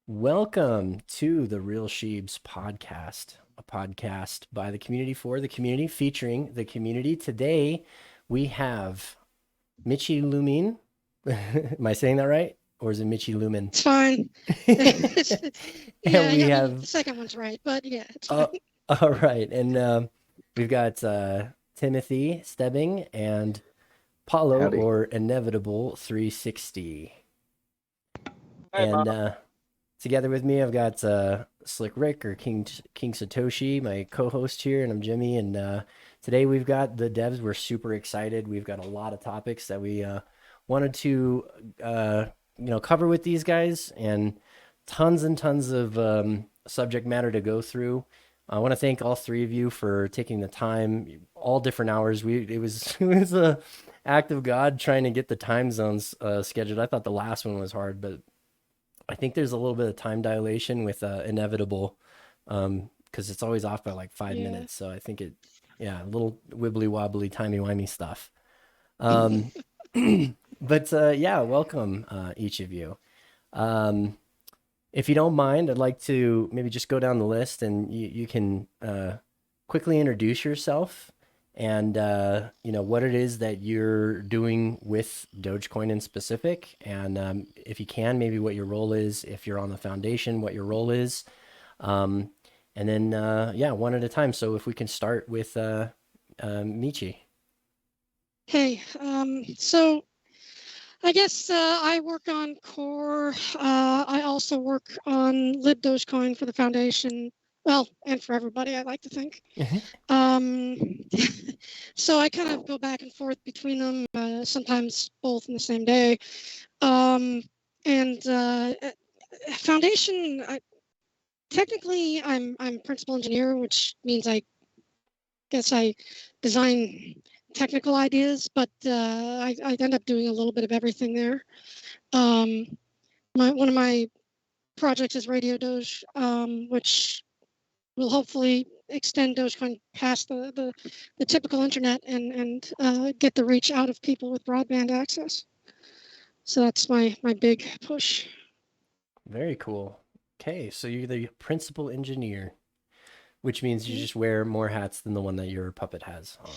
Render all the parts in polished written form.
Welcome to the Real Sheebs podcast, a podcast by the community for the community, featuring the community. Today, we have Michi Lumin. Am I saying that right? Or is it Michi Lumin? It's fine. And we The have, second one's right, but yeah, it's fine. all right. And we've got Timothy Stebbing and Paulo, Howdy. or Inevitable360. Hi, Bob. And together with me, I've got Slick Rick, or King Satoshi, my co-host here, and I'm Jimmy. And today we've got the devs. We're super excited. We've got a lot of topics that we wanted to cover with these guys, and tons of subject matter to go through. I want to thank all three of you for taking the time, all different hours. It was a act of God trying to get the time zones scheduled. I thought the last one was hard, but I think there's a little bit of time dilation with Inevitable, because it's always off by like 5 minutes. So I think a little wibbly wobbly, timey wimey stuff. But welcome each of you. If you don't mind, I'd like to maybe just go down the list, and you can quickly introduce yourself and what it is that you're doing with Dogecoin in specific, and if you can, maybe what your role is. If you're on the foundation, what your role is, and then one at a time. So if we can start with Michi. Hey, so I guess I work on core. I also work on Libdogecoin for the foundation. Well, and for everybody, I like to think. So I kind of go back and forth between them, sometimes both in the same day. Foundation, technically, I'm principal engineer, which means I guess I design technical ideas, but I end up doing a little bit of everything there. One of my projects is Radio Doge, which will hopefully extend Dogecoin past the typical internet and get the reach out of people with broadband access. So that's my big push. Very cool. Okay, so you're the principal engineer, which means you just wear more hats than the one that your puppet has on.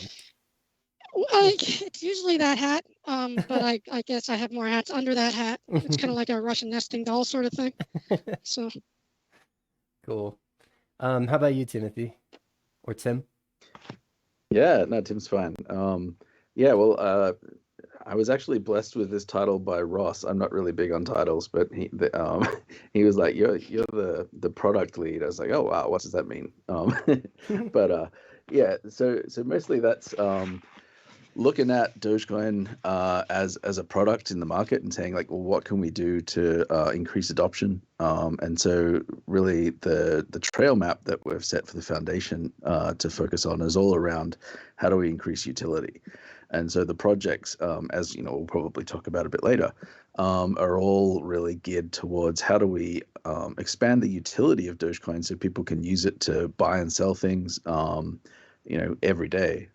It's usually that hat, but I guess I have more hats under that hat. It's kind of like a Russian nesting doll sort of thing. So cool. How about you, Timothy, or Tim? Yeah, no, Tim's fine. I was actually blessed with this title by Ross. I'm not really big on titles, but he was like, "You're the product lead." I was like, "Oh wow, what does that mean?" So mostly that's looking at Dogecoin as a product in the market and saying like, well, what can we do to increase adoption? And so really the trail map that we've set for the foundation to focus on is all around how do we increase utility. And so the projects, as you know, we'll probably talk about a bit later, are all really geared towards how do we expand the utility of Dogecoin so people can use it to buy and sell things every day,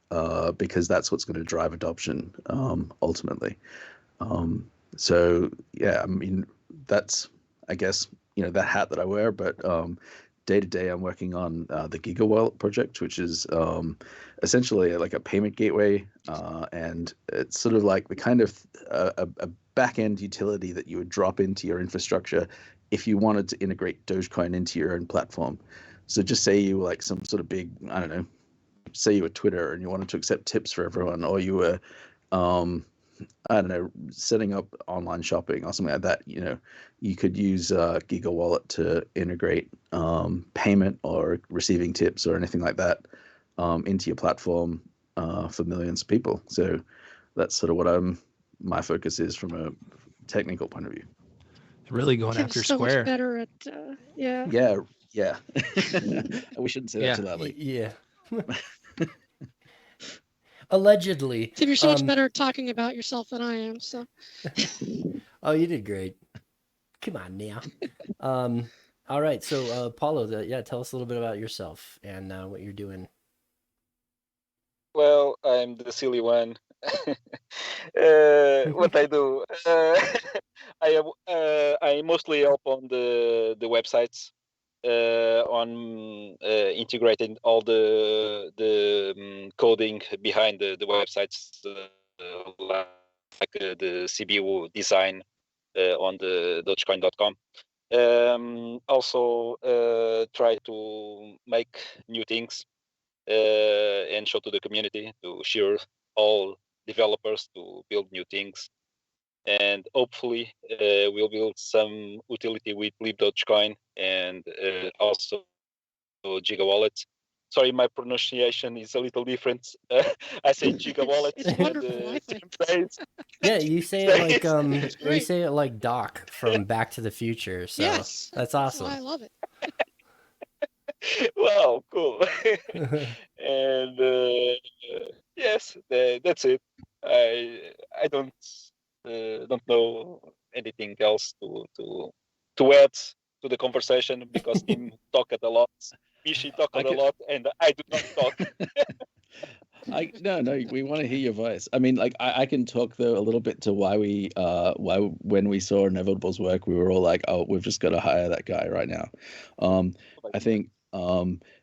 because that's what's going to drive adoption ultimately. That's, I guess, that hat that I wear, but day to day I'm working on the Gigawallet project, which is essentially like a payment gateway, and it's sort of like the kind of a back-end utility that you would drop into your infrastructure if you wanted to integrate Dogecoin into your own platform. So just say you were like some sort of big, I don't know, say you were Twitter and you wanted to accept tips for everyone, or you were setting up online shopping or something like that, you could use Gigawallet to integrate payment or receiving tips or anything like that into your platform for millions of people. So that's sort of what my focus is from a technical point of view. Really going after so Square. Much better at Yeah. We shouldn't say that too loudly. Yeah. Allegedly. Tim, you're so much better at talking about yourself than I am. So. Oh, you did great. Come on now. All right. So, Paulo, tell us a little bit about yourself and what you're doing. Well, I'm the silly one. What I do, I mostly help on the websites, on integrating all the coding behind the websites, like the CBU design on the Dogecoin.com. Also try to make new things and show to the community, to share all developers to build new things, and hopefully we'll build some utility with Libdogecoin and also Gigawallet. Sorry, my pronunciation is a little different. I say Gigawallet. It's wonderful, I think. Yeah, you say it like It's you great. say it like Doc from Back to the Future. So Yes, that's why awesome. I love it. Wow, cool. And yes, that's it. I don't know anything else to add to the conversation, because Tim talked a lot, Michi talked a lot, and I do not talk. No, we want to hear your voice. I mean, like I can talk though a little bit to why when we saw Inevitable's work, we were all like, oh, we've just got to hire that guy right now. I think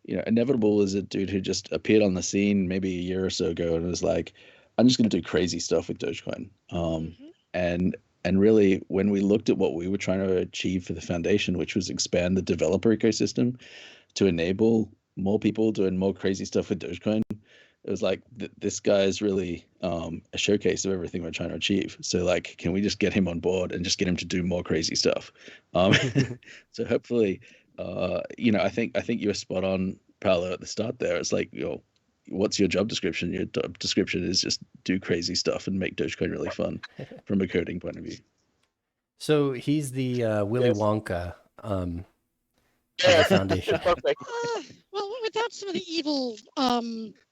Inevitable is a dude who just appeared on the scene maybe a year or so ago and was like, I'm just going to do crazy stuff with Dogecoin. And really, when we looked at what we were trying to achieve for the foundation, which was expand the developer ecosystem to enable more people doing more crazy stuff with Dogecoin, it was like, this guy is really a showcase of everything we're trying to achieve. So like, can we just get him on board and just get him to do more crazy stuff? So hopefully, I think you were spot on, Paolo, at the start there. It's like, what's your job description? Your job description is just do crazy stuff and make Dogecoin really fun from a coding point of view. So he's the Willy Wonka of Yeah, the foundation. perfect. Well, without some of the evil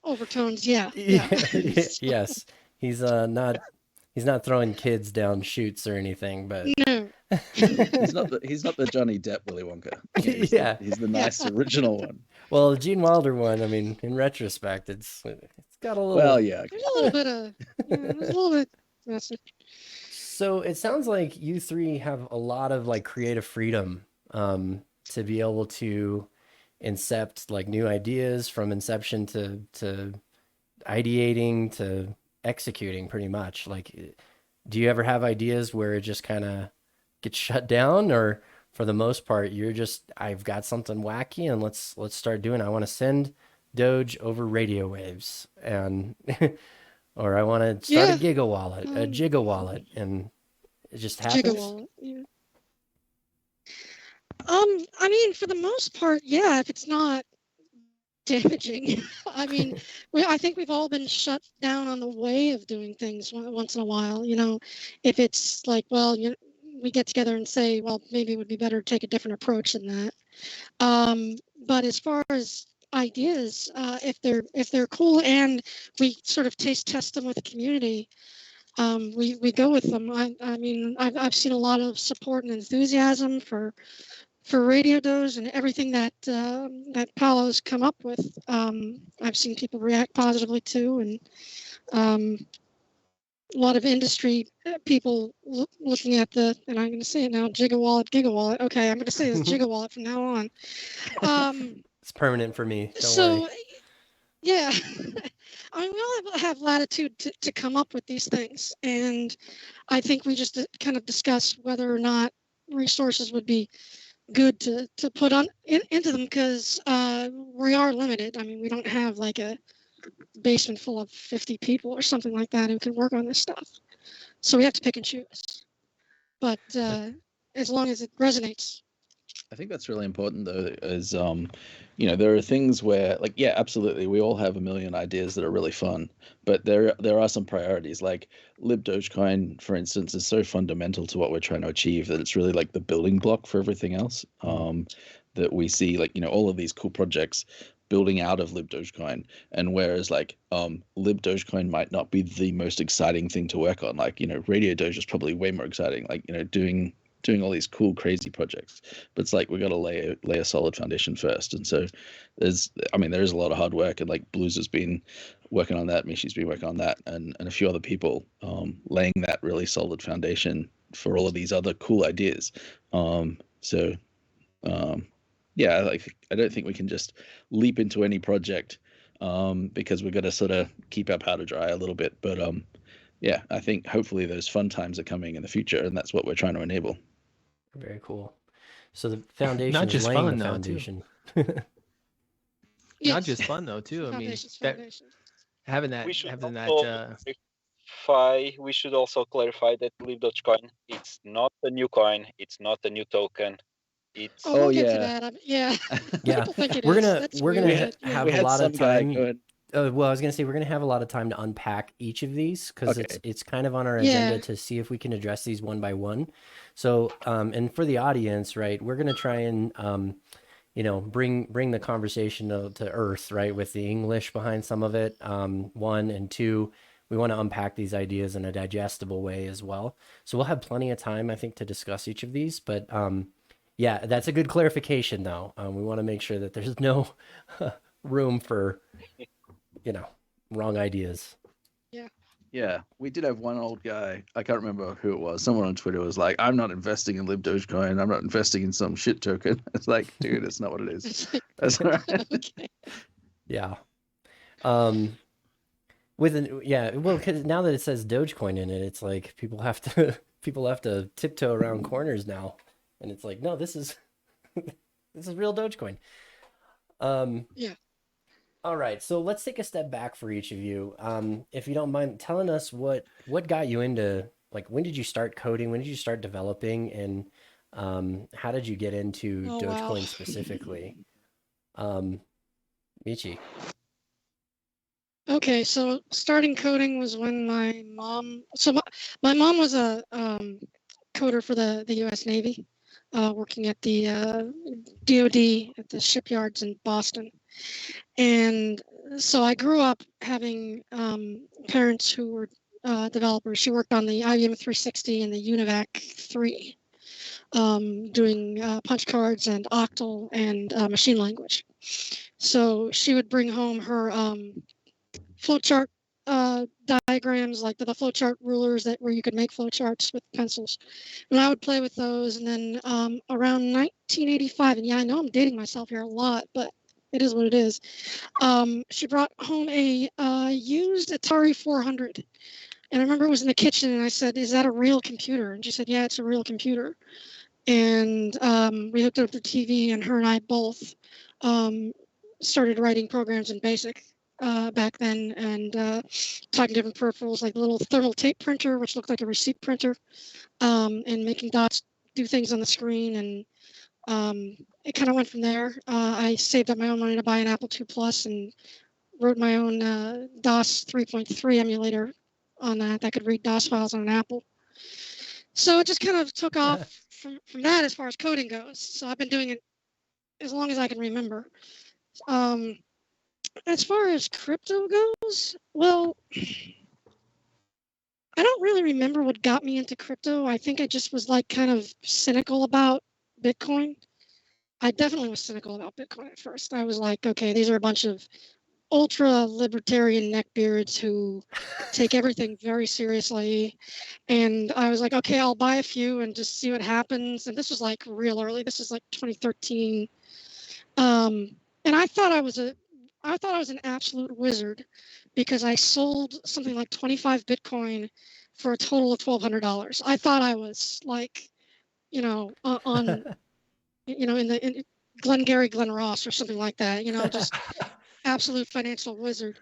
overtones, yeah. Yes, he's not throwing kids down chutes or anything, but No. He's not the Johnny Depp Willy Wonka. He's the nice original one. Well, the Gene Wilder one, I mean, in retrospect, it's got a little. Well, yeah. There's a little bit of. There's a little bit. So it sounds like you three have a lot of like creative freedom to be able to incept like new ideas from inception to ideating to executing, pretty much. Like, do you ever have ideas where it just kind of gets shut down, or for the most part you're just, I've got something wacky and let's start doing it. I want to send Doge over radio waves, and or I want to start a Gigawallet, and it just happens. Gigawallet, yeah. I mean, for the most part, yeah, if it's not damaging. I mean, I think we've all been shut down on the way of doing things once in a while. If it's like, well, we get together and say, well, maybe it would be better to take a different approach than that. But as far as ideas, if they're cool and we sort of taste test them with the community, we go with them. I mean, I've seen a lot of support and enthusiasm for Radio Doge and everything that Paolo's come up with. I've seen people react positively to, and a lot of industry people looking at and I'm going to say it now, Gigawallet. Okay, I'm going to say it's Gigawallet from now on. It's permanent for me. Don't worry. Yeah, I mean, we all have latitude to come up with these things, and I think we just kind of discuss whether or not resources would be good to put into them, because we are limited. I mean, we don't have like a basement full of 50 people or something like that who can work on this stuff. So we have to pick and choose. But as long as it resonates. I think that's really important, though, is, there are things where, like, yeah, absolutely, we all have a million ideas that are really fun, but there are some priorities. Like Libdogecoin, for instance, is so fundamental to what we're trying to achieve that it's really like the building block for everything else. That we see, like, all of these cool projects building out of Libdogecoin, and whereas like Libdogecoin might not be the most exciting thing to work on, like Radio Doge is probably way more exciting. Like doing doing all these cool, crazy projects. But it's like we got to lay a solid foundation first. And so there is a lot of hard work, and like Blues has been working on that, Michi's been working on that, and a few other people laying that really solid foundation for all of these other cool ideas. Yeah, like I don't think we can just leap into any project because we've got to sort of keep our powder dry a little bit. But yeah, I think hopefully those fun times are coming in the future, and that's what we're trying to enable. Very cool. So the foundation Not is just laying fun, the though, too. foundation. Not just fun though, too. I mean, Foundation's that, foundation. having that, We should having that. also we should also clarify that Libdogecoin, it's not a new coin, it's not a new token. It's Oh, we'll get to yeah. that. Yeah. Yeah, People think it we're is. gonna That's we're weird, gonna but yeah. have We a had lot some of guy time. going, Well, I was gonna say we're gonna have a lot of time to unpack each of these because Okay. it's kind of on our Yeah. agenda to see if we can address these one by one. So, and for the audience, right, we're gonna try and bring the conversation to earth, right, with the English behind some of it. One and two, we want to unpack these ideas in a digestible way as well. So we'll have plenty of time, I think, to discuss each of these. But yeah, that's a good clarification, though. We want to make sure that there's no room for, wrong ideas. yeah, we did have one old guy. I can't remember who it was. Someone on Twitter was like, "I'm not investing in Libdogecoin. I'm not investing in some shit token." It's like, dude, it's not what it is. It's like, That's all right. okay. Yeah. Well, because now that it says Dogecoin in it, it's like people have to tiptoe around corners now, and it's like, no, this is this is real Dogecoin. Yeah. All right, so let's take a step back for each of you. If you don't mind telling us what got you into, like, when did you start coding? When did you start developing? And how did you get into Oh, Dogecoin wow. specifically? Michi. Okay, so starting coding was when my mom. So my mom was a coder for the U.S. Navy, working at the DoD at the shipyards in Boston, and so I grew up having parents who were developers. She worked on the IBM 360 and the Univac 3, doing punch cards and octal and machine language. So she would bring home her flowchart diagrams, like the flowchart rulers where you could make flowcharts with pencils, and I would play with those. And then around 1985, and yeah, I know I'm dating myself here a lot, but it is what it is. She brought home a used Atari 400, and I remember it was in the kitchen, and I said, "Is that a real computer?" And she said, "Yeah, it's a real computer." And we hooked up the TV, and her and I both started writing programs in BASIC back then, and talking different peripherals, like the little thermal tape printer, which looked like a receipt printer, and making dots do things on the screen. And it kind of went from there. I saved up my own money to buy an Apple II Plus and wrote my own DOS 3.3 emulator on that could read DOS files on an Apple. So it just kind of took off from that as far as coding goes. So I've been doing it as long as I can remember. As far as crypto goes, well, I don't really remember what got me into crypto. I think I just was like kind of cynical about Bitcoin. I definitely was cynical about Bitcoin at first. I was like, okay, these are a bunch of ultra libertarian neckbeards who take everything very seriously. And I was like, okay, I'll buy a few and just see what happens. And this was like real early. This was like 2013. And I thought I was an absolute wizard because I sold something like 25 Bitcoin for a total of $1,200. I thought I was like, on, in Glengarry Glen Ross or something like that, just absolute financial wizard.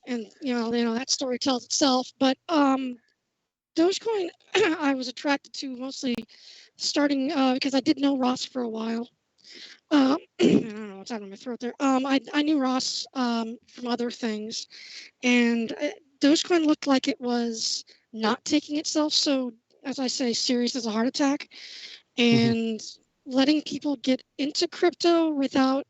And, that story tells itself. But Dogecoin, I was attracted to mostly starting because I did know Ross for a while. I don't know what's out of my throat there. I knew Ross from other things, and Dogecoin looked like it was not taking itself so, as I say, serious as a heart attack, and letting people get into crypto without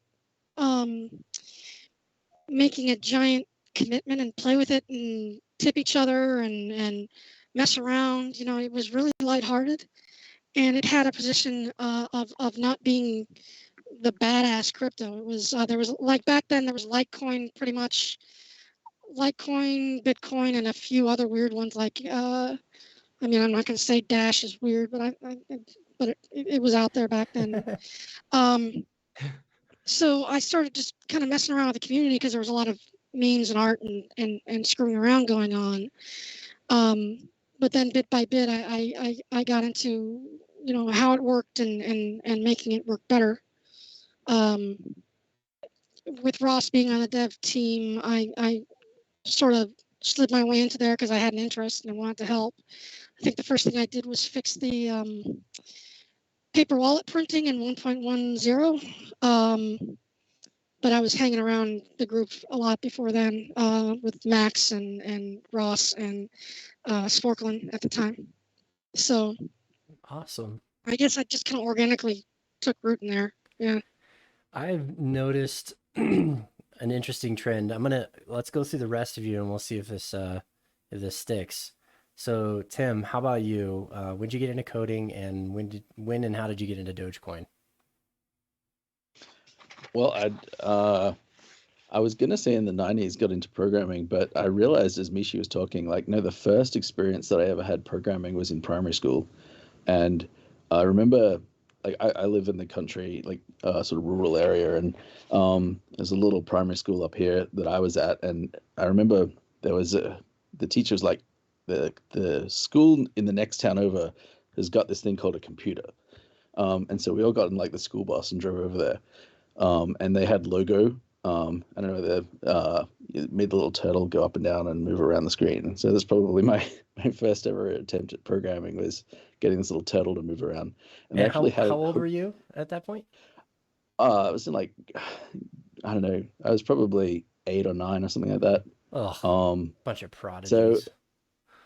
making a giant commitment and play with it and tip each other and mess around. It was really lighthearted. and it had a position of not being the badass crypto. It was there was like back then there was Litecoin, pretty much Litecoin, Bitcoin, and a few other weird ones like I mean, I'm not going to say Dash is weird, but it was out there back then. So I started just kind of messing around with the community because there was a lot of memes and art and screwing around going on. But then bit by bit, I got into, you know, how it worked and making it work better. With Ross being on the dev team, I sort of slid my way into there because I had an interest and I wanted to help. I think the first thing I did was fix the paper wallet printing in 1.10. But I was hanging around the group a lot before then with Max and Ross and Sporklin at the time. So Awesome. I guess I just kind of organically took root in there. Yeah. I've noticed an interesting trend. Let's go through the rest of you and we'll see if this sticks. So Tim, how about you? When did you get into coding, and when and how did you get into Dogecoin? Well, I was gonna say in the 90s got into programming, but I realized as Michi was talking, like, no, the first experience that I ever had programming was in primary school. And I remember, like, I live in the country, like sort of rural area, and there's a little primary school up here that I was at, and I remember there was the teacher was like, the school in the next town over has got this thing called a computer. And so we all got in like the school bus and drove over there. And they had logo. I don't know, it made the little turtle go up and down and move around the screen. So that's probably my first ever attempt at programming, was getting this little turtle to move around. And actually how old were you at that point? I was in like, I don't know, I was probably 8 or 9 or something like that. Oh, bunch of prodigies. So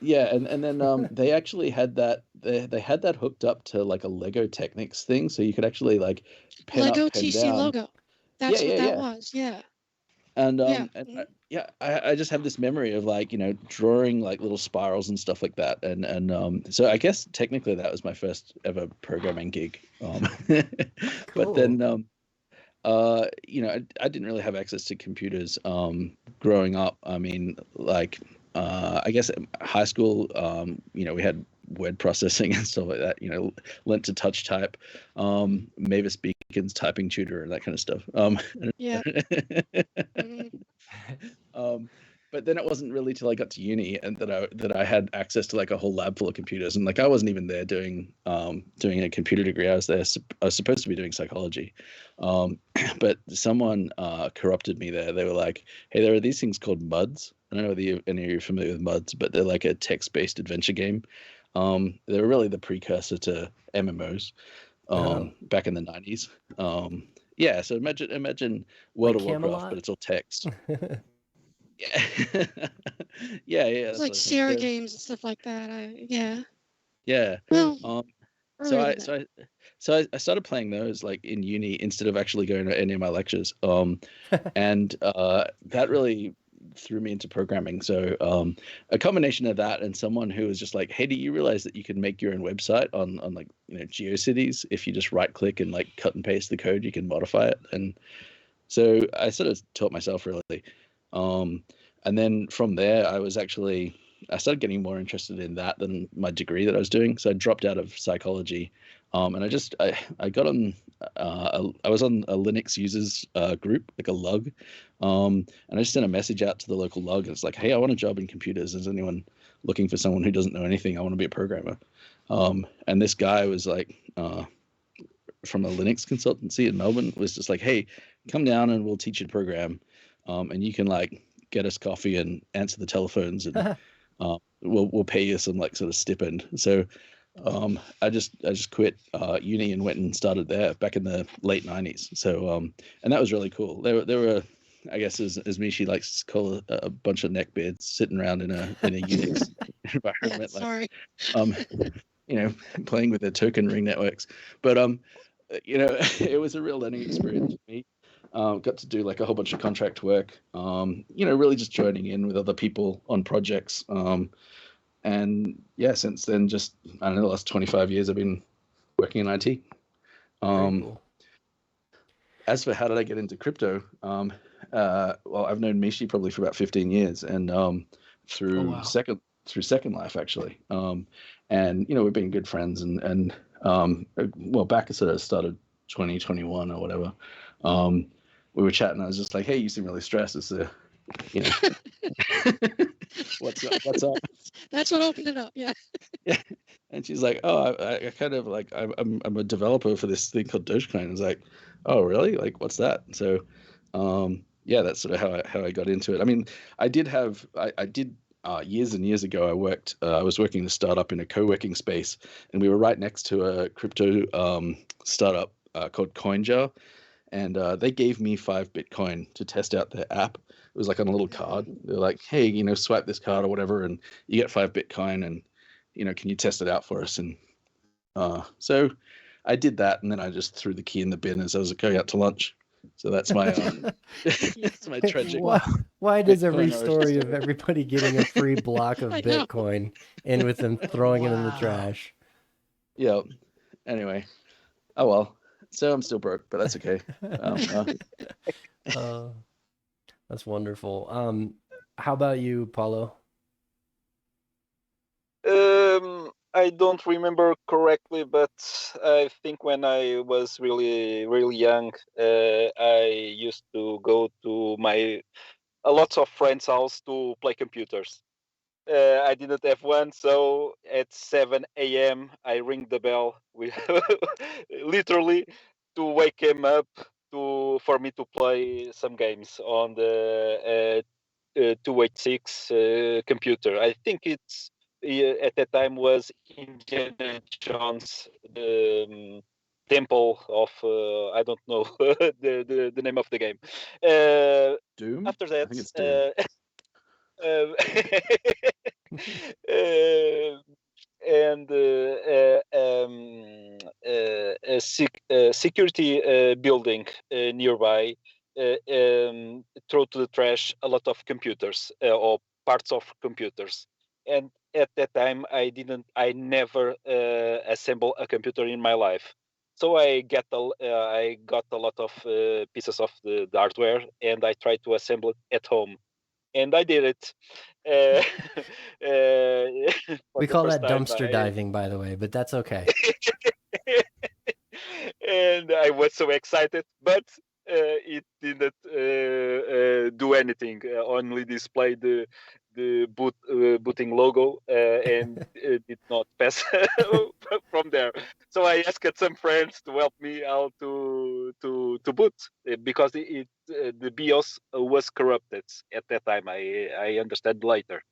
yeah, and then they actually had that they had that hooked up to like a Lego Technics thing, so you could actually like pen Lego up, pen TC down. logo. That's what that was. Yeah. And Yeah. I just have this memory of, like, you know, drawing like little spirals and stuff like that, and so I guess technically that was my first ever programming gig. Cool. But then you know, I didn't really have access to computers growing up. I mean, like, I guess at high school, you know, we had word processing and stuff like that, you know, lent to touch type, Mavis Beacon's typing tutor and that kind of stuff. Yeah. But then it wasn't really till I got to uni and that I had access to like a whole lab full of computers, and like I wasn't even there doing a computer degree. I was supposed to be doing psychology, but someone corrupted me there. They were like, "Hey, there are these things called MUDs. I don't know whether any of you are familiar with MUDs, but they're like a text-based adventure game. They were really the precursor to MMOs back in the 90s. Yeah, so imagine World Like of Warcraft, Camelot? but it's all text. Yeah. Yeah. It's like Sierra games and stuff like that. Yeah. Yeah. Well, So earlier than that. I started playing those like in uni instead of actually going to any of my lectures. And that really threw me into programming. So a combination of that and someone who was just like, "Hey, do you realize that you can make your own website on like, you know, GeoCities? If you just right click and like cut and paste the code, you can modify it." And so I sort of taught myself, really. And then from there, I started getting more interested in that than my degree that I was doing. So I dropped out of psychology, and I got on. I was on a Linux users group, like a lug, and I just sent a message out to the local lug. And it's like, "Hey, I want a job in computers. Is anyone looking for someone who doesn't know anything? I want to be a programmer." And this guy was like, from a Linux consultancy in Melbourne, was just like, "Hey, come down and we'll teach you to program, and you can like get us coffee and answer the telephones, and we'll pay you some like sort of stipend." So I just quit uni and went and started there back in the late 90s. So and that was really cool. There were, I guess, as Michi likes to call a bunch of neckbeards sitting around in a Unix environment, Sorry. You know, playing with their token ring networks. But you know, it was a real learning experience for me. Got to do like a whole bunch of contract work, you know, really just joining in with other people on projects. And yeah, since then, just, I don't know, the last 25 years I've been working in IT. Very cool. As for how did I get into crypto, well, I've known Michi probably for about 15 years, and through wow. Second Life actually, and we've been good friends, and well, back at sort of started 2021 or whatever, we were chatting. I was just like, "Hey, you seem really stressed. It's what's up?" That's what opened it up. Yeah. Yeah. And she's like, "Oh, I kind of like I'm a developer for this thing called Dogecoin." I was like, "Oh, really? Like, what's that?" So, yeah, that's sort of how I got into it. I mean, I did years and years ago. I was working in a startup in a co-working space, and we were right next to a crypto startup called CoinJar, and they gave me 5 Bitcoin to test out their app. It was like on a little card. They're like, "Hey, swipe this card or whatever, and you get 5 Bitcoin, and can you test it out for us?" And so I did that, and then I just threw the key in the bin as I was going out to lunch. So that's my that's my tragic. Why does every Bitcoin origin story of story. everybody getting a free block of I know. Bitcoin end with them throwing it in the Wow. trash? Yeah. Anyway, oh well. So I'm still broke, but that's okay. That's wonderful. How about you, Paulo? I don't remember correctly, but I think when I was really, really young, I used to go to a lot of friends' house to play computers. I didn't have one, so at 7 a.m. I ring the bell, literally to wake him up for me to play some games on the 286 computer. I think it's at that time was Indiana Jones, the Temple of I don't know the name of the game. Doom. After that, I think it's Doom. And a security building nearby throw to the trash a lot of computers or parts of computers. And at that time, I never assemble a computer in my life. So I got a lot of pieces of the hardware, and I tried to assemble it at home, and I did it. For We the call first that time, dumpster diving, by the way, but that's okay. and I was so excited, but it didn't do anything. Only display the booting logo and did not pass from there. So I asked some friends to help me out to boot because the BIOS was corrupted at that time. I understand later.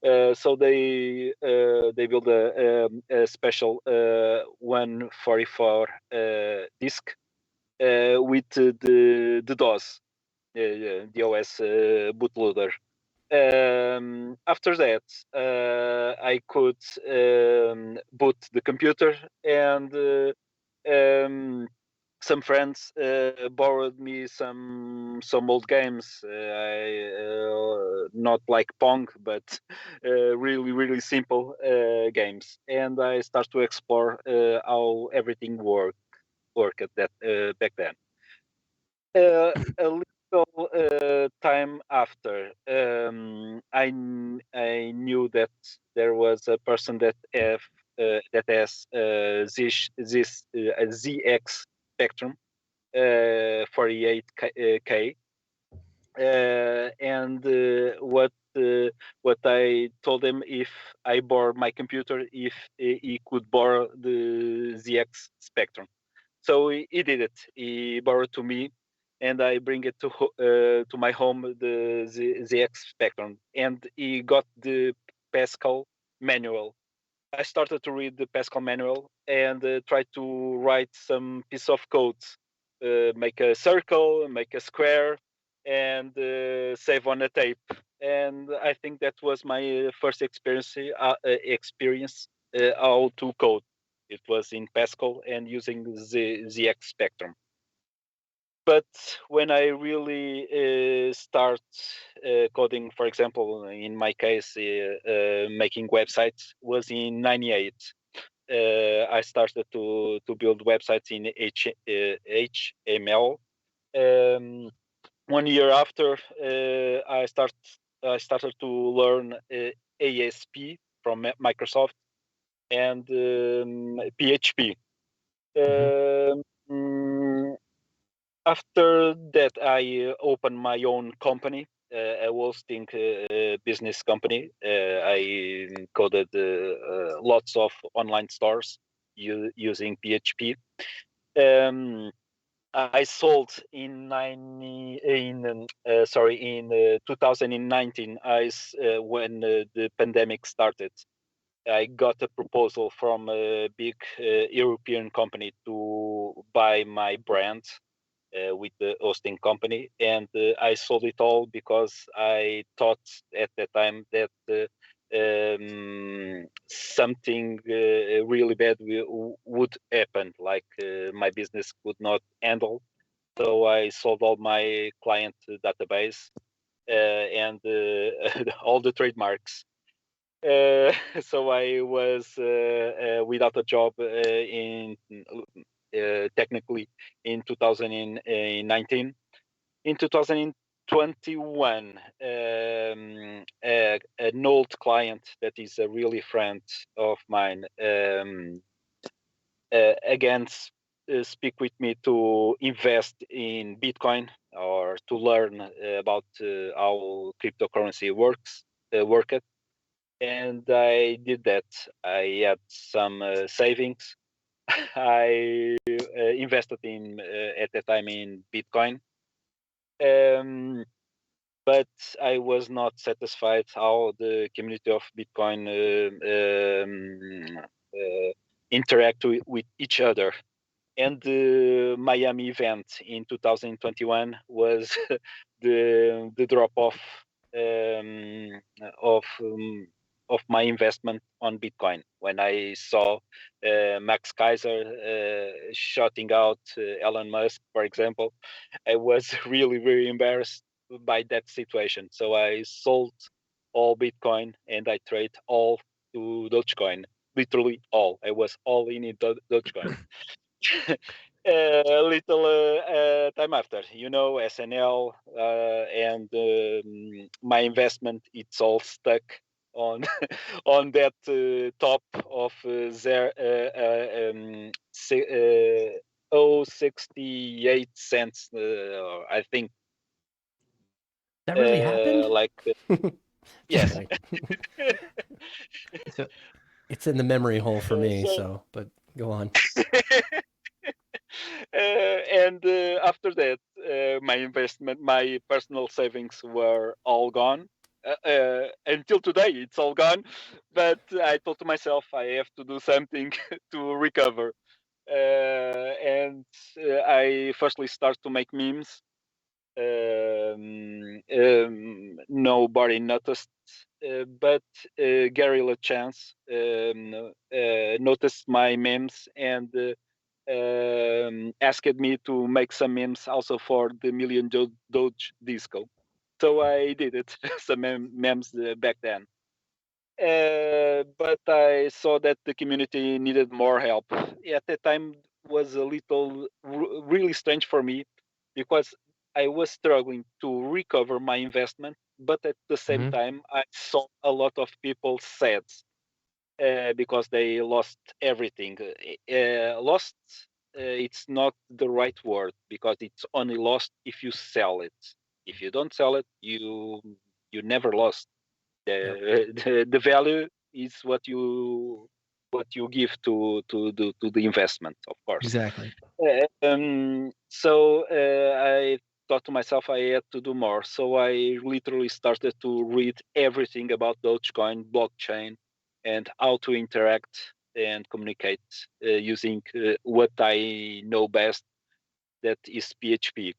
So they built a special 144 disk with the DOS, the OS bootloader. After that, I could boot the computer, and some friends borrowed me some old games. Not like Pong, but really simple games, and I start to explore how everything worked at that back then. A little time after, I knew that there was a person that has this ZX Spectrum 48K, and what I told him, if I borrow my computer, if he could borrow the ZX Spectrum. So he did it. He borrowed to me, and I bring it to my home, the ZX Spectrum, and he got the Pascal manual. I started to read the Pascal manual and try to write some piece of code, make a circle, make a square, and save on a tape. And I think that was my first experience how to code. It was in Pascal and using the ZX Spectrum. But when I really start coding, for example, in my case, making websites, was in '98. I started to build websites in HTML. 1 year after, I started to learn ASP from Microsoft and PHP. After that, I opened my own company, a hosting business company. I coded lots of online stores using PHP. I sold in 2019. When the pandemic started, I got a proposal from a big European company to buy my brand with the hosting company, and I sold it all because I thought at that time that something really bad would happen, like my business could not handle. So I sold all my client database and all the trademarks. So I was without a job technically in 2019. In 2021, an old client that is a really friend of mine again speak with me to invest in Bitcoin or to learn about how cryptocurrency worked. And I did that. I had some savings. I invested in at the time in Bitcoin, but I was not satisfied how the community of Bitcoin interact with each other. And the Miami event in 2021 was the drop off of my investment on Bitcoin when I saw Max Kaiser shouting out Elon Musk, for example. I was really very embarrassed by that situation, so I sold all Bitcoin and I trade all to Dogecoin. Literally all. I was all in Dogecoin. A little time after, SNL and my investment, it's all stuck on on that top of 0.68 cents, I think. That really happened? Yes. So, It's in the memory hole for me, but go on. And after that, my personal savings were all gone. Until today, it's all gone. But I thought to myself, I have to do something to recover. And I firstly start to make memes. Nobody noticed, but Gary LaChance noticed my memes and asked me to make some memes also for the Million Doge Disco. So I did it, some memes back then. But I saw that the community needed more help. At that time was a little really strange for me because I was struggling to recover my investment, but at the same time I saw a lot of people sad because they lost everything. Lost, it's not the right word because it's only lost if you sell it. If you don't sell it, you never lost. The value is what you give to the investment, of course. exactly. So I thought to myself I had to do more. So I literally started to read everything about Dogecoin, blockchain, and how to interact and communicate using what I know best, that is PHP.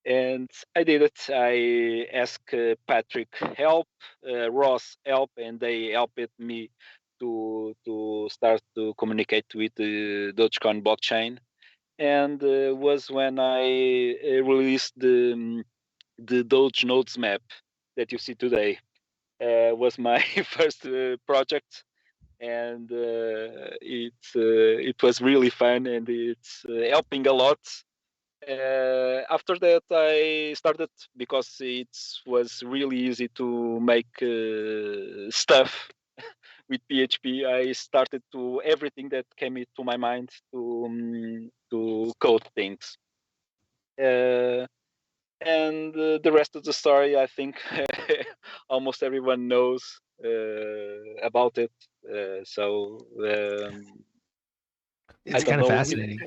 And I did it. I asked Patrick help, Ross help, and they helped me to start to communicate with the Dogecoin blockchain. And was when I released the Doge nodes map that you see today. Was my first project, and it was really fun, and it's helping a lot. After that, I started, because it was really easy to make stuff with PHP. I started to everything that came to my mind to code things. And the rest of the story, I think almost everyone knows about it. It's I don't kind of know. fascinating.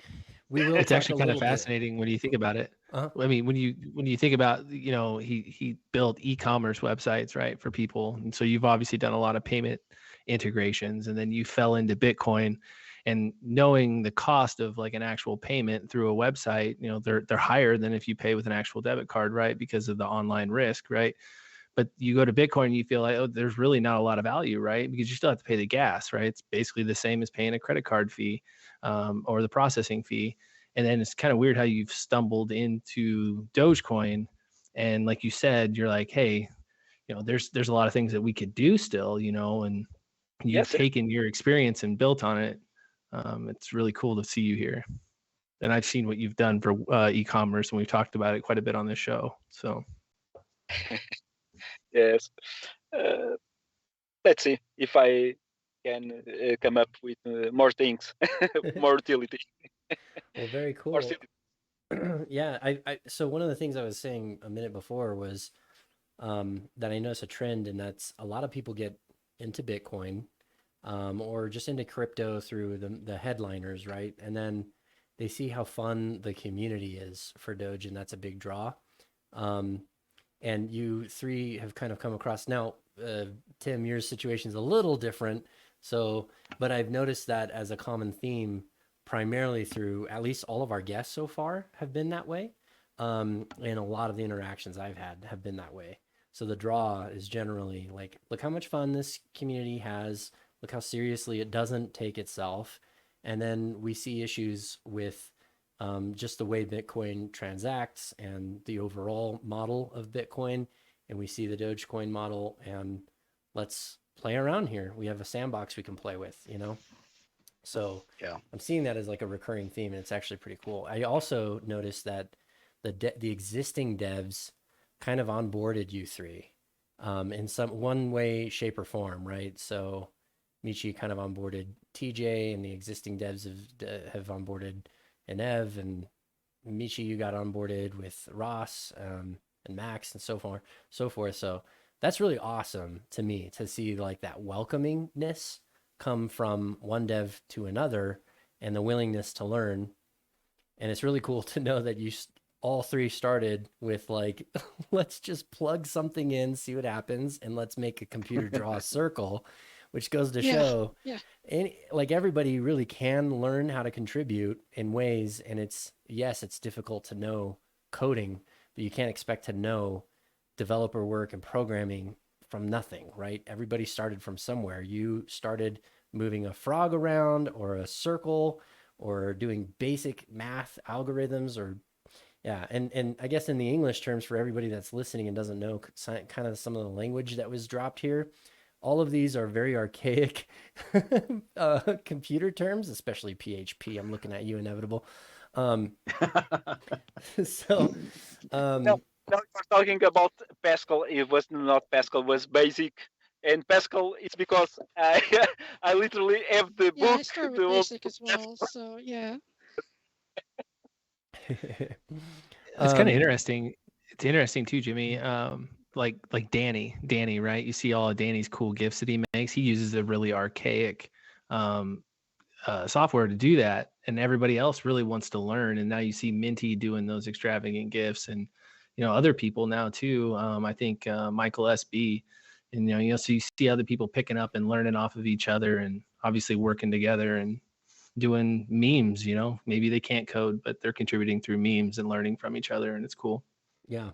We will It's talk actually a kind of little bit. fascinating when you think about it. Uh-huh. I mean, when you think about, he built e-commerce websites, right, for people. And so you've obviously done a lot of payment integrations, and then you fell into Bitcoin, and knowing the cost of like an actual payment through a website, they're higher than if you pay with an actual debit card, right? Because of the online risk, right? But you go to Bitcoin and you feel like, oh, there's really not a lot of value, right? Because you still have to pay the gas, right? It's basically the same as paying a credit card fee, or the processing fee. And then it's kind of weird how you've stumbled into Dogecoin. And like you said, you're like, hey, there's a lot of things that we could do still, and you've Yes, taken your experience and built on it. It's really cool to see you here. And I've seen what you've done for e-commerce, and we've talked about it quite a bit on this show. So yes. Let's see if I can come up with more things, more utility. Well, very More cool. Yeah, so one of the things I was saying a minute before was that I notice a trend, and that's a lot of people get into Bitcoin, or just into crypto through the headliners, right? And then they see how fun the community is for Doge, and that's a big draw. Um, and you three have kind of come across now. Tim, your situation is a little different, so but I've noticed that as a common theme, primarily through at least all of our guests so far have been that way, and a lot of the interactions I've had have been that way. So the draw is generally like, look how much fun this community has, look how seriously it doesn't take itself, and then we see issues with just the way Bitcoin transacts and the overall model of Bitcoin. And we see the Dogecoin model, and let's play around here. We have a sandbox we can play with. So Yeah. I'm seeing that as like a recurring theme, and it's actually pretty cool. I also noticed that the existing devs kind of onboarded you three, in some one way, shape, or form, right? So Michi kind of onboarded TJ, and the existing devs have onboarded Inev, and Michi, you got onboarded with Ross, and Max, and so forth, so forth. So that's really awesome to me to see like that welcomingness come from one dev to another, and the willingness to learn. And it's really cool to know that you all three started with like, let's just plug something in, see what happens, and let's make a computer draw a circle, which goes to show, like, everybody really can learn how to contribute in ways. And it's difficult to know coding, but you can't expect to know developer work and programming from nothing, right? Everybody started from somewhere. You started moving a frog around, or a circle, or doing basic math algorithms, or yeah. And I guess in the English terms, for everybody that's listening and doesn't know kind of some of the language that was dropped here, all of these are very archaic computer terms, especially PHP. I'm looking at you, Inevitable. So No, we're talking about Pascal. It was not Pascal, it was Basic. And Pascal, it's because I I literally have the Yeah, I book. started The with old basic as well. So yeah. it's kind of interesting. It's interesting too, Jimmy. Like Danny, right? You see all of Danny's cool gifts that he makes. He uses a really archaic software to do that, and everybody else really wants to learn. And now you see Minty doing those extravagant gifts, and other people now too. I think Michael SB, and so you see other people picking up and learning off of each other, and obviously working together and doing memes. Maybe they can't code, but they're contributing through memes and learning from each other, and it's cool. Yeah.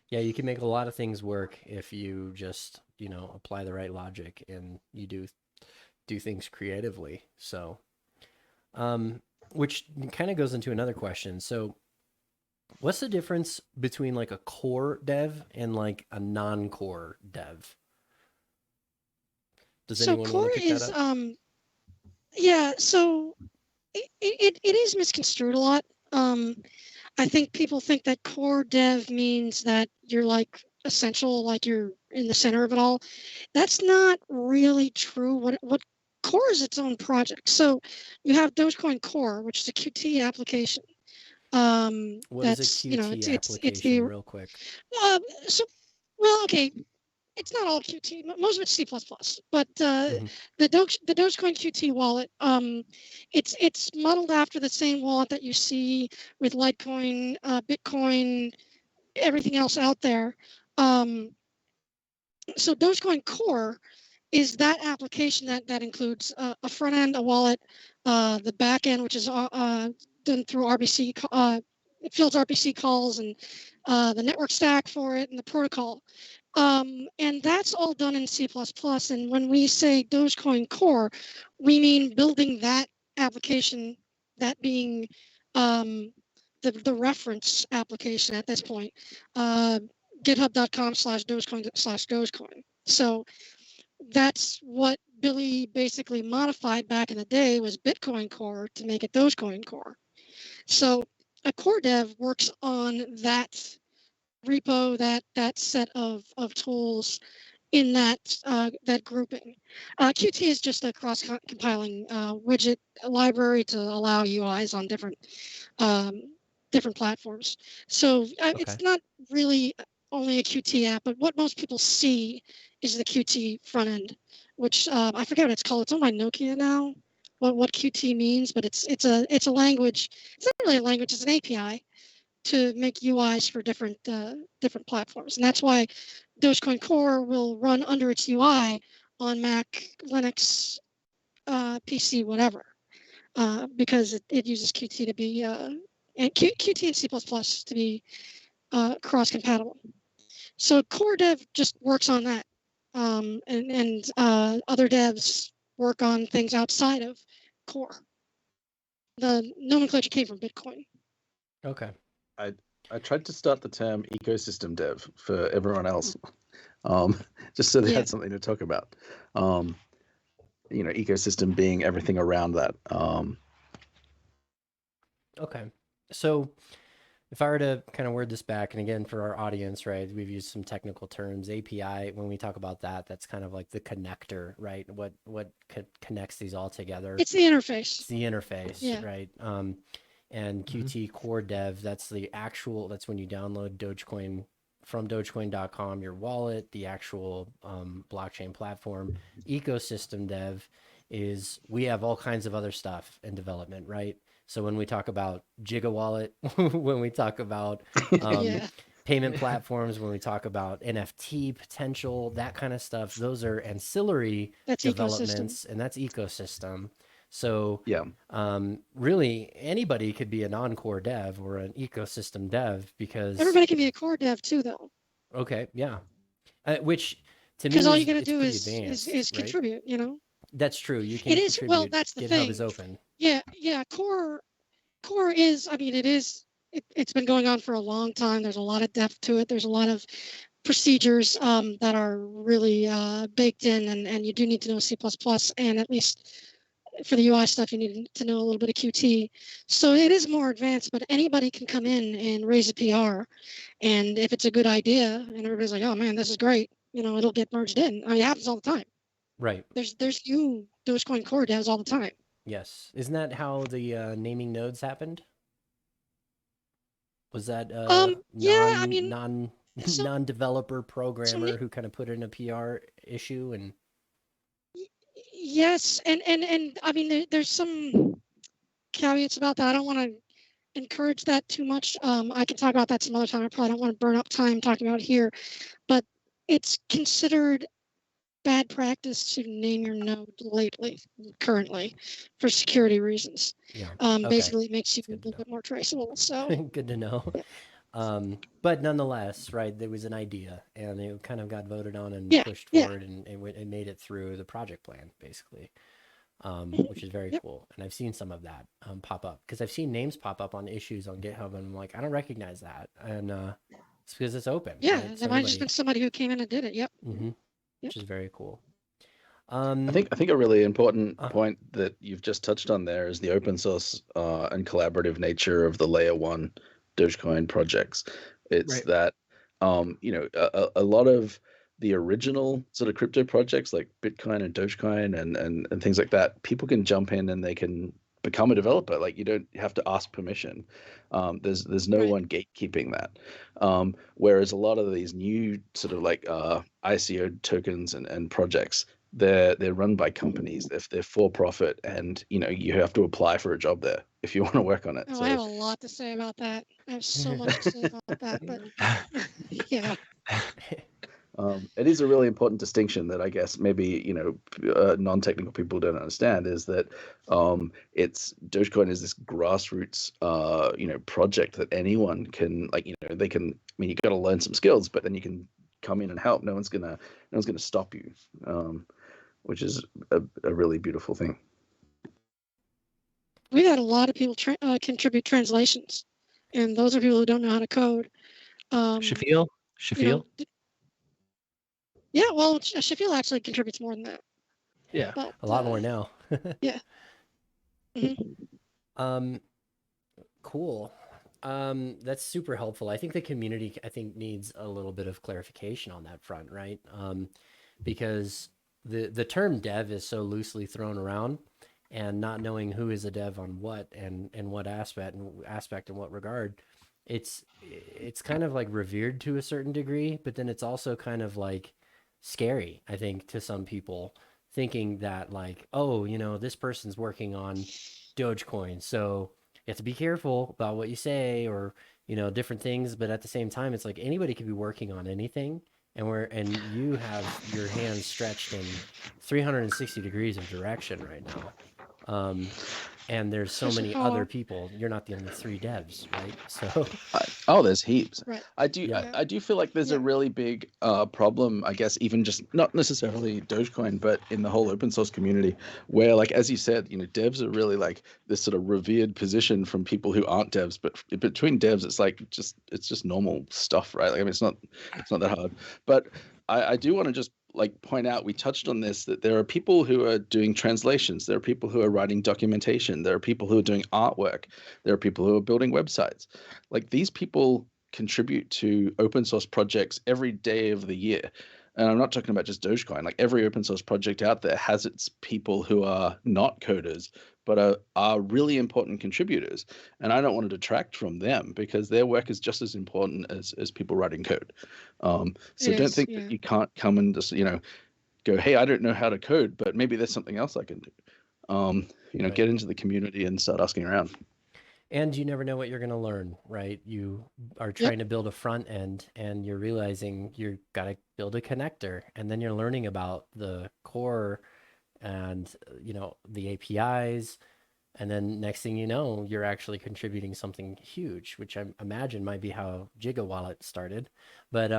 Yeah, you can make a lot of things work if you just, apply the right logic, and you do things creatively. So, which kind of goes into another question. So, what's the difference between like a core dev and like a non-core dev? Does So anyone want core to pick that is up? yeah. So it is misconstrued a lot. I think people think that core dev means that you're like essential, like you're in the center of it all. That's not really true. What core is its own project. So you have Dogecoin Core, which is a Qt application. What is a That's Qt it's application, the real quick? so well okay. It's not all Qt. Most of it's C++, but Mhm. the Dogecoin Qt wallet, it's modeled after the same wallet that you see with Litecoin, Bitcoin, everything else out there. So Dogecoin Core is that application that includes a front end, a wallet, the back end, which is done through RBC. It fields RBC calls and the network stack for it and the protocol. And that's all done in C++. And when we say Dogecoin Core, we mean building that application, that being the reference application at this point. GitHub.com/Dogecoin/Dogecoin. So that's what Billy basically modified back in the day was Bitcoin Core to make it Dogecoin Core. So a core dev works on that repo, that set of tools in that that grouping. Qt is just a cross-compiling widget library to allow UIs on different platforms. So it's not really only a Qt app, but what most people see is the Qt front end, which I forget what it's called. It's owned by Nokia now. What Qt means, but it's a language. It's not really a language. It's an API to make UIs for different platforms, and that's why Dogecoin Core will run under its UI on Mac, Linux, PC, whatever, because it uses Qt to be and Qt and C++ to be cross-compatible. So core dev just works on that, and other devs work on things outside of core. The nomenclature came from Bitcoin. Okay. I tried to start the term ecosystem dev for everyone else, just so they had something to talk about. Ecosystem being everything around that. Okay. So if I were to kind of word this back, and again, for our audience, right, we've used some technical terms. API, when we talk about that, that's kind of like the connector, right? What connects these all together? It's the interface. It's the interface, right? And Qt Core Dev, that's when you download Dogecoin from Dogecoin.com, your wallet, the actual blockchain platform. Ecosystem Dev is we have all kinds of other stuff in development, right? So when we talk about Gigawallet, when we talk about payment platforms, when we talk about NFT potential, that kind of stuff, those are ancillary developments, and that's ecosystem. So really anybody could be a non-core dev or an ecosystem dev because everybody can be a core dev too, though. Okay, yeah. Which to me because all you got to do is right? Contribute. That's true. You can it is contribute. well. That's the GitHub thing. is open. Yeah. Core is. I mean, it is. It's been going on for a long time. There's a lot of depth to it. There's a lot of procedures that are really baked in, and you do need to know C++, and at least for the UI stuff, you need to know a little bit of Qt. So it is more advanced, but anybody can come in and raise a PR. And if it's a good idea and everybody's like, oh man, this is great, it'll get merged in. I mean, it happens all the time. Right. There's new Dogecoin core devs all the time. Yes. Isn't that how the naming nodes happened? Was that non-developer programmer who kind of put in a PR issue and yes, and I mean there's some caveats about that. I don't want to encourage that too much. I can talk about that some other time. I probably don't want to burn up time talking about it here, but it's considered bad practice to name your node currently for security reasons. Basically it makes you a little bit more traceable. So good to know. But nonetheless, right, there was an idea and it kind of got voted on and pushed forward and it made it through the project plan basically, which is very cool. And I've seen some of that pop up because I've seen names pop up on issues on GitHub and I'm like, I don't recognize that. And it's because it's open. Yeah, right? there might have just been somebody who came in and did it. Yep. Which is very cool. I think a really important Uh, point that you've just touched on there is the open source and collaborative nature of the layer one Dogecoin projects. It's Right. that a lot of the original sort of crypto projects like Bitcoin and Dogecoin and things like that, people can jump in and they can become a developer. Like you don't have to ask permission. There's no Right. one gatekeeping that. Whereas a lot of these new sort of like ICO tokens and projects, they're run by companies. They're for profit, and you have to apply for a job there if you want to work on it. Oh, So I have a lot to say about that. I have so much to say about that, but yeah. It is a really important distinction that I guess maybe non-technical people don't understand, is that it's Dogecoin is this grassroots project that anyone can they can. I mean, you got to learn some skills, but then you can come in and help. No one's gonna stop you, which is a really beautiful thing. We've had a lot of people contribute translations, and those are people who don't know how to code. Shafiel? Yeah, well, Shafiel actually contributes more than that. Yeah. But, a lot more now. Yeah. Mm-hmm. Cool. That's super helpful. I think the community, needs a little bit of clarification on that front, right? Because the term dev is so loosely thrown around, and not knowing who is a dev on what and what aspect and what regard, it's kind of like revered to a certain degree, but then it's also kind of like scary, I think, to some people, thinking that like, oh, this person's working on Dogecoin, so you have to be careful about what you say, or different things. But at the same time, it's like anybody could be working on anything, and you have your hands stretched in 360 degrees of direction right now. And there's so many other people. You're not the only 3 devs, right? So There's heaps. Right. I do Yeah. I do feel like there's a really big problem, I guess, even just not necessarily Dogecoin, but in the whole open source community, where, like, as you said, devs are really like this sort of revered position from people who aren't devs, but between devs, it's like it's just normal stuff, right? Like, I mean, it's not that hard. But I do want to just like point out, we touched on this, that there are people who are doing translations, there are people who are writing documentation, there are people who are doing artwork, there are people who are building websites. Like, these people contribute to open source projects every day of the year. And I'm not talking about just Dogecoin. Like, every open source project out there has its people who are not coders, but are really important contributors. And I don't want to detract from them, because their work is just as important as people writing code. So don't think that you can't come and just go, hey, I don't know how to code, but maybe there's something else I can do. Right. Get into the community and start asking around. And you never know what you're going to learn, right? You are trying to build a front end, and you're realizing you've got to build a connector, and then you're learning about the core and the APIs, and then next thing you know, you're actually contributing something huge, which I imagine might be how Gigawallet started. But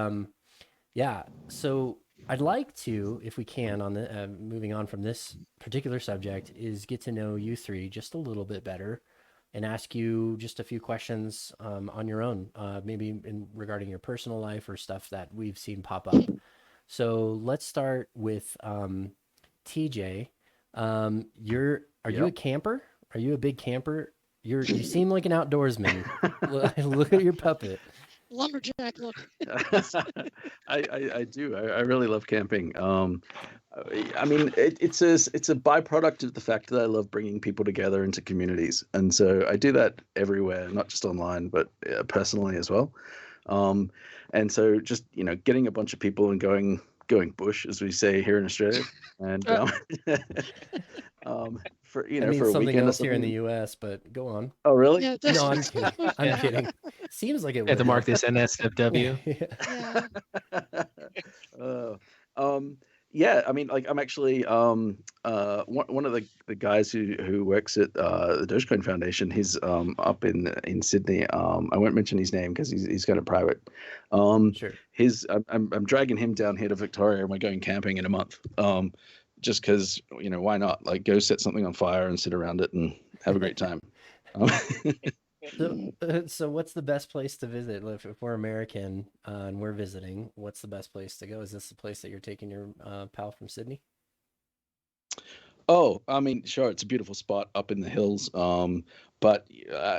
yeah, so I'd like to, if we can, on the moving on from this particular subject, is get to know you 3 just a little bit better, and ask you just a few questions on your own, maybe regarding your personal life or stuff that we've seen pop up. So let's start with TJ. Are you a camper? Are you a big camper? You seem like an outdoorsman. Look at your puppet. Lumberjack look. I do. I really love camping. I mean, it's a byproduct of the fact that I love bringing people together into communities, and so I do that everywhere, not just online, but personally as well. And so just getting a bunch of people and going bush, as we say here in Australia, and for I mean, for a something weekend else or here in something. the U.S., but go on. Oh, really? Yeah, No, I'm kidding. I'm kidding. Seems like it would. Had to mark this NSFW. Yeah. Yeah, I mean, like, I'm actually one of the guys who works at the Dogecoin Foundation. He's up in Sydney. I won't mention his name because he's kind of private. Sure. I'm dragging him down here to Victoria, and we're going camping in a month. Just because, why not? Like, go set something on fire and sit around it and have a great time. So what's the best place to visit? If we're American and we're visiting, what's the best place to go? Is this the place that you're taking your pal from Sydney? Oh, I mean, sure, it's a beautiful spot up in the hills. But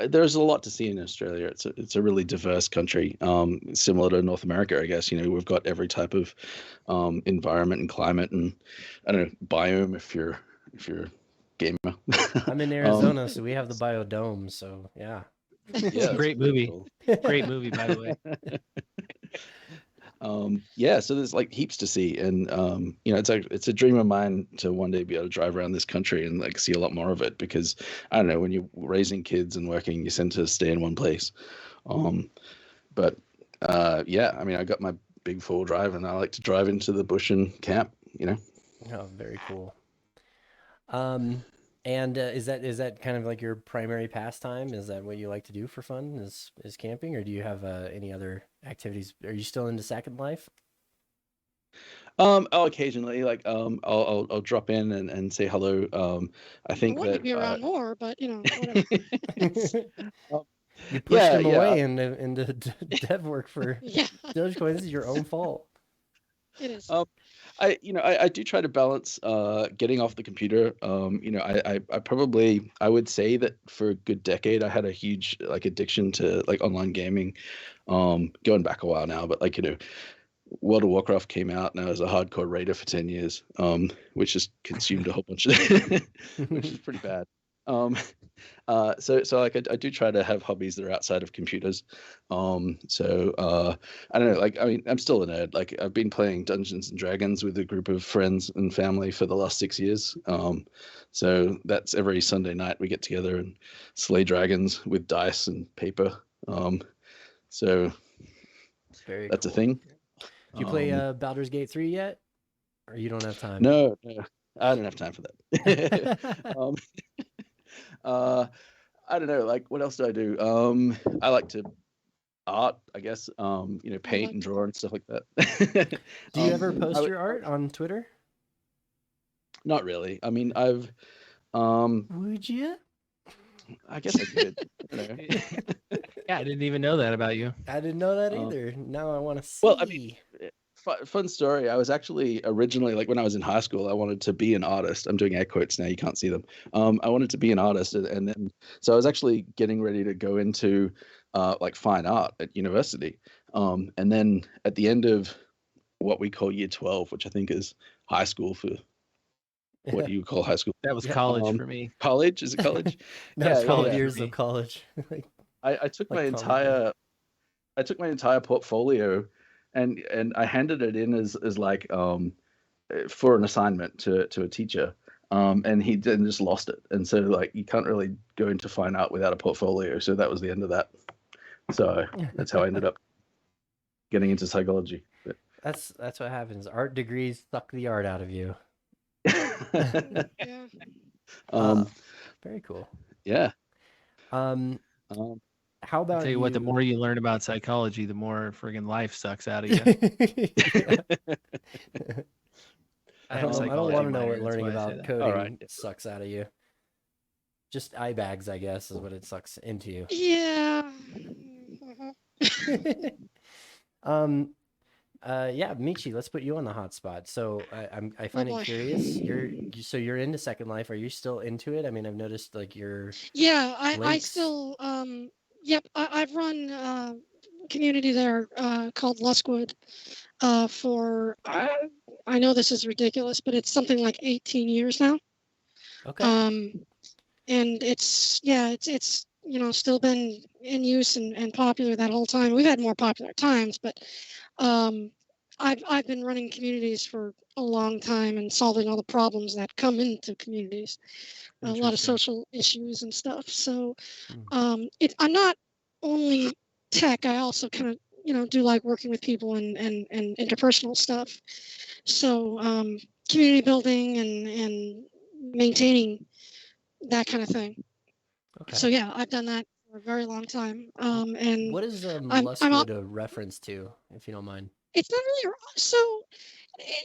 there's a lot to see in Australia. It's a really diverse country, similar to North America, I guess. You know, we've got every type of environment and climate, and I don't know, biome if you're a gamer. I'm in Arizona, so we have the biodome. So yeah. Yeah, Great movie. Great movie, by the way. Yeah, so there's like heaps to see, and you know, it's a dream of mine to one day be able to drive around this country and like see a lot more of it, because I don't know, when you're raising kids and working, you tend to stay in one place. But yeah, I mean, I got my big 4-wheel drive, and I like to drive into the bush and camp. You know. Oh, very cool. And is that kind of like your primary pastime? Is that what you like to do for fun? Is camping, or do you have any other activities? Are you still into Second Life? I'll occasionally like I'll drop in and say hello. I I think wanted to that be around more, but whatever. You pushed yeah, him yeah. away into dev work for Yeah, Dogecoin. This is your own fault. it is. I do try to balance getting off the computer. You know, I would say that for a good decade I had a huge like addiction to like online gaming. Going back a while now, but like, you know, World of Warcraft came out and I was a hardcore raider for 10 years, which just consumed a whole bunch of which is pretty bad. So like I do try to have hobbies that are outside of computers. So I don't know, like, I mean, I'm still a nerd. Like, I've been playing Dungeons and Dragons with a group of friends and family for the last 6 years. So that's every Sunday night we get together and slay dragons with dice and paper. So Very that's a cool. thing. Do you play Baldur's Gate 3 yet? Or you don't have time? No, I don't have time for that. I don't know, like, what else do I do? I like to art, I guess. You know, paint and draw and stuff like that. Do you ever post I would- your art on Twitter? Not really. I mean, I've Would you? I guess I could. I don't know. Yeah, I didn't even know that about you. I didn't know that Um, either. Now I want to see. well, I mean, fun story. I was actually originally, like, when I was in high school, I wanted to be an artist. I'm doing air quotes now. You can't see them. I wanted to be an artist, and then so I was actually getting ready to go into like fine art at university. And then at the end of what we call year 12, which I think is high school for what you call high school. That was Yeah. college for me. College? Is it college? That's yeah, 12 yeah. years For me. of college. I took Like my college. entire portfolio and I handed it in as like for an assignment to a teacher. And he then just lost it. And so, like, you can't really go into fine art without a portfolio. So that was the end of that. So that's how I ended up getting into psychology. But That's what happens. Art degrees suck the art out of you. Yeah. Very cool. yeah. How I'll about tell you what, the more you learn about psychology, the more friggin' life sucks out of you. I have a don't psychology want to know minor, what that's learning why I say about that. coding All right. sucks out of you. Just eye bags, I guess, is what it sucks into you. Yeah. Mhm. Yeah, Michi, let's put you on the hot spot. So I find it boy. curious. You're into Second Life. Are you still into it? I mean, I've noticed like you're Yeah, I links. still yep, I've run community there called Luskwood for I know this is ridiculous, but it's something like 18 years now. Okay. And it's still been in use and popular that whole time. We've had more popular times, but I've been running communities for a long time and solving all the problems that come into communities, a lot of Interesting. social issues and stuff. So I'm not only tech. I also kind of do like working with people and interpersonal stuff. So community building and maintaining that kind of thing. Okay. So yeah, I've done that for a very long time. And What is I'm Luskwood a reference to, if you don't mind? it's not really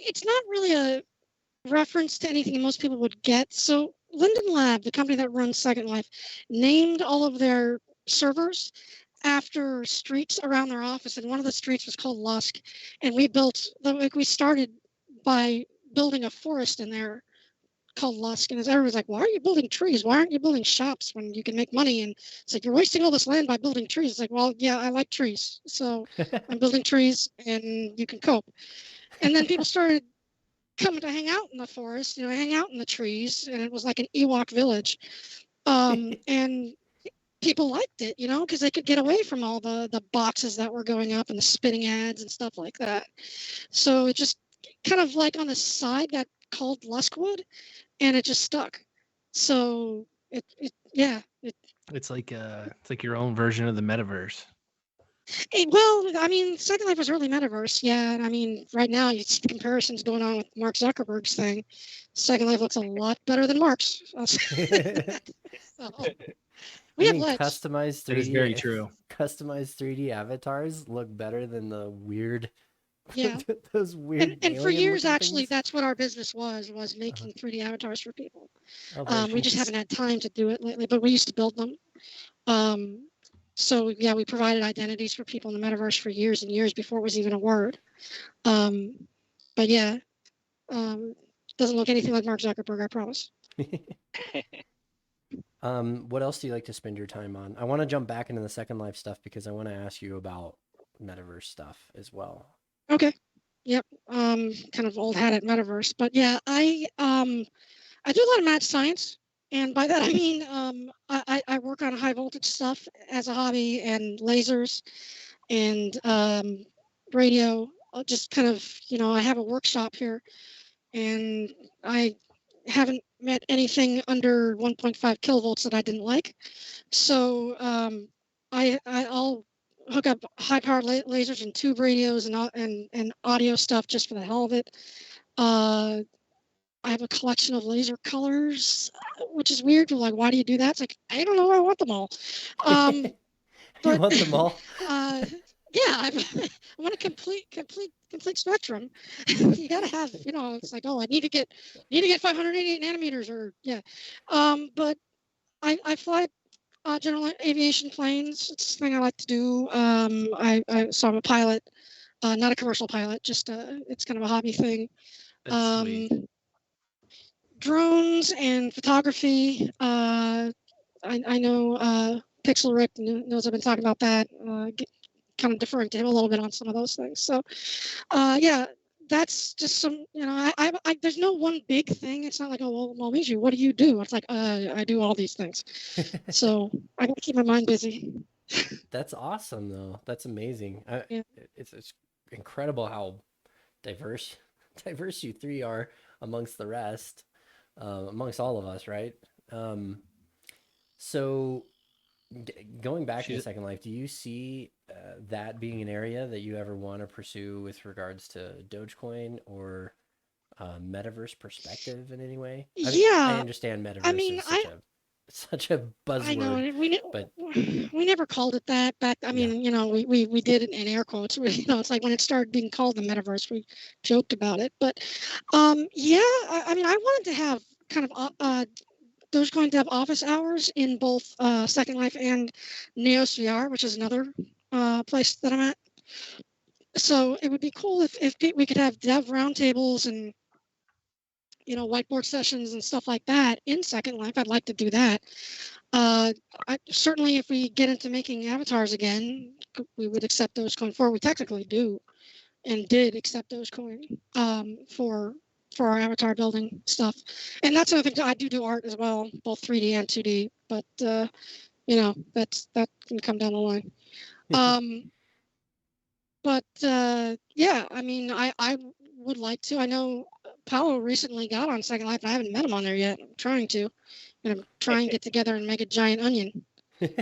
it's not really a reference to anything most people would get. So Linden Lab, the company that runs Second Life, named all of their servers after streets around their office, and one of the streets was called Lusk. And we started by building a forest in there called Lusk, and everyone's like, why are you building trees? Why aren't you building shops when you can make money? And it's like, you're wasting all this land by building trees. It's like, well, yeah, I like trees, so I'm building trees, and you can cope. And then people started coming to hang out in the forest, hang out in the trees, and it was like an Ewok village. And people liked it, because they could get away from all the boxes that were going up and the spinning ads and stuff like that. So it just kind of like on the side got called Luskwood, and it just stuck. So It's like your own version of the metaverse. Well, I mean, Second Life was early metaverse, yeah. And I mean, right now you see the comparisons going on with Mark Zuckerberg's thing. Second Life looks a lot better than Mark's. So, we have legs. Customized 3D. That is very true. Customized 3D avatars look better than the weird. Yeah. Those weird. And for years, actually, things. that's what our business was making 3D avatars for people. Oh, we just haven't had time to do it lately, but we used to build them. So yeah, we provided identities for people in the metaverse for years and years before it was even a word. But yeah, doesn't look anything like Mark Zuckerberg, I promise. What else do you like to spend your time on? I want to jump back into the Second Life stuff because I want to ask you about metaverse stuff as well. Okay. Yep. Kind of old hat at metaverse, but yeah, I do a lot of mad science. And by that, I mean, I work on high voltage stuff as a hobby, and lasers and radio. Just kind of, I have a workshop here, and I haven't met anything under 1.5 kilovolts that I didn't like. So I'll hook up high powered lasers and tube radios and audio stuff just for the hell of it. I have a collection of laser colors, which is weird. Like, why do you do that? It's like, I don't know. I want them all. You want them all? Yeah, I want a complete spectrum. You gotta have, it's like, oh, I need to get 588 nanometers, or yeah. But I fly general aviation planes. It's a thing I like to do. So I'm a pilot, not a commercial pilot. Just it's kind of a hobby thing. That's sweet. Drones and photography. I know Pixel Rick knows I've been talking about that. Kind of deferring to him a little bit on some of those things. So, yeah, that's just some. I there's no one big thing. It's not like, oh, well, Michi, what do you do? It's like, I do all these things. So I got to keep my mind busy. That's awesome, though. That's amazing. Yeah. It's incredible how diverse you three are amongst the rest. Amongst all of us, right? So going back to the Second Life, do you see that being an area that you ever want to pursue with regards to Dogecoin or metaverse perspective in any way? I understand metaverse is such a buzzword. I know, but we never called it that back. I mean, we did it in air quotes. It's like when it started being called the metaverse, we joked about it. But I mean, I wanted to have kind of Dogecoin Dev office hours in both Second Life and Neos VR, which is another place that I'm at. So it would be cool if we could have dev roundtables and whiteboard sessions and stuff like that in Second Life. I'd like to do that. Certainly, if we get into making avatars again, we would accept Dogecoin for. We technically do, and did accept Dogecoin for our avatar building stuff. And that's another thing. I do art as well, both 3D and 2D. But that can come down the line. Yeah, I mean, I would like to. I know Paolo recently got on Second Life, and I haven't met him on there yet. I'm trying to. And I'm trying to get together and make a giant onion.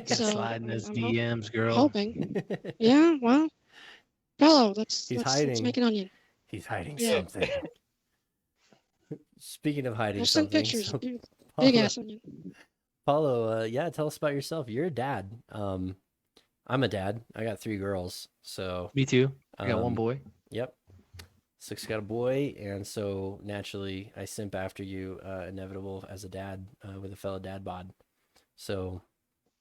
So sliding his DMs, girl. Hoping. Yeah, well, Paolo, let's make an onion. He's hiding something. Speaking of hiding send something. Pictures. Big ass onion. Paulo, tell us about yourself. You're a dad. I'm a dad. I got 3 girls. So me too. I got 1 boy. Yep. 6 got a boy, and so naturally I simp after you, Inevitable, as a dad with a fellow dad bod. So,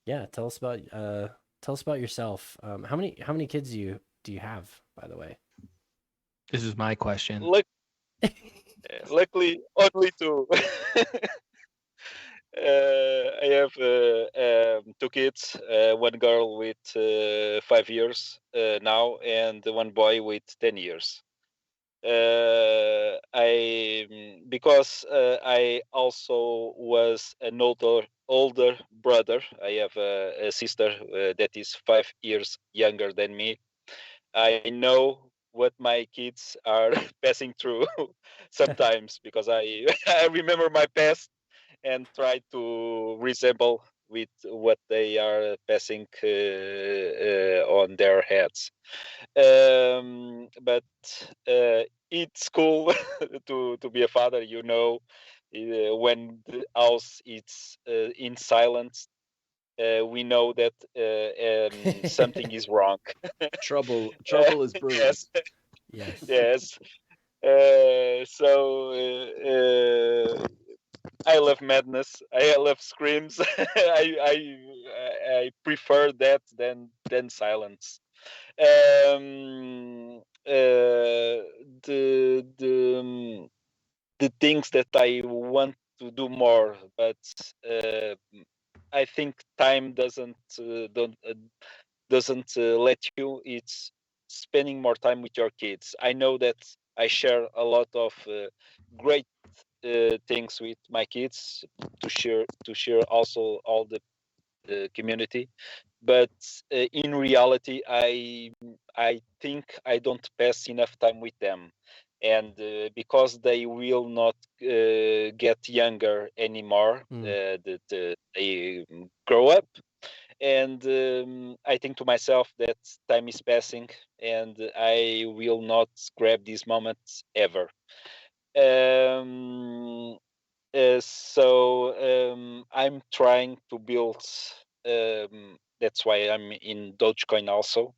yeah, tell us about yourself. How many kids do you have, by the way? This is my question. Look, Luckily, only two. I have two kids, one girl with 5 years now, and one boy with 10 years. Because I also was an older brother. I have a sister that is 5 years younger than me. I know what my kids are passing through sometimes because I I remember my past and try to resemble with what they are passing on their heads. But it's cool to be a father. You know, when the house is in silence, we know that something is wrong. Trouble is brewing. Yes, Yes. yes. So I love madness. I love screams. I prefer that than silence. The the things that I want to do more, but uh, I think time doesn't let you. It's spending more time with your kids. I know that I share a lot of great things with my kids to share also all the community, but in reality I think I don't pass enough time with them, and because they will not get younger anymore, they grow up, and I think to myself that time is passing and I will not grab these moments ever. um, I'm trying to build. That's why I'm in Dogecoin also.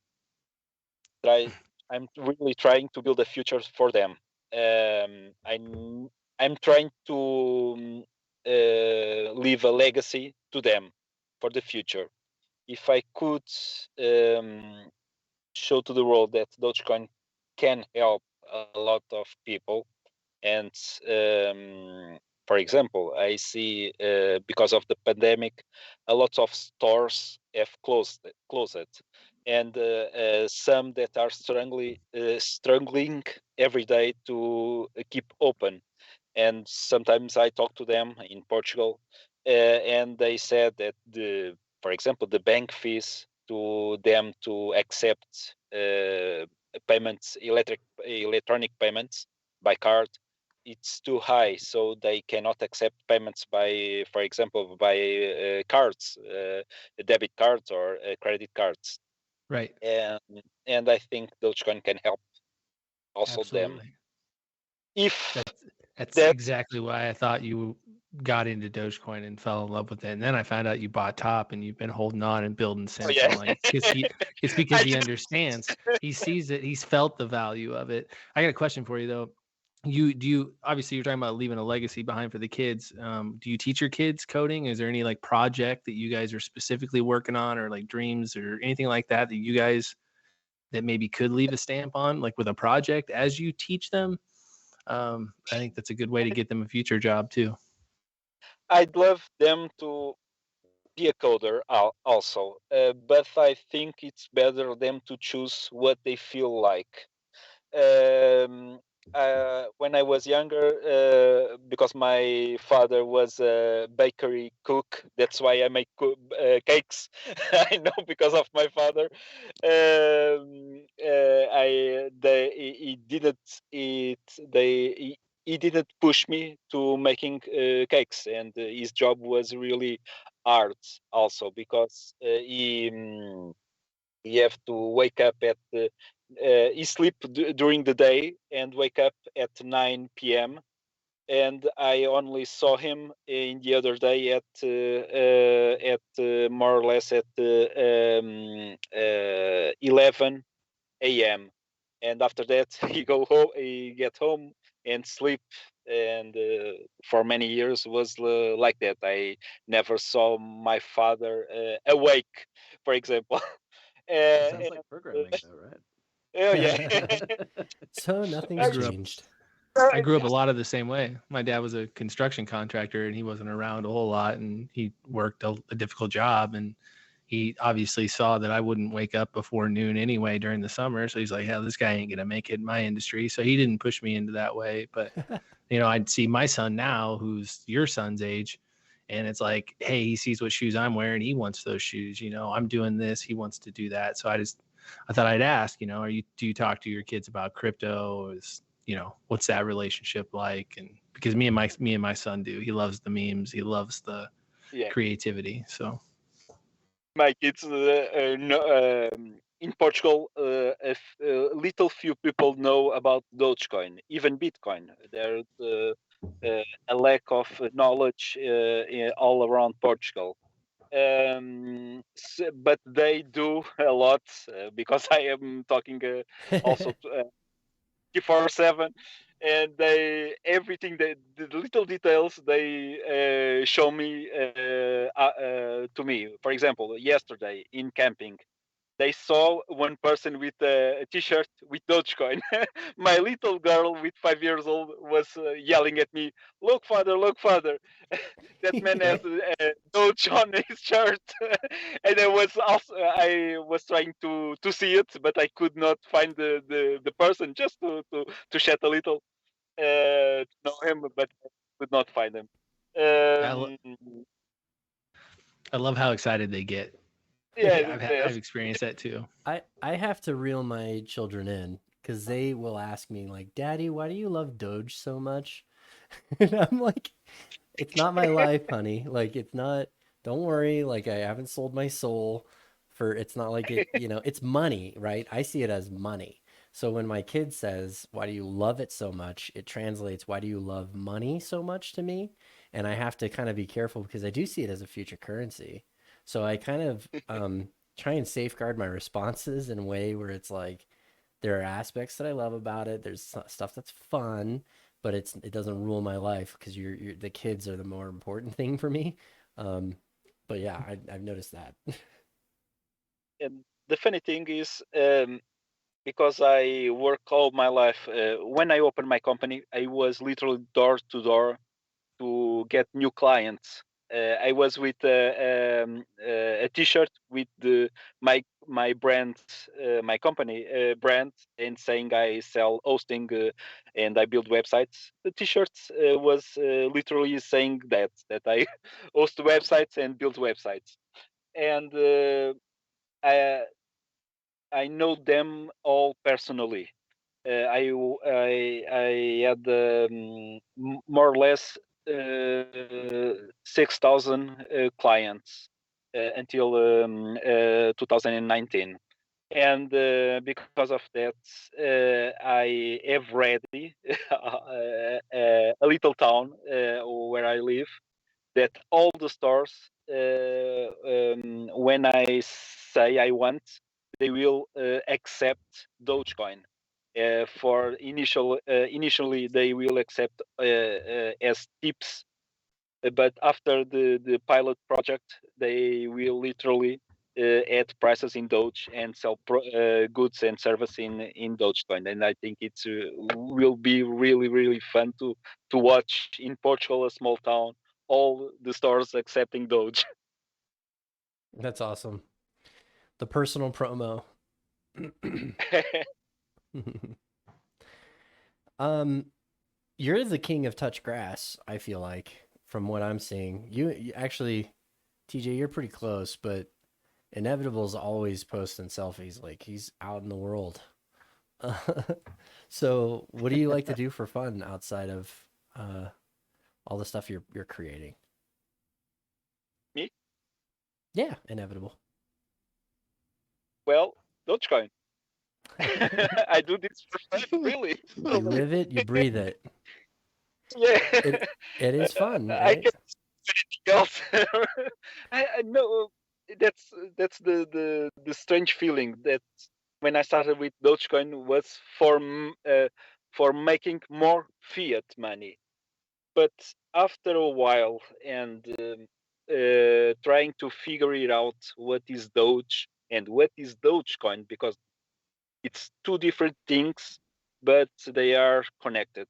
I'm really trying to build a future for them. I'm trying to leave a legacy to them for the future. If I could show to the world that Dogecoin can help a lot of people, and for example, I see because of the pandemic, a lot of stores have closed, and some that are struggling every day to keep open. And sometimes I talk to them in Portugal, and they said that for example, the bank fees to them to accept payments, electronic payments by card, it's too high, so they cannot accept payments by, for example, by cards, debit cards or credit cards. Right. And I think Dogecoin can help also them. Absolutely. If That's that exactly why I thought you got into Dogecoin and fell in love with it. And then I found out you bought Top and you've been holding on and building since. yeah. I'm like, it's because I he did- understands. He sees it. He's felt the value of it. I got a question for you though. You obviously you're talking about leaving a legacy behind for the kids. Do you teach your kids coding? Is there any like project that you guys are specifically working on, or like dreams or anything like that that you guys that maybe could leave a stamp on, like with a project as you teach them? I think that's a good way to get them a future job too. I'd love them to be a coder also, but I think it's better them to choose what they feel like. Um, when I was younger, because my father was a bakery cook, that's why I make cakes. I know because of my father. He didn't it they he didn't push me to making cakes, and his job was really hard also because he have to wake up at he sleep during the day and wake up at 9 p.m. And I only saw him in the other day at more or less at 11 a.m. And after that he get home and sleep. And for many years was like that. I never saw my father awake, for example. Sounds like programming though, right? Oh yeah. So I nothing's grew up changed. I grew up a lot of the same way. My dad was a construction contractor and he wasn't around a whole lot, and he worked a difficult job, and he obviously saw that I wouldn't wake up before noon anyway during the summer. So he's like, "Hell, this guy ain't gonna make it in my industry." So he didn't push me into that way. But I'd see my son now, who's your son's age, and it's like, hey, he sees what shoes I'm wearing, he wants those shoes. I'm doing this, he wants to do that. So I thought I'd ask, do you talk to your kids about crypto? What's that relationship like? And because me and my son do. He loves the memes, he loves the creativity. So my kids in Portugal, little few people know about Dogecoin, even Bitcoin. There's a lack of knowledge all around Portugal. But they do a lot because I am talking also 24/7, and everything, the little details they show me to me. For example, yesterday in camping, they saw one person with a T-shirt with Dogecoin. My little girl with 5 years old was yelling at me, "Look, father! Look, father! That man has a Doge on his shirt." And I was trying to see it, but I could not find the person, just to chat a little, to know him, but I could not find him. I love how excited they get. Yeah, I've experienced that too. I have to reel my children in because they will ask me like, "Daddy, why do you love Doge so much?" And I'm like, "It's not my life, honey. Like, it's not. Don't worry. Like, I haven't sold my soul for. It's not like it. It's money, right? I see it as money. So when my kid says, "Why do you love it so much?" It translates, "Why do you love money so much?" to me, and I have to kind of be careful because I do see it as a future currency. So I kind of try and safeguard my responses in a way where it's like there are aspects that I love about it. There's stuff that's fun, but it doesn't rule my life because the kids are the more important thing for me. But yeah, I've noticed that. And the funny thing is, because I work all my life, when I opened my company, I was literally door to door to get new clients. I was with a T-shirt with my brand, my company brand, and saying I sell hosting and I build websites. The T-shirt was literally saying that I host websites and build websites, and I I know them all personally. I had more or less 6,000 clients until 2019, and because of that, I have ready a little town where I live, that all the stores, when I say I want, they will accept Dogecoin. Initially, they will accept as tips, but after the pilot project, they will literally add prices in Doge and sell goods and service in Dogecoin. And I think it will be really, really fun to watch in Portugal, a small town, all the stores accepting Doge. That's awesome. The personal promo. You're the king of touch grass, I feel like, from what I'm seeing. You actually, TJ, you're pretty close, but Inevitable's always posting selfies like he's out in the world. So what do you like to do for fun outside of all the stuff you're creating? Me? Yeah, Inevitable. Well, Dogecoin. I do this for fun, really. You live it, you breathe it. Yeah. It is fun, I right? can't do anything else. I know that's the strange feeling that when I started with Dogecoin was for making more fiat money. But after a while and trying to figure it out, what is Doge and what is Dogecoin, because it's two different things, but they are connected.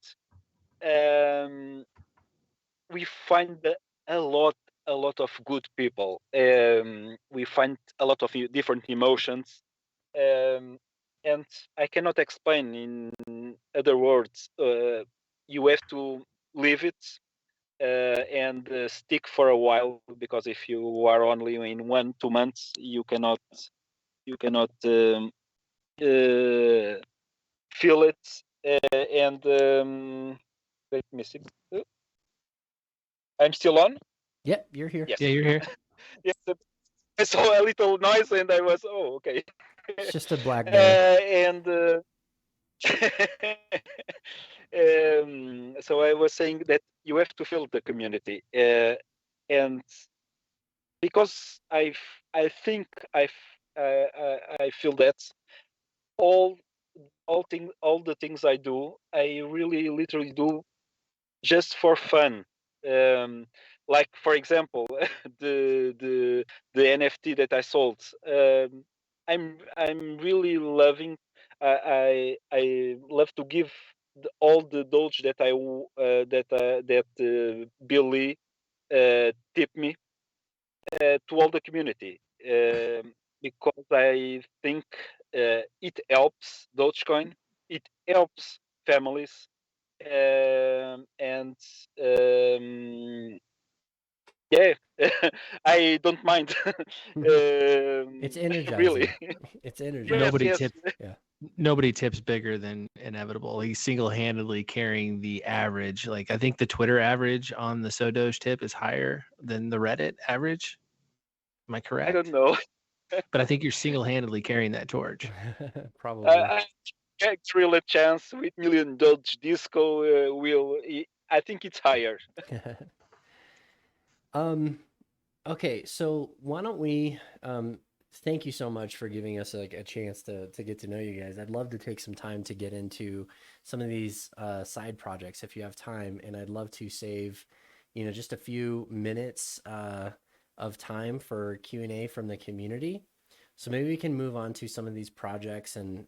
we find a lot of good people. We find a lot of different emotions, and I cannot explain in other words. You have to live it and stick for a while, because if you are only in 1-2 months, you cannot feel it. And let me see. I'm still on. Yep, you're here. Yes. Yeah, you're here. Yes. I saw a little noise and I was, okay. It's just a black bear. So I was saying that you have to feel the community, and because I think I feel that all the things I do, I really literally do just for fun. Like for example, the NFT that I sold. I'm really loving. I love to give all the Doge that Billy tipped me to all the community, because I think it helps Dogecoin, it helps families, and yeah, I don't mind. It's energizing. Really. It's energizing. Nobody tips bigger than Inevitable. He's single-handedly carrying the average. Like, I think the Twitter average on the Doge tip is higher than the Reddit average. Am I correct? I don't know. But I think you're single-handedly carrying that torch. Probably. I checked real chance with million Doge disco I think it's higher. Okay, so why don't we thank you so much for giving us like a chance to get to know you guys. I'd love to take some time to get into some of these side projects if you have time, and I'd love to save, just a few minutes of time for Q&A from the community. So maybe we can move on to some of these projects and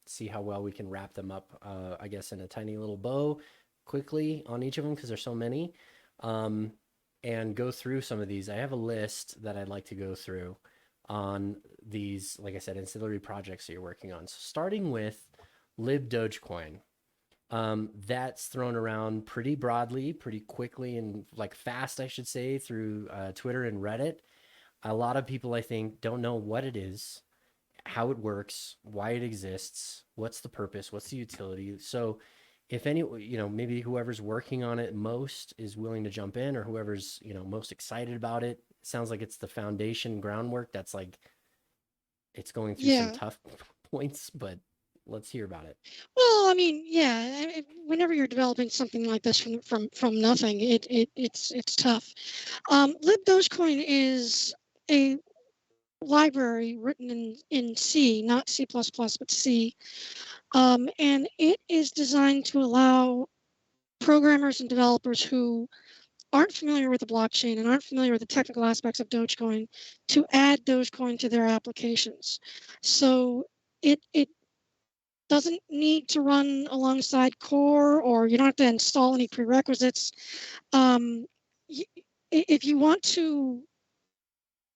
see how well we can wrap them up, I guess, in a tiny little bow quickly on each of them, because there's so many. And go through some of these. I have a list that I'd like to go through on these, like I said, ancillary projects that you're working on. So starting with Libdogecoin. That's thrown around pretty broadly, pretty quickly, and like fast, I should say, through Twitter and Reddit. A lot of people, I think, don't know what it is, how it works, why it exists, what's the purpose, what's the utility. So if any, maybe whoever's working on it most is willing to jump in, or whoever's, most excited about it. Sounds like it's the foundation groundwork that's like, it's going through some tough points, but let's hear about it. Well, I mean, yeah, whenever you're developing something like this from nothing, it's tough. Libdogecoin is a library written in C, not C++, but C. And it is designed to allow programmers and developers who aren't familiar with the blockchain and aren't familiar with the technical aspects of Dogecoin to add Dogecoin to their applications. So it doesn't need to run alongside core, or you don't have to install any prerequisites. If you want to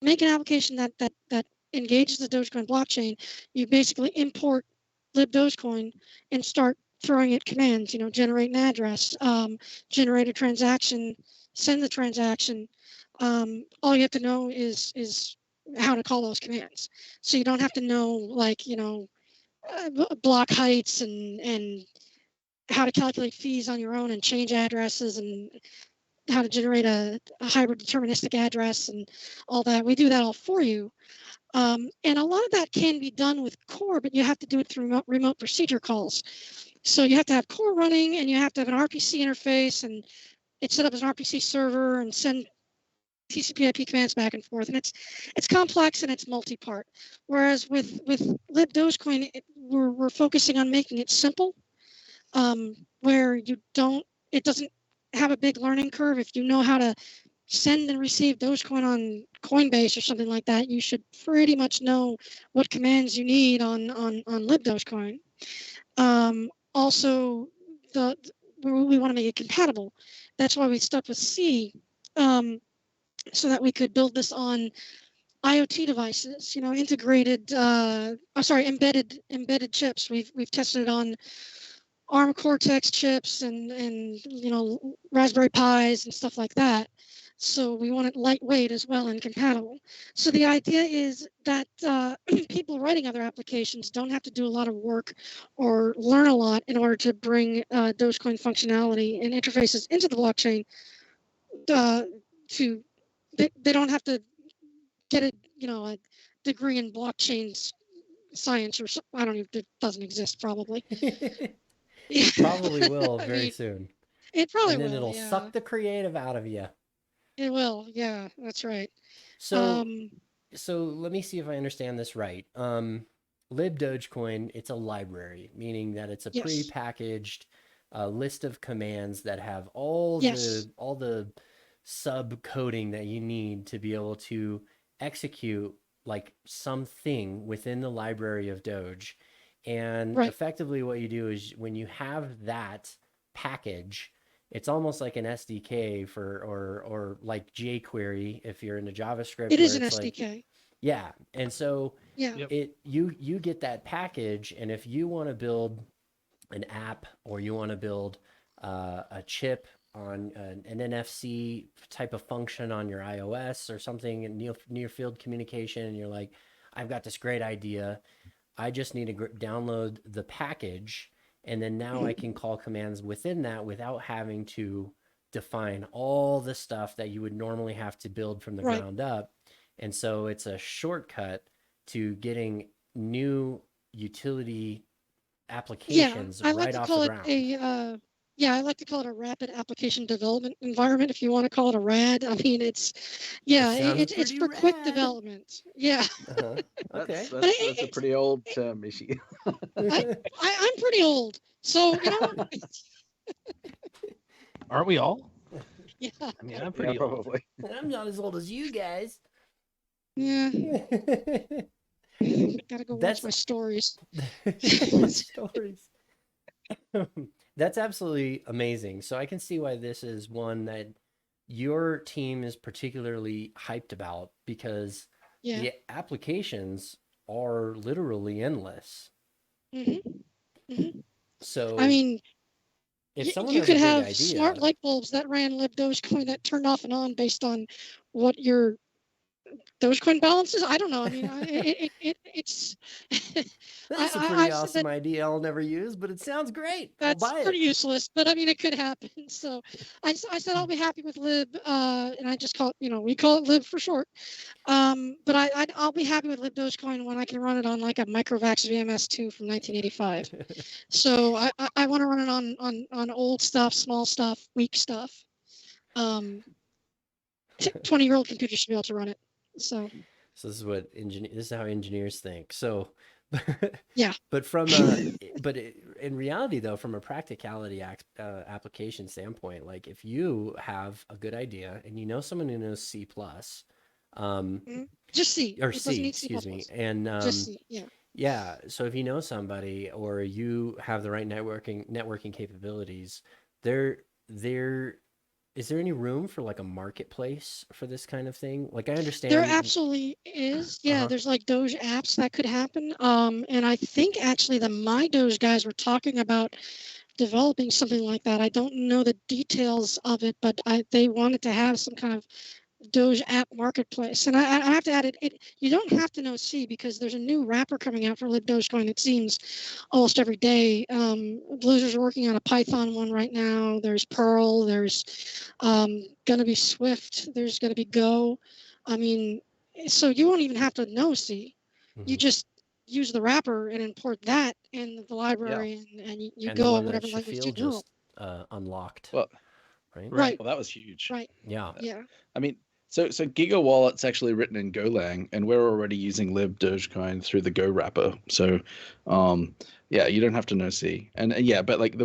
make an application that engages the Dogecoin blockchain, you basically import Libdogecoin and start throwing it commands, generate an address, generate a transaction, send the transaction. All you have to know is how to call those commands. So you don't have to know, block heights and how to calculate fees on your own and change addresses and how to generate a hybrid deterministic address and all that. We do that all for you. And a lot of that can be done with core, but you have to do it through remote procedure calls. So you have to have core running, and you have to have an RPC interface, and it's set up as an RPC server and send TCP/IP commands back and forth. And it's complex and it's multi-part. Whereas with Libdogecoin, we're focusing on making it simple, where it doesn't have a big learning curve. If you know how to send and receive Dogecoin on Coinbase or something like that, you should pretty much know what commands you need on Libdogecoin. Also, we want to make it compatible. That's why we stuck with C, so that we could build this on IoT devices, integrated, embedded chips. We've tested it on ARM Cortex chips and Raspberry Pis and stuff like that. So we want it lightweight as well and compatible. So the idea is that people writing other applications don't have to do a lot of work or learn a lot in order to bring Dogecoin functionality and interfaces into the blockchain. They don't have to get a degree in blockchain science or I don't even, it doesn't exist probably. Probably will very soon. It probably will. And then will, it'll suck the creative out of you. It will, yeah, that's right. So let me see if I understand this right. Libdogecoin, it's a library, meaning that it's a pre-packaged list of commands that have all the sub coding that you need to be able to execute like something within the library of Doge. And effectively what you do is when you have that package, it's almost like an SDK or like jQuery if you're into JavaScript. It is an SDK. Yeah. And so you get that package, and if you want to build an app or you want to build a chip on an NFC type of function on your iOS or something in near field communication, and you're like, I've got this great idea. I just need to download the package, and then now I can call commands within that without having to define all the stuff that you would normally have to build from the ground up. And so it's a shortcut to getting new utility applications right off the ground. I like to call it a rapid application development environment, if you want to call it a RAD. I mean, it's for rad. Quick development. Yeah. Okay. That's a pretty old term, Michi. I'm pretty old, so Aren't we all? Yeah. I mean, I'm pretty old. Probably. I'm not as old as you guys. Yeah. Gotta go watch my stories. Stories. That's absolutely amazing. So I can see why this is one that your team is particularly hyped about, because the applications are literally endless. So I mean, if someone you has could a big have idea, smart light bulbs that ran Libdogecoin that turned off and on based on what your Dogecoin balances. I don't know. I mean, it's that's a pretty awesome idea I'll never use, but it sounds great. That's I'll buy pretty it. useless, but I mean, it could happen. So I said I'll be happy with Lib, and I just call it, we call it Lib for short. But I'll be happy with Libdogecoin when I can run it on like a Microvax VMS2 from 1985. So I want to run it on old stuff, small stuff, weak stuff. 20-year-old computers should be able to run it. So this is what this is how engineers think. So yeah. But in reality though, from a practicality application standpoint, like if you have a good idea and you know someone who knows C+, just C or C, excuse me, and just C, yeah. So if you know somebody or you have the right networking capabilities, is there any room for like a marketplace for this kind of thing? Like I understand there absolutely is. Yeah, there's like Doge apps that could happen. And I think actually the My Doge guys were talking about developing something like that. I don't know the details of it, but they wanted to have some kind of Doge app marketplace. And I have to add it. You don't have to know C, because there's a new wrapper coming out for Libdogecoin, it seems, almost every day. Blizzard's working on a Python one right now. There's Perl. There's going to be Swift. There's going to be Go. I mean, so you won't even have to know C. You just use the wrapper and import that in the library, and you go at whatever language you do. Unlocked. Well, right. Well, that was huge. Right. Yeah. I mean, so Gigawallet's actually written in Golang, and we're already using Libdogecoin through the Go wrapper. So, you don't have to know C. And but like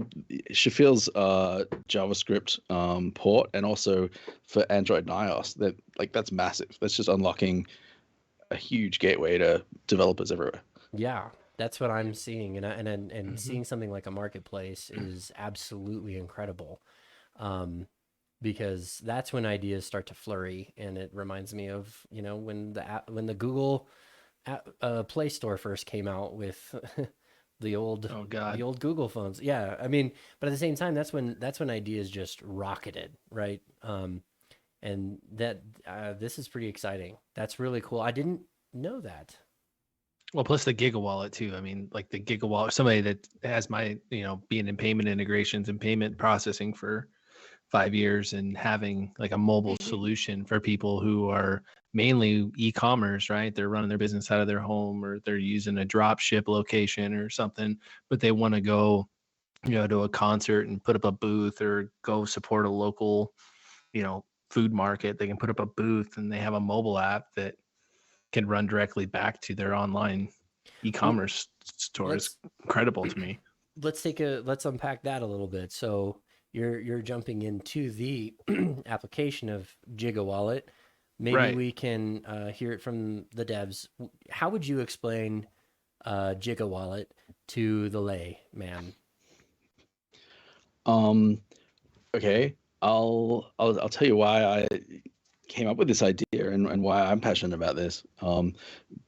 Shafil's JavaScript port, and also for Android and iOS, that's massive. That's just unlocking a huge gateway to developers everywhere. Yeah, That's what I'm seeing, and Mhm. seeing something like a marketplace is absolutely incredible, because that's when ideas start to flurry, and it reminds me of when the Google Play Store first came out with the old Oh God. Google phones. Yeah, I mean, but at the same time, that's when ideas just rocketed, right? And that this is pretty exciting. That's really cool. I didn't know that. Well, plus the Gigawallet too. I mean, like the Gigawallet, somebody that has my, being in payment integrations and payment processing for 5 years and having like a mobile Mhm. solution for people who are mainly e-commerce, right? They're running their business out of their home, or they're using a drop ship location or something, but they want to go, to a concert and put up a booth, or go support a local, food market. They can put up a booth, and they have a mobile app that can run directly back to their online Well, e-commerce store. Is let's incredible to me. let's unpack that a little bit. So you're jumping into the application of Gigawallet. Maybe Right. we can hear it from the devs. How would you explain Gigawallet to the layman? Okay, I'll tell you why I came up with this idea and why I'm passionate about this.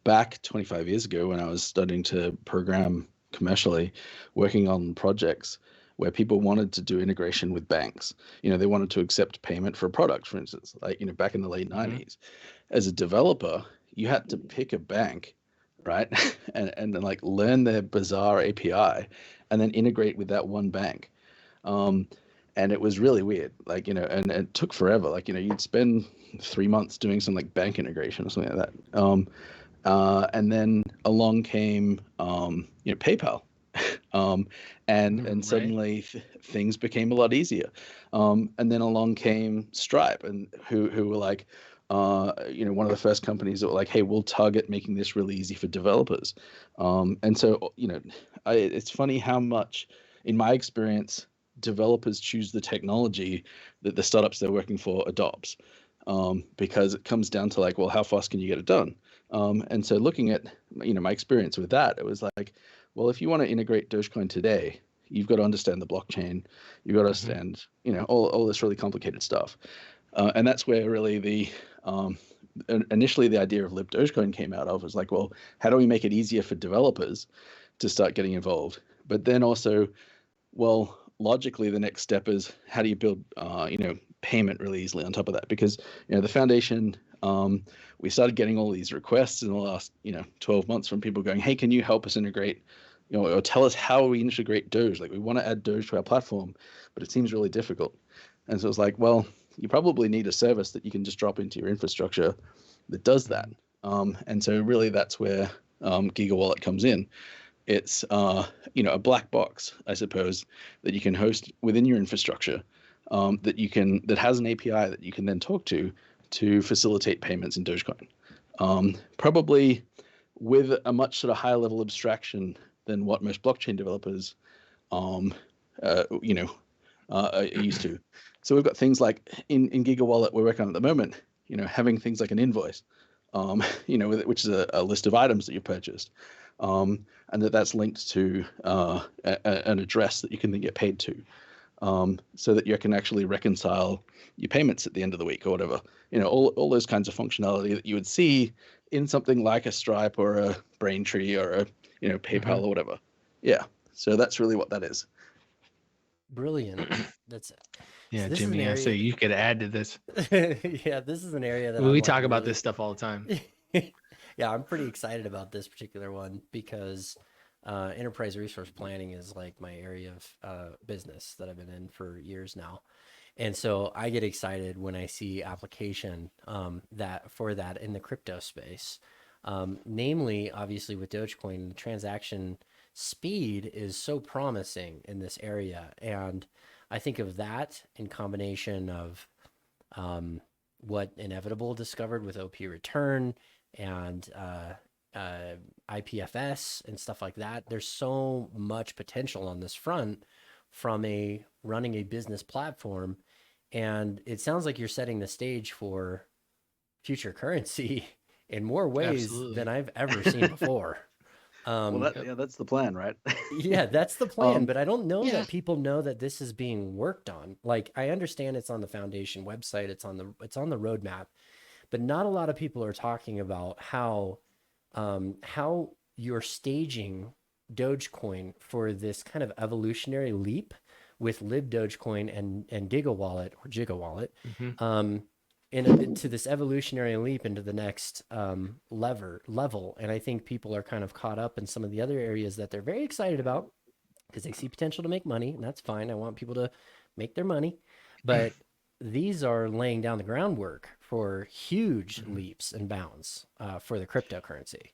Back 25 years ago, when I was starting to program commercially, working on projects where people wanted to do integration with banks, they wanted to accept payment for a product, for instance, like back in the late 90s. As a developer, you had to pick a bank, right, and then like learn their bizarre API, and then integrate with that one bank. Um, and it was really weird, like and it took forever. Like you'd spend 3 months doing some like bank integration or something like that. And then along came PayPal, and Right. suddenly things became a lot easier. And then along came Stripe, and who were like, one of the first companies that were like, hey, we'll target making this really easy for developers. And so it's funny how much, in my experience, developers choose the technology that the startups they're working for adopts, because it comes down to like, well, how fast can you get it done? And so looking at my experience with that, it was like, well, if you want to integrate Dogecoin today, you've got to understand the blockchain, you've got to understand all this really complicated stuff, and that's where really initially the idea of Libdogecoin came out of. Was like, well, how do we make it easier for developers to start getting involved? But then also, well, logically, the next step is how do you build, payment really easily on top of that? Because the foundation, we started getting all these requests in the last 12 months from people going, hey, can you help us integrate, or tell us how we integrate Doge? Like we want to add Doge to our platform, but it seems really difficult. And so it's like, well, you probably need a service that you can just drop into your infrastructure that does that. And so really that's where Gigawallet comes in. It's a black box, I suppose, that you can host within your infrastructure, that has an API that you can then talk to facilitate payments in Dogecoin. Probably with a much sort of higher level abstraction than what most blockchain developers are used to. So we've got things like in Gigawallet we're working on at the moment, having things like an invoice, which is a list of items that you purchased, and that's linked to an address that you can then get paid to, so that you can actually reconcile your payments at the end of the week or whatever. All those kinds of functionality that you would see in something like a Stripe or a Braintree or a PayPal or whatever. Yeah. So that's really what that is. Brilliant. That's Yeah, this is an Jimmy. Yeah, so area. you could add to this. Yeah, this is an area that I'm We like talk about really. this stuff all the time. Yeah, I'm pretty excited about this particular one because enterprise resource planning is like my area of business that I've been in for years now. And so I get excited when I see application that in the crypto space. Namely, obviously with Dogecoin, the transaction speed is so promising in this area. And I think of that in combination of what Inevitable discovered with OP return and IPFS and stuff like that. There's so much potential on this front from running a business platform. And it sounds like you're setting the stage for future currency in more ways than Absolutely. I've ever seen before. Well, Um, that's the plan, right? yeah, that's the plan, Um, but I don't know Yeah. that people know that this is being worked on. Like, I understand it's on the foundation website, it's on the roadmap, but not a lot of people are talking about how you're staging Dogecoin for this kind of evolutionary leap with Libdogecoin and Gigawallet, Mhm. um, into this evolutionary leap into the next level. And I think people are kind of caught up in some of the other areas that they're very excited about because they see potential to make money, and that's fine. I want people to make their money, but these are laying down the groundwork for huge Mhm. leaps and bounds for the cryptocurrency.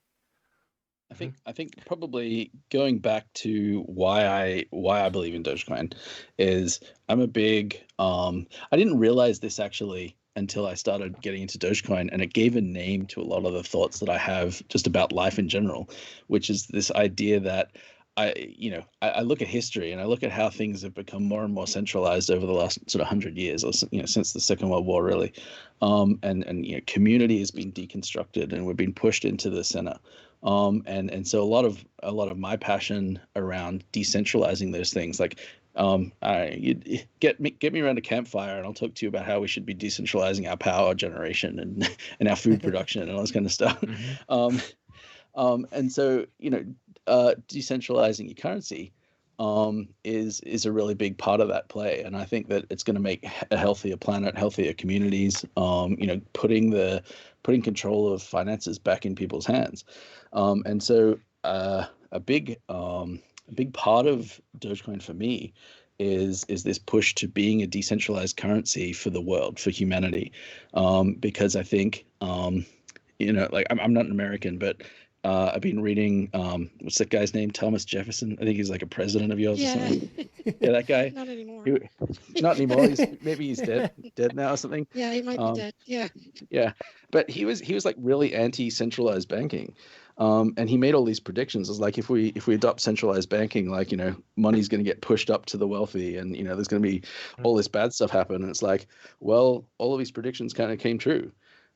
I think probably going back to why I believe in Dogecoin is I'm a big I didn't realize this actually until I started getting into Dogecoin, and it gave a name to a lot of the thoughts that I have just about life in general, which is this idea that I look at history and I look at how things have become more and more centralized over the last sort of 100 years, or since the Second World War, really, and community has been deconstructed and we've been pushed into the center. And so a lot of my passion around decentralizing those things, like you get me around a campfire and I'll talk to you about how we should be decentralizing our power generation and and our food production and all this kind of stuff. Mhm. And so decentralizing your currency is a really big part of that play, and I think that it's going to make a healthier planet, healthier communities. Putting control of finances back in people's hands, and so a big part of Dogecoin for me is this push to being a decentralized currency for the world, for humanity, because I think like I'm not an American, but I've been reading what's that guy's name? Thomas Jefferson. I think he's like a president of yours or Yeah. something. Yeah, that guy. Not anymore. Not anymore. Maybe he's dead now or something. Yeah, he might be dead. Yeah. Yeah, but he was like really anti-centralized banking, and he made all these predictions. It's like if we adopt centralized banking, like money's going to get pushed up to the wealthy, and there's going to be all this bad stuff happen. And it's like, well, all of these predictions kind of came true,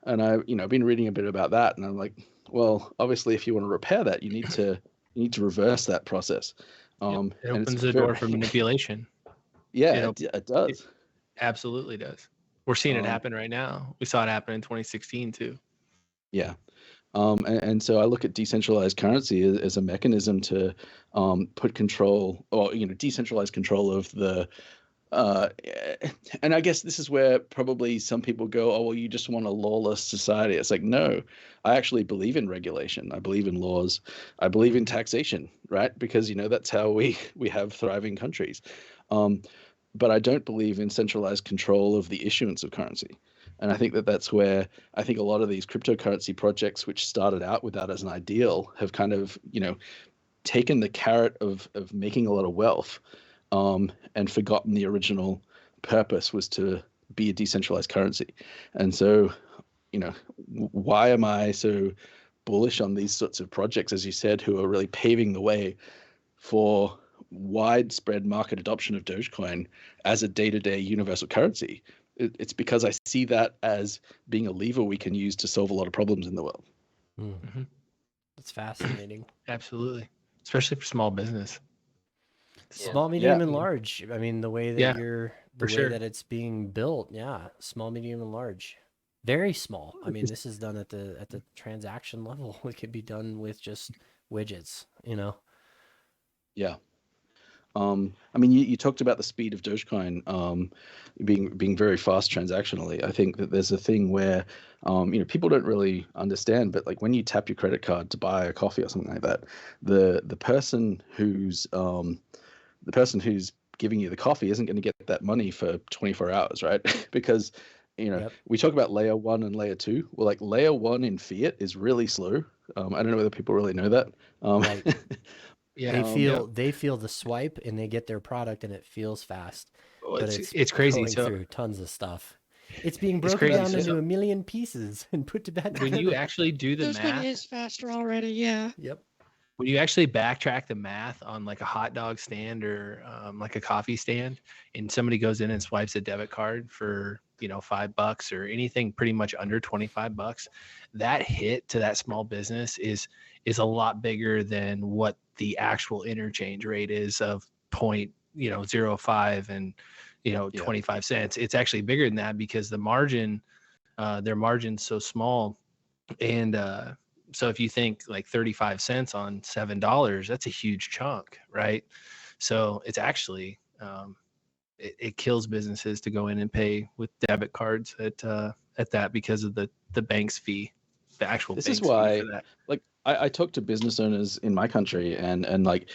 and I've been reading a bit about that, and I'm like, well, obviously, if you want to repair that, you need to reverse that process. Yep. It And it's opens the door for manipulation. yeah, It it does. absolutely does. We're seeing it Um, happen right now. We saw it happen in 2016 too. Yeah. And so I look at decentralized currency as a mechanism to put control, or decentralized control of the uh, and I guess this is where probably some people go, oh, well, you just want a lawless society. It's like, no, I actually believe in regulation. I believe in laws. I believe in taxation, right? Because that's how we have thriving countries. Um, but I don't believe in centralized control of the issuance of currency. And I think that that's where I think a lot of these cryptocurrency projects, which started out with that as an ideal, have kind of, taken the carrot of making a lot of wealth, and forgotten the original purpose was to be a decentralized currency. And so, why am I so bullish on these sorts of projects, as you said, who are really paving the way for widespread market adoption of Dogecoin as a day-to-day universal currency? It's because I see that as being a lever we can use to solve a lot of problems in the world. Mhm. That's fascinating. Absolutely, especially for small business. Small, medium, and large. I mean, the way that Yeah, the for way sure. that it's being built, yeah, small, medium, and large. Very small. I mean, this is done at the transaction level. It could be done with just widgets, Yeah. I mean, you talked about the speed of Dogecoin being very fast transactionally. I think that there's a thing where people don't really understand, but like when you tap your credit card to buy a coffee or something like that, the person who's giving you the coffee isn't going to get that money for 24 hours, right? Because Yep. we talk about layer 1 and layer 2. Well, like layer 1 in fiat is really slow. I don't know whether people really know that. Right. Yeah, They feel the swipe and they get their product and it feels fast, Well, but it's crazy. going So through tons of stuff. It's being it's broken crazy. down So into a million pieces and put to bed. when you actually do the Dogecoin math, is faster already. Yeah. Yep. when you actually backtrack the math on like a hot dog stand or like a coffee stand, and somebody goes in and swipes a debit card for $5 or anything pretty much under $25, that hit to that small business is a lot bigger than what the actual interchange rate is of 0.05 and 25 cents. It's actually bigger than that because the margin, their margin's so small. And so if you think like 35 cents on $7, that's a huge chunk, right? So it's actually it kills businesses to go in and pay with debit cards at that because of the bank's fee, the actual This bank's is why, fee for that. like, I talk to business owners in my country, and like,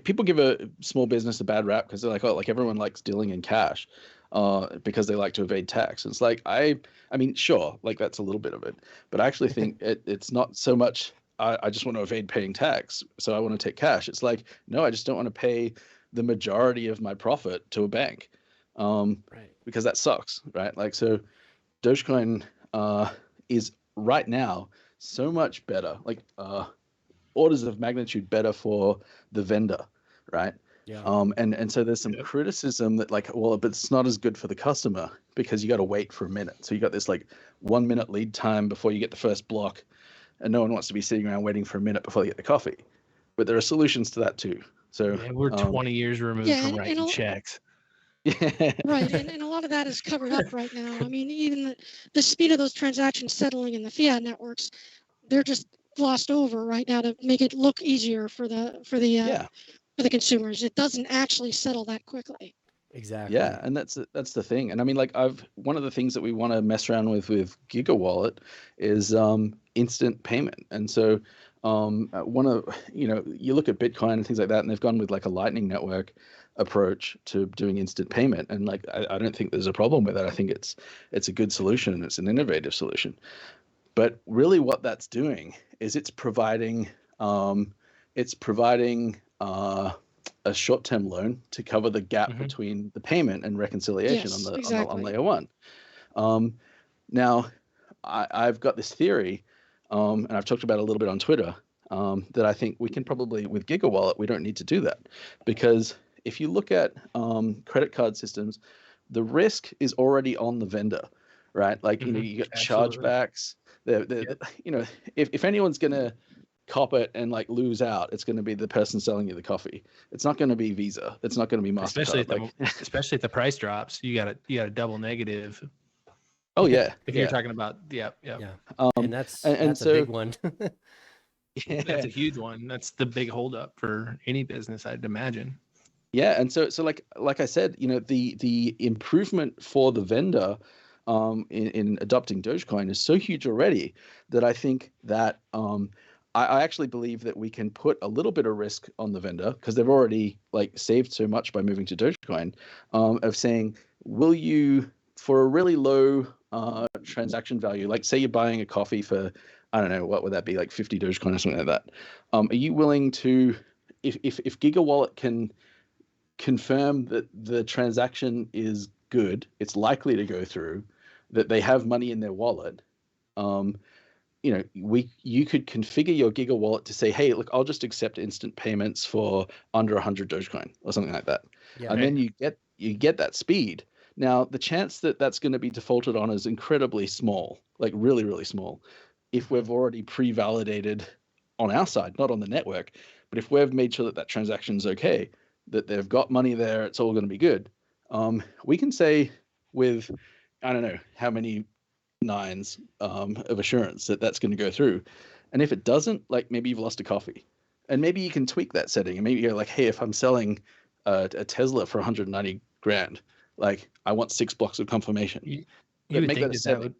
people give a small business a bad rap because they're like, oh, like everyone likes dealing in cash, because they like to evade tax. It's like, I mean, sure, like that's a little bit of it, but I actually think it's not so much. I just want to evade paying tax, so I want to take cash. It's like, no, I just don't want to pay the majority of my profit to a bank, Right. because that sucks, right? Like, so Dogecoin is right now so much better, like orders of magnitude better for the vendor, right? Yeah. And so there's some criticism that like, well, but it's not as good for the customer because you got to wait for a minute. So you got this like 1 minute lead time before you get the first block, and no one wants to be sitting around waiting for a minute before they get the coffee. But there are solutions to that too. So Man, we're 20 years removed from writing checks. yeah. Right, and a lot of that is covered up right now. I mean, even the speed of those transactions settling in the fiat networks, they're just glossed over right now to make it look easier for the consumers. It doesn't actually settle that quickly. Exactly. Yeah, and that's the thing. And I mean, like, one of the things that we want to mess around with Gigawallet is instant payment. And so you look at Bitcoin and things like that, and they've gone with like a Lightning Network approach to doing instant payment. And like, I don't think there's a problem with that. I think it's a good solution. It's an innovative solution. But really, what that's doing is it's providing a short-term loan to cover the gap between the payment and reconciliation on layer one. Now, I've got this theory, and I've talked about it a little bit on Twitter, that I think we can probably, with Gigawallet, we don't need to do that, because if you look at credit card systems, the risk is already on the vendor, right? Like, you got chargebacks. If anyone's gonna cop it and like lose out, it's going to be the person selling you the coffee. It's not going to be Visa. It's not going to be MasterCard. Especially if the price drops, you got a double negative. Oh yeah. If you're talking about Yeah. And that's a big one. That's a huge one. That's the big holdup for any business, I'd imagine. Yeah, and so like I said, the improvement for the vendor in adopting Dogecoin is so huge already that I think that I actually believe that we can put a little bit of risk on the vendor, because they've already like saved so much by moving to Dogecoin, of saying, will you, for a really low transaction value, like say you're buying a coffee for, I don't know, what would that be, like 50 Dogecoin or something like that? Are you willing to, if Gigawallet can confirm that the transaction is good, it's likely to go through, that they have money in their wallet, you could configure your Gigawallet to say, hey, look, I'll just accept instant payments for under 100 Dogecoin or something like that. Yeah, and then you get that speed. Now, the chance that that's going to be defaulted on is incredibly small, like really, really small, if we've already pre-validated on our side, not on the network, but if we've made sure that that transaction's okay, that they've got money there, it's all going to be good. We can say with, I don't know how many nines of assurance that that's going to go through. And if it doesn't, like, maybe you've lost a coffee, and maybe you can tweak that setting, and maybe you're like, hey, if I'm selling a Tesla for 190 grand, like, I want 6 blocks of confirmation. You would think that would,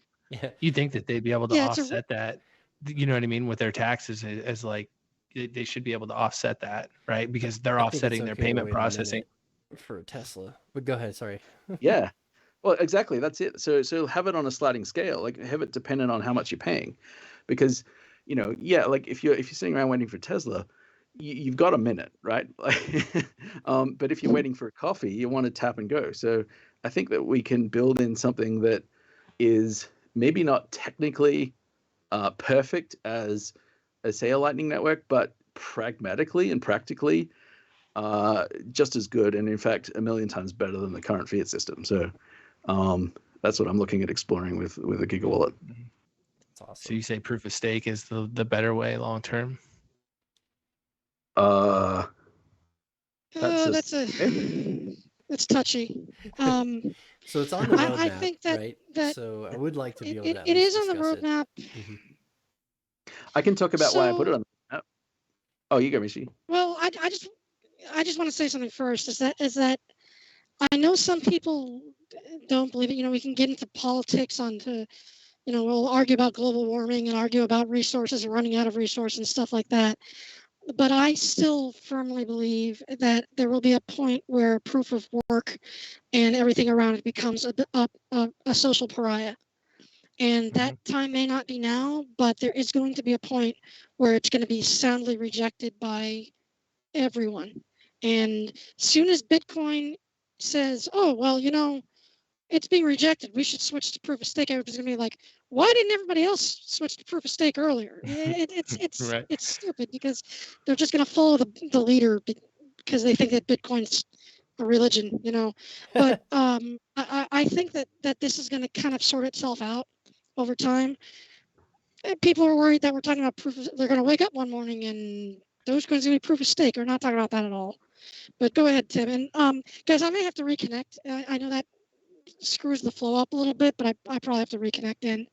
you think that they'd be able to offset that, you know what I mean, with their taxes, as like they should be able to offset that, right? Because they're offsetting their payment processing for a Tesla. But go ahead, sorry. Yeah. Well, exactly. That's it. So have it on a sliding scale, like have it dependent on how much you're paying, because, like if you're sitting around waiting for Tesla, you've got a minute, right? But if you're waiting for a coffee, you want to tap and go. So I think that we can build in something that is maybe not technically perfect as say a Lightning Network, but pragmatically and practically just as good, and in fact 1,000,000 times better than the current fiat system. So That's what I'm looking at exploring with a Gigawallet. That's awesome. So you say proof of stake is the better way long term? That's That's touchy. So it's on the roadmap, I think that right? that So I would like to be able to at it least is on the discuss it. roadmap. Mhm. I can talk about why I put it So- on. Oh, you go, Michi. Well, I just want to say something first. Is that I know some people don't believe it. You know, we can get into politics we'll argue about global warming and argue about resources and running out of resources and stuff like that. But I still firmly believe that there will be a point where proof of work and everything around it becomes a social pariah. And that time may not be now, but there is going to be a point where it's going to be soundly rejected by everyone. And soon as Bitcoin says, oh, well, it's being rejected, we should switch to proof of stake, everybody's going to be like, why didn't everybody else switch to proof of stake earlier? It's Right. it's stupid because they're just going to follow the leader because they think that Bitcoin's a religion, But I think that this is going to kind of sort itself out over time. People are worried that we're talking about they're going to wake up one morning and Dogecoin's going to be proof of stake. We're not talking about that at all. But go ahead, Tim. And guys, I may have to reconnect. I know that screws the flow up a little bit, but I probably have to reconnect in.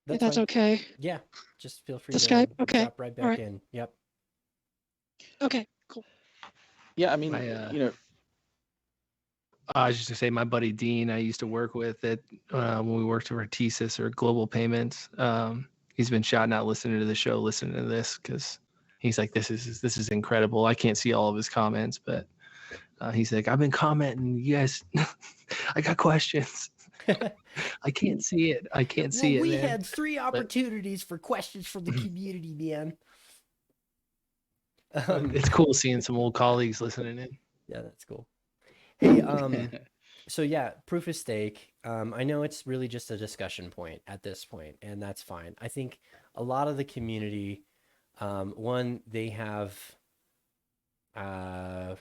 If that's fine. okay. Yeah, just feel free To to Skype? Okay. drop right back All right. in. Yep. Okay, cool. Yeah, I mean, I was just gonna say, my buddy Dean, I used to work with at when we worked for TSYS or Global Payments. He's been shouting out, listening to the show, listening to this, because he's like, this is incredible. I can't see all of his comments, but he's like, I've been commenting. You guys, I got questions. I can't see it. I can't see it. We man. had 3 opportunities for questions from the community, man. It's cool seeing some old colleagues listening in. Yeah, that's cool. Hey, so yeah, proof of stake. I know it's really just a discussion point at this point, and that's fine. I think a lot of the community, one, they have pie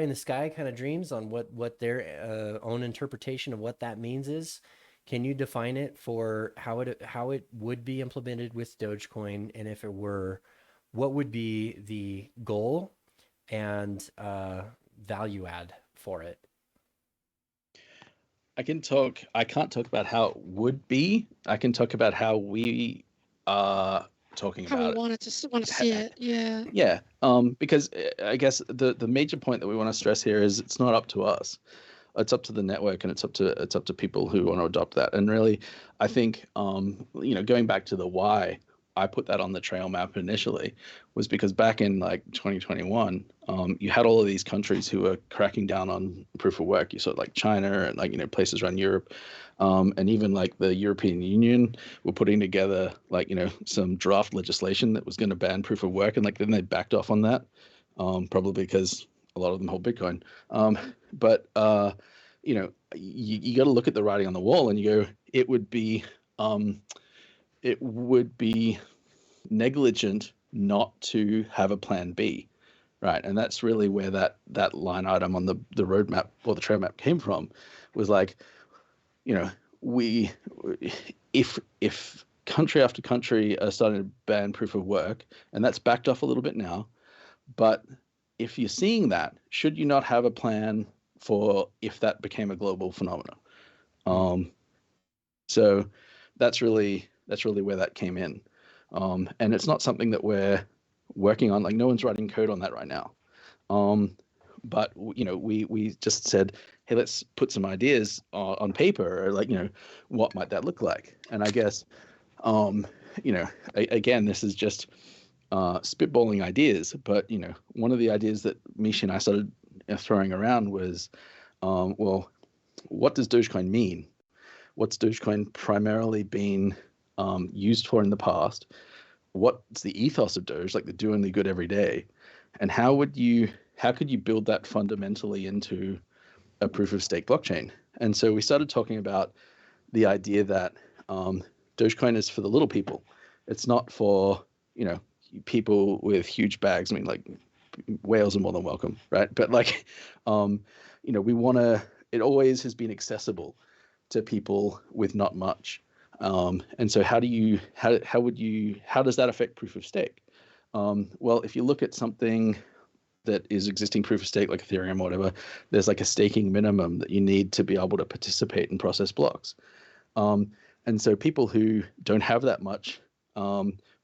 in the sky kind of dreams on what their own interpretation of what that means is. Can you define it for how it would be implemented with Dogecoin, and if it were, what would be the goal and value add for it? I can't talk about how it would be. I can talk about how we are talking How about we want to see it. Yeah. Yeah. Because I guess the major point that we want to stress here is it's not up to us. It's up to the network, and it's up to people who want to adopt that. And really, I think going back to the why I put that on the trail map initially was because back in like 2021, you had all of these countries who were cracking down on proof of work. You saw like China and places around Europe, and even like the European Union were putting together some draft legislation that was going to ban proof of work, and then they backed off on that, probably because a lot of them hold Bitcoin. But you got to look at the writing on the wall, and you go, it would be negligent not to have a plan B, right? And that's really where that line item on the roadmap or the trail map came from, was like, if country after country are starting to ban proof of work, and that's backed off a little bit now, but if you're seeing that, should you not have a plan for if that became a global phenomenon? So that's really where that came in. And it's not something that we're working on. Like, no one's writing code on that right now. But we just said, hey, let's put some ideas on paper, or what might that look like? And I guess, again, this is just spitballing ideas. But one of the ideas that Michi and I started throwing around was, well, what does Dogecoin mean? What's Dogecoin primarily been used for in the past? What's the ethos of Doge, like the doing the good every day? And how could you build that fundamentally into a proof of stake blockchain? And so we started talking about the idea that Dogecoin is for the little people. It's not for people with huge bags. I mean, like, whales are more than welcome, right? But we want to. it always has been accessible to people with not much. And so how does that affect proof of stake? Well, if you look at something that is existing proof of stake like Ethereum or whatever, there's like a staking minimum that you need to be able to participate and process blocks. And so people who don't have that much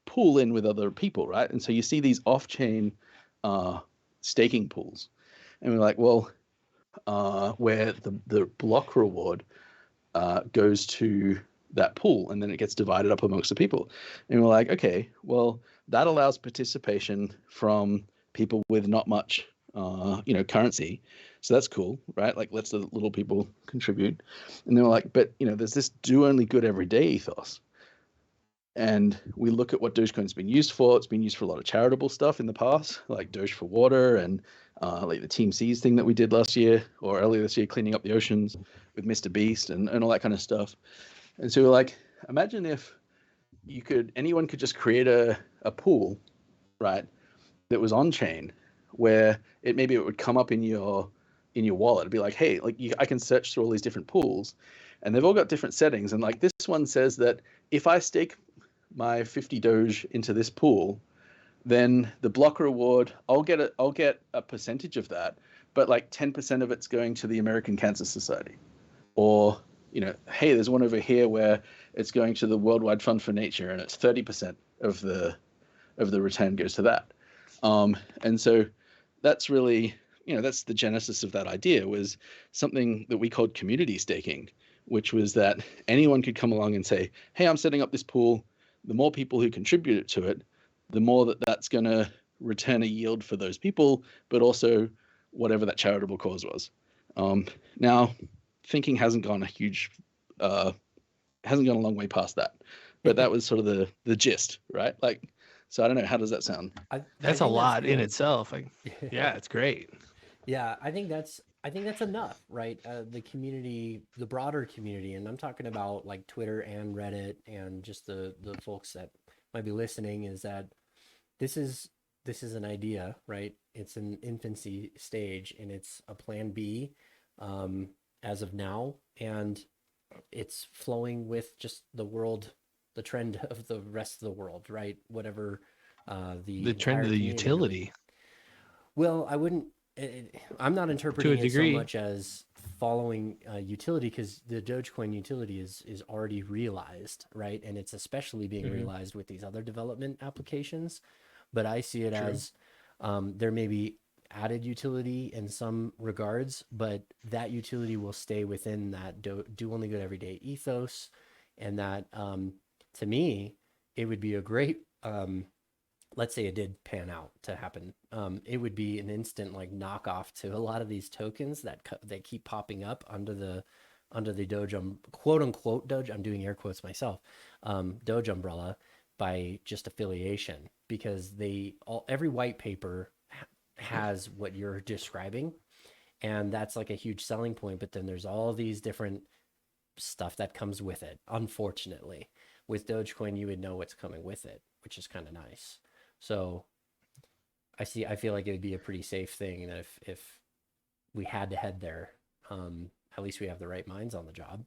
pool in with other people, right? And so you see these off-chain staking pools, and we're like, well, where the block reward goes to that pool, and then it gets divided up amongst the people. And we're like, okay, well, that allows participation from people with not much, currency. So that's cool, right? Like, let's the little people contribute. And then we're like, but there's this do only good every day ethos. And we look at what Dogecoin's been used for. It's been used for a lot of charitable stuff in the past, like Doge for Water and like the Team Seas thing that we did last year or earlier this year, cleaning up the oceans with Mr. Beast and all that kind of stuff. And so we're like, imagine if anyone could just create a pool, right, that was on chain, where maybe it would come up in your wallet. It'd be like, hey, like I can search through all these different pools, and they've all got different settings. And like this one says that if I stake my 50 Doge into this pool, then the block reward, I'll get a percentage of that, but like 10% of it's going to the American Cancer Society. Or, hey, there's one over here where it's going to the Worldwide Fund for Nature, and it's 30% of the return goes to that. And so that's really, that's the genesis of that idea, was something that we called community staking, which was that anyone could come along and say, hey, I'm setting up this pool. The more people who contribute to it, the more that's going to return a yield for those people, but also whatever that charitable cause was. Now, thinking hasn't gone a long way past that, but that was sort of the gist, right? Like, so I don't know, how does that sound? That's a lot in itself. Yeah, it's great. Yeah, I think that's enough, right? The community, the broader community, and I'm talking about like Twitter and Reddit and just the folks that might be listening, is that this is an idea, right? It's an infancy stage, and it's a plan B as of now, and it's flowing with just the trend of the rest of the world, right? Whatever the trend of the utility. Well, I'm not interpreting it so degree. much as following utility, because the Dogecoin utility is already realized, right? And it's especially being realized with these other development applications. But I see it as there may be added utility in some regards, but that utility will stay within that do only good every day ethos. And that, to me, it would be a great, let's say it did pan out to happen. It would be an instant like knockoff to a lot of these tokens that keep popping up under the Doge, quote unquote Doge, I'm doing air quotes myself, Doge umbrella, by just affiliation, because every white paper has what you're describing, and that's like a huge selling point. But then there's all these different stuff that comes with it. Unfortunately, with Dogecoin, you would know what's coming with it, which is kind of nice. So I feel like it would be a pretty safe thing that if we had to head there, at least we have the right minds on the job.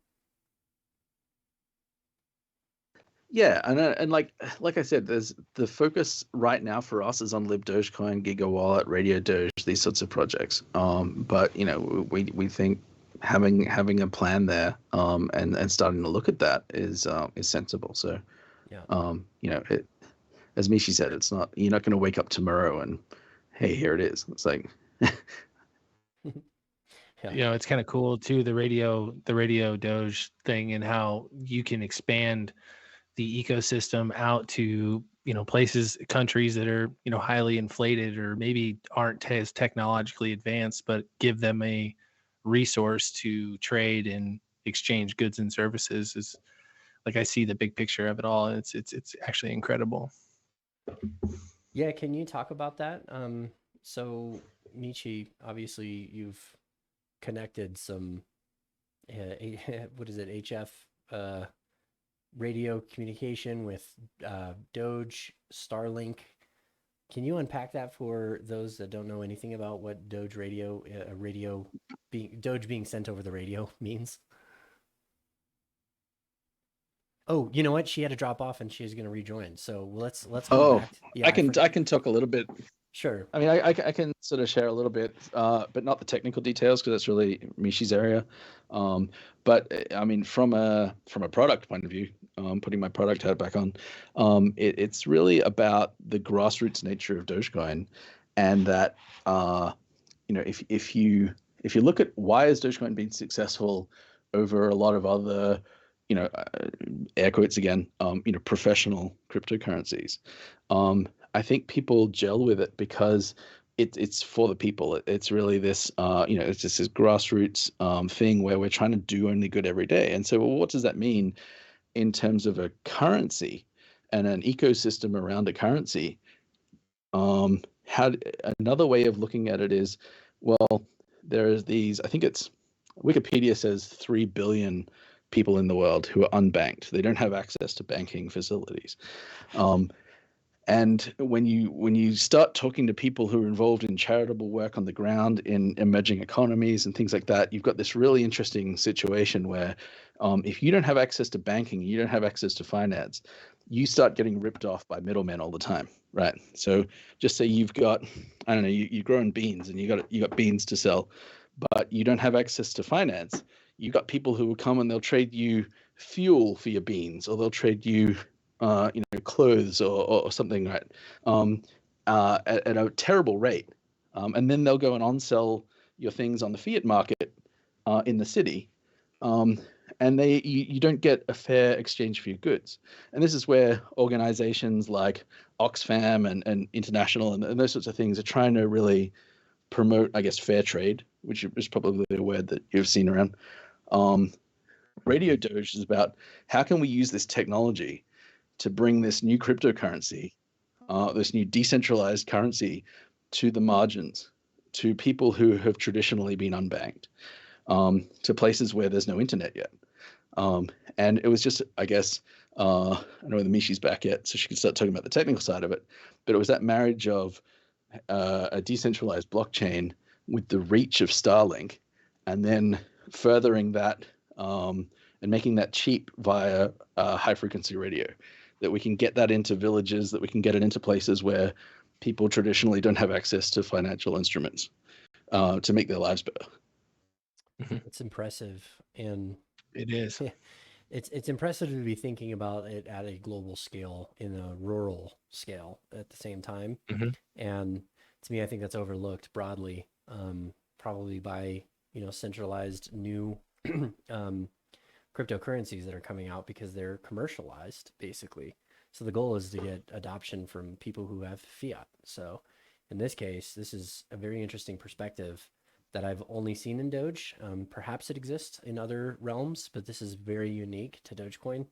Yeah, and like I said, there's the focus right now for us is on Libdogecoin, Gigawallet, Radio Doge, these sorts of projects. But we think having a plan there, and starting to look at that is sensible. So, yeah. As Michi said, you're not going to wake up tomorrow and, hey, here it is. It's like, Yeah. It's kind of cool too, the radio Doge thing, and how you can expand the ecosystem out to, countries that are, highly inflated or maybe aren't as technologically advanced, but give them a resource to trade and exchange goods and services. Is like, I see the big picture of it all, and it's actually incredible. Yeah, can you talk about that? So Michi, obviously you've connected some what is it, HF radio communication with Doge, Starlink. Can you unpack that for those that don't know anything about what Doge radio, Doge being sent over the radio means? Oh, you know what? She had to drop off and she's going to rejoin. So let's come Oh, back. Yeah, I can talk a little bit. Sure. I mean, I can sort of share a little bit, but not the technical details because that's really Michi's area. But I mean, from a product point of view, putting my product hat back on, it's really about the grassroots nature of Dogecoin, and that if you look at why has Dogecoin been successful over a lot of other air quotes again, professional cryptocurrencies. I think people gel with it because it's for the people. It's really this, it's just this grassroots thing where we're trying to do only good every day. And so, well, what does that mean in terms of a currency and an ecosystem around a currency? Another way of looking at it is, well, there's these. I think it's Wikipedia says 3 billion people in the world who are unbanked. They don't have access to banking facilities. And when you start talking to people who are involved in charitable work on the ground in emerging economies and things like that, you've got this really interesting situation where if you don't have access to banking, you don't have access to finance, you start getting ripped off by middlemen all the time, right? So just say you've got, I don't know, you're growing beans and you got beans to sell, but you don't have access to finance. You got people who will come and they'll trade you fuel for your beans, or they'll trade you clothes or something, right? At a terrible rate. And then they'll go and on-sell your things on the fiat market in the city. And you don't get a fair exchange for your goods. And this is where organizations like Oxfam and International and those sorts of things are trying to really promote, I guess, fair trade, which is probably a word that you've seen around. Radio Doge is about how can we use this technology to bring this new cryptocurrency, this new decentralized currency to the margins, to people who have traditionally been unbanked, to places where there's no internet yet. And it was just, I guess, I don't know whether Michi's back yet, so she can start talking about the technical side of it, but it was that marriage of a decentralized blockchain with the reach of Starlink, and then furthering that and making that cheap via high frequency radio, that we can get that into villages, that we can get it into places where people traditionally don't have access to financial instruments to make their lives better. It's impressive. And it is. It's impressive to be thinking about it at a global scale, in a rural scale at the same time. And to me, I think that's overlooked broadly, probably by, centralized new cryptocurrencies that are coming out because they're commercialized, basically. So the goal is to get adoption from people who have fiat. So in this case, this is a very interesting perspective that I've only seen in Doge. Perhaps it exists in other realms, but this is very unique to Dogecoin.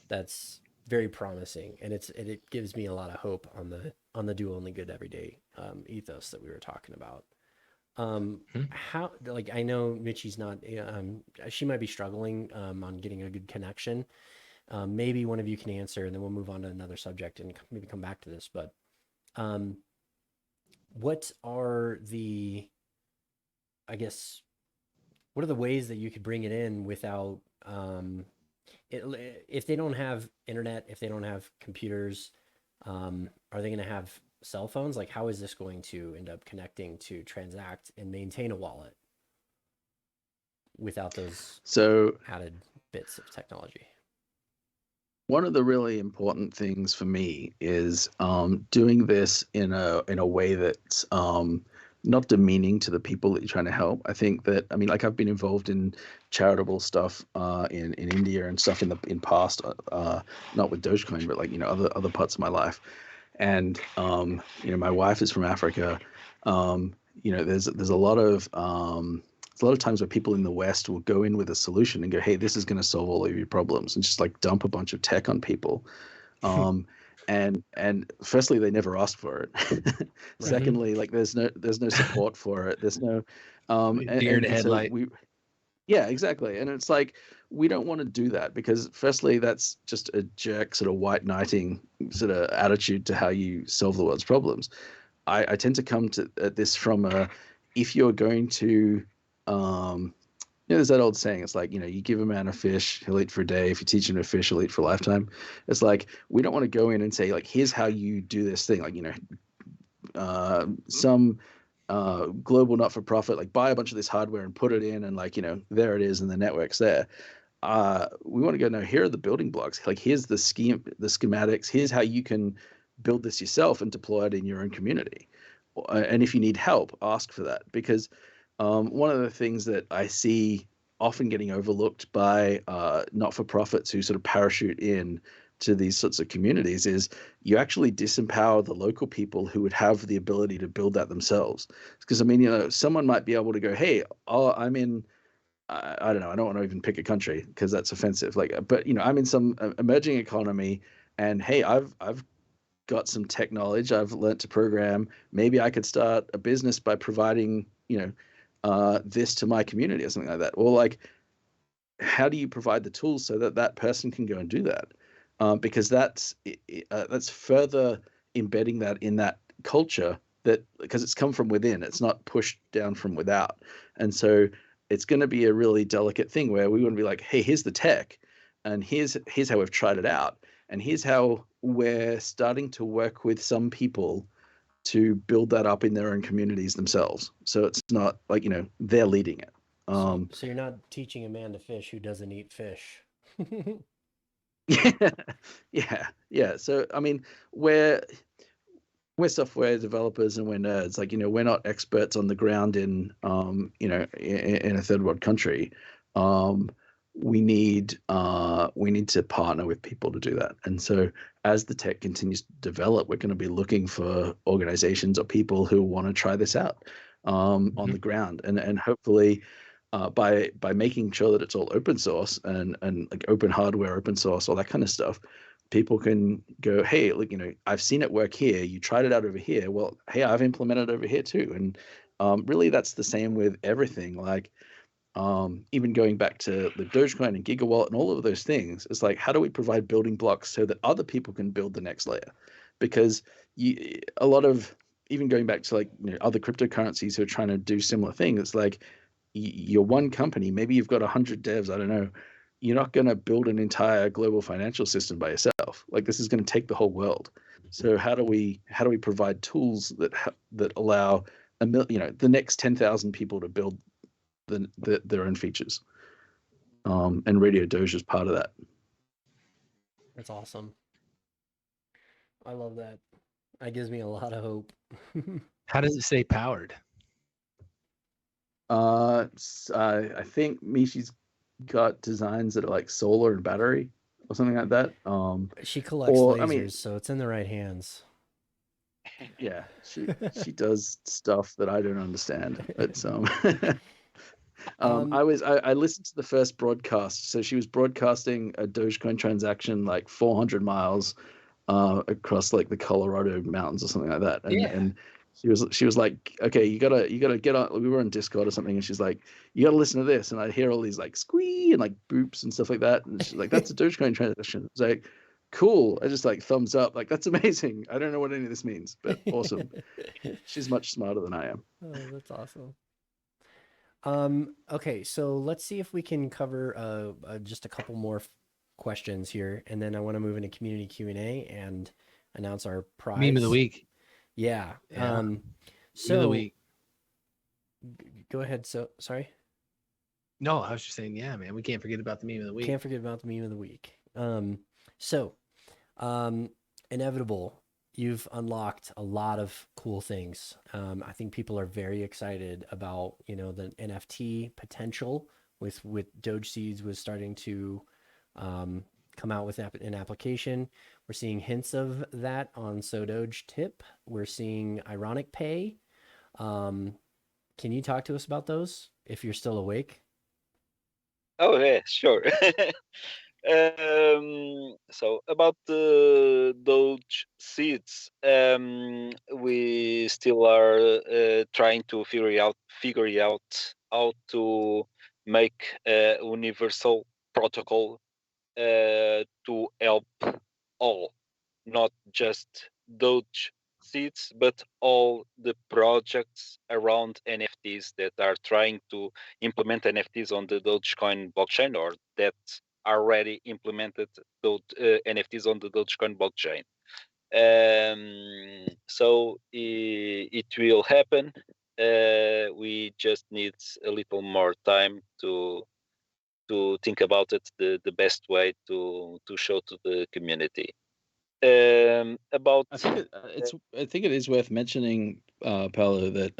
That's very promising, and it gives me a lot of hope on the do only good everyday ethos that we were talking about. How, like, I know Michi's not, she might be struggling on getting a good connection. Maybe one of you can answer, and then we'll move on to another subject and maybe come back to this. But what are the, I guess, what are the ways that you could bring it in without, if they don't have internet, if they don't have computers, are they going to have cell phones? Like, how is this going to end up connecting to transact and maintain a wallet without those added bits of technology? One of the really important things for me is doing this in a way that's not demeaning to the people that you're trying to help. I think that, I mean, like, I've been involved in charitable stuff in India and stuff in past, not with Dogecoin, but like, other parts of my life. And my wife is from Africa. There's a lot of times where people in the West will go in with a solution and go, hey, this is going to solve all of your problems, and just like dump a bunch of tech on people. And firstly, they never asked for it. Secondly, like, there's no support for it. There's no deer in the headlight. Yeah, exactly. And it's like, we don't want to do that because, firstly, that's just a jerk sort of white knighting sort of attitude to how you solve the world's problems. I tend to come to at this from if you're going to, there's that old saying. It's like, you give a man a fish, he'll eat for a day. If you teach him to fish, he'll eat for a lifetime. It's like, we don't want to go in and say, like, here's how you do this thing. Like, some global not-for-profit, like, buy a bunch of this hardware and put it in, and, like, there it is, and the network's there. We want to go, no, here are the building blocks. Like, here's the schematics. Here's how you can build this yourself and deploy it in your own community. And if you need help, ask for that. Because one of the things that I see often getting overlooked by not-for-profits who sort of parachute in to these sorts of communities is you actually disempower the local people who would have the ability to build that themselves. Because, I mean, someone might be able to go, hey, I'm in, I don't know, I don't want to even pick a country because that's offensive. Like, but I'm in some emerging economy, and hey, I've got some tech knowledge. I've learned to program. Maybe I could start a business by providing, this to my community or something like that. Or, like, how do you provide the tools so that that person can go and do that? Because that's further embedding that in that culture, that because it's come from within, it's not pushed down from without. And so it's going to be a really delicate thing where we want to be like, hey, here's the tech, and here's how we've tried it out, and here's how we're starting to work with some people to build that up in their own communities themselves. So it's not like, they're leading it. So you're not teaching a man to fish who doesn't eat fish. Yeah. So, I mean, we're software developers and we're nerds. Like, we're not experts on the ground in, in a third world country. We need to partner with people to do that. And so as the tech continues to develop, we're going to be looking for organizations or people who want to try this out on the ground. And hopefully, by making sure that it's all open source and like open hardware, open source, all that kind of stuff, people can go, hey, look, I've seen it work here. You tried it out over here. Well, hey, I've implemented it over here too. And really, that's the same with everything. Like, even going back to Libdogecoin and Gigawallet and all of those things, it's like, how do we provide building blocks so that other people can build the next layer? Because a lot of, even going back to, like, other cryptocurrencies who are trying to do similar things, it's like, you're one company, maybe you've got 100 devs, I don't know. You're not going to build an entire global financial system by yourself. Like, this is going to take the whole world. So how do we provide tools that allow the next 10,000 people to build their own features? And Radio Doge is part of that. That's awesome. I love that. That gives me a lot of hope. How does it say powered? I think Michi's got designs that are like solar and battery or something like that. She collects lasers, so it's in the right hands. Yeah, she does stuff that I don't understand. It's I listened to the first broadcast. So she was broadcasting a Dogecoin transaction like 400 miles across like the Colorado mountains or something like that. And she was like, okay, you gotta get on. We were on Discord or something, and she's like, you gotta listen to this. And I hear all these like squee and like boops and stuff like that. And she's like, that's a Dogecoin transaction. It's like, cool. I just like thumbs up. Like, that's amazing. I don't know what any of this means, but awesome. She's much smarter than I am. Oh, that's awesome. Okay, so let's see if we can cover just a couple more questions here, and then I want to move into community Q&A and announce our prize. Meme of the week. Yeah. So Meme of the week. Go ahead. So sorry. No, I was just saying, yeah, man, we can't forget about the meme of the week. Can't forget about the meme of the week. Inevitable, you've unlocked a lot of cool things. I think people are very excited about, the NFT potential with Doge Seeds was starting to come out with an application. We're seeing hints of that on Doge Tip. We're seeing Ironicpay. Can you talk to us about those if you're still awake? Oh yeah, sure. So about the Doge Seeds, we still are trying to figure out how to make a universal protocol to help all, not just Doge seeds, but all the projects around NFTs that are trying to implement NFTs on the Dogecoin blockchain, or that already implemented those NFTs on the Dogecoin blockchain. So it will happen. We just need a little more time to think about it, the best way to show to the community. About I think it is worth mentioning, Paolo, that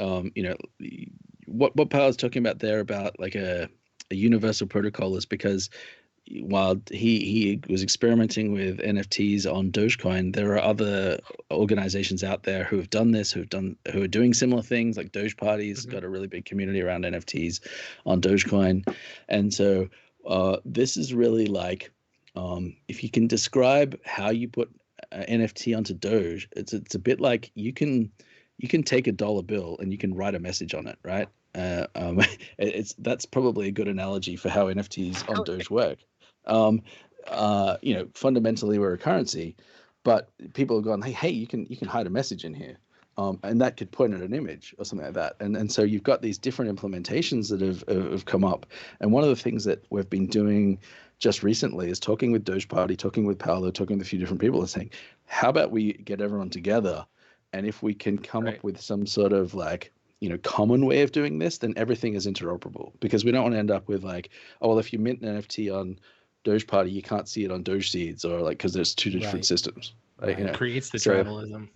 what Paolo's talking about there about like a universal protocol is because while he was experimenting with NFTs on Dogecoin, there are other organizations out there who have done this, who are doing similar things. Like Doge Party's got a really big community around NFTs on Dogecoin, and so this is really like if you can describe how you put NFT onto Doge, it's a bit like you can take a dollar bill and you can write a message on it, right? That's probably a good analogy for how NFTs on Doge work. Fundamentally we're a currency, but people have gone, hey, you can hide a message in here, and that could point at an image or something like that. And so you've got these different implementations that have come up. And one of the things that we've been doing just recently is talking with Doge Party, talking with Paolo, talking with a few different people, and saying, how about we get everyone together, and if we can come up with some sort of like common way of doing this, then everything is interoperable, because we don't want to end up with like, oh well, if you mint an NFT on Doge Party, you can't see it on Doge Seeds, or like, because there's two different systems. Right? It creates the tribalism.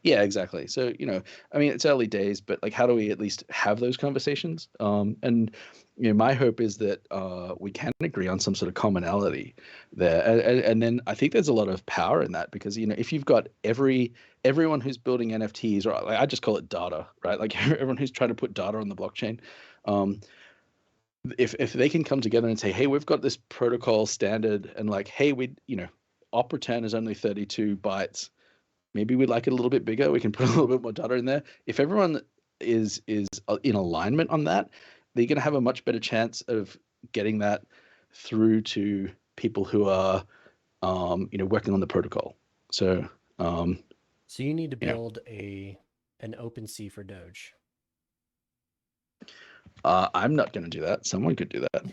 Yeah, exactly. So, I mean, it's early days, but like, how do we at least have those conversations? And my hope is that we can agree on some sort of commonality there. And then I think there's a lot of power in that, because, if you've got everyone who's building NFTs, or like, I just call it data, right? Like everyone who's trying to put data on the blockchain, if they can come together and say, hey, we've got this protocol standard, and like, hey, op return is only 32 bytes. Maybe we'd like it a little bit bigger. We can put a little bit more data in there. If everyone is in alignment on that, they're going to have a much better chance of getting that through to people who are, working on the protocol. So, so you need to build an OpenSea for Doge. I'm not going to do that. Someone could do that.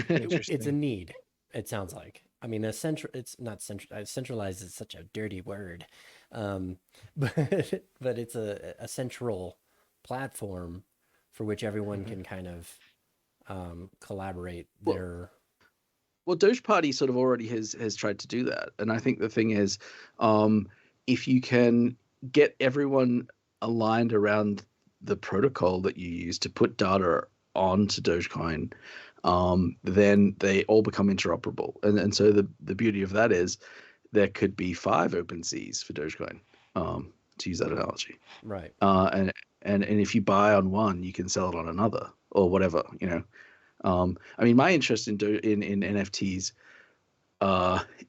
It's a need. It sounds like. I mean, it's not central. Centralized is such a dirty word, but it's a central platform for which everyone can kind of collaborate their. Well, Doge Party sort of already has tried to do that, and I think the thing is, if you can get everyone aligned around the protocol that you use to put data onto Dogecoin, then they all become interoperable. And so the beauty of that is there could be 5 OpenSeas for Dogecoin, to use that analogy. Right. And if you buy on one, you can sell it on another, or whatever, I mean, my interest in NFTs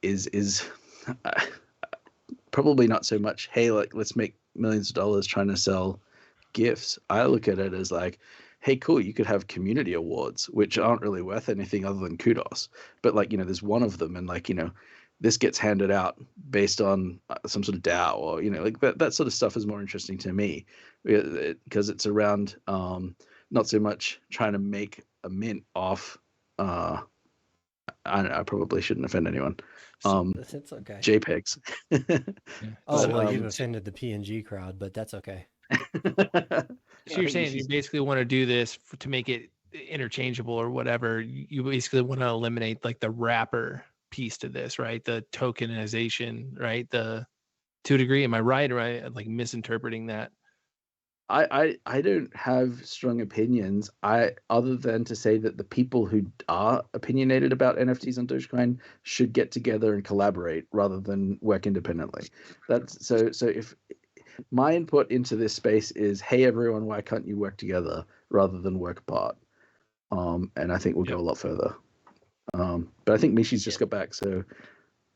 is probably not so much, hey, like, let's make millions of dollars trying to sell gifts. I look at it as like, hey, cool, you could have community awards, which aren't really worth anything other than kudos. But like, there's one of them, and like, this gets handed out based on some sort of DAO, or, like that sort of stuff is more interesting to me, because it's around not so much trying to make a mint off, I probably shouldn't offend anyone. It's okay. JPEGs. Oh, well, you've offended the PNG crowd, but that's okay. So you're saying you basically want to do this to make it interchangeable or whatever. You basically want to eliminate like the wrapper piece to this, right? The tokenization, right? To a degree, am I right? Or am I like misinterpreting that? I don't have strong opinions. Other than to say that the people who are opinionated about NFTs on Dogecoin should get together and collaborate rather than work independently. That's so if my input into this space is, hey everyone, why can't you work together rather than work apart? And I think we'll go a lot further. But I think Michi's just got back, so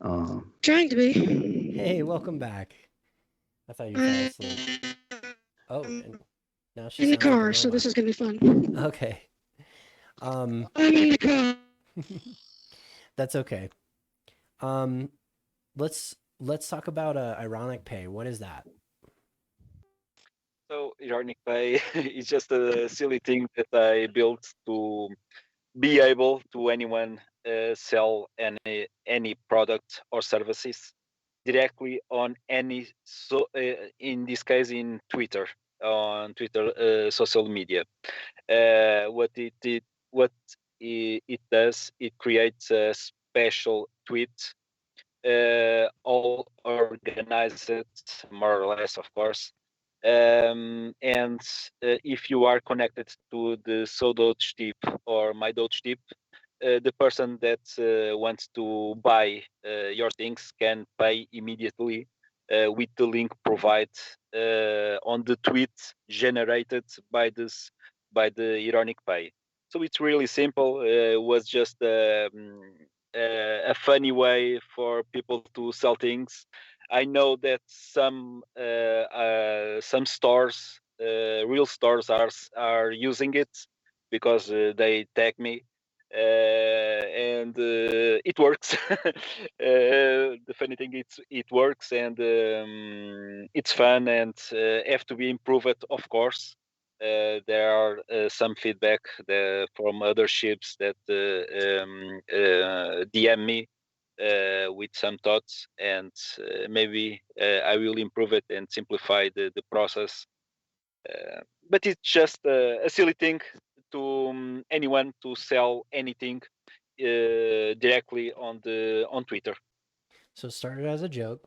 Trying to be. Hey, welcome back. I thought you fell asleep. Oh, and now she's in the car, so this is gonna be fun. Okay. Um, I'm in the car. that's okay. Let's talk about Ironicpay. What is that? So Ironicpay is just a silly thing that I built to be able to anyone sell any product or services directly on any in this case in Twitter, on Twitter social media. What it does, it creates a special tweet, all organized more or less, of course. And if you are connected to the So Doge tip or My Doge tip, the person that wants to buy your things can pay immediately with the link provided on the tweet generated by the Ironicpay. So it's really simple. It was just a funny way for people to sell things. I know that some stores, real stores, are using it because they tag me, and it works. The funny thing, it works, and it's fun, and have to be improved, of course. There are some feedback from other ships that DM me with some thoughts, and maybe I will improve it and simplify the process. But it's just a silly thing to anyone to sell anything directly on Twitter. So it started as a joke.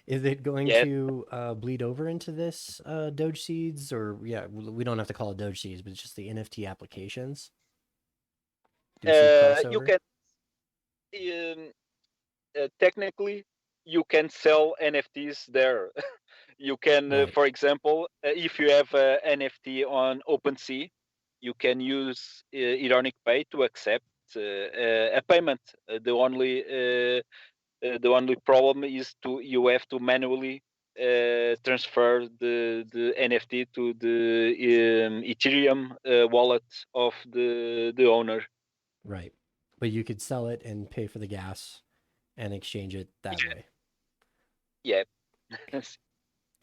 Is it going Yeah, to bleed over into this Doge seeds, or yeah, we don't have to call it Doge seeds, but it's just the NFT applications? Do we see you crossover? can technically you can sell NFTs there. You can, Right. for example, if you have NFT on OpenSea, you can use Ironicpay to accept a payment. The only problem is you have to manually transfer the NFT to the Ethereum wallet of the owner. Right. But you could sell it and pay for the gas and exchange it that way. Yeah.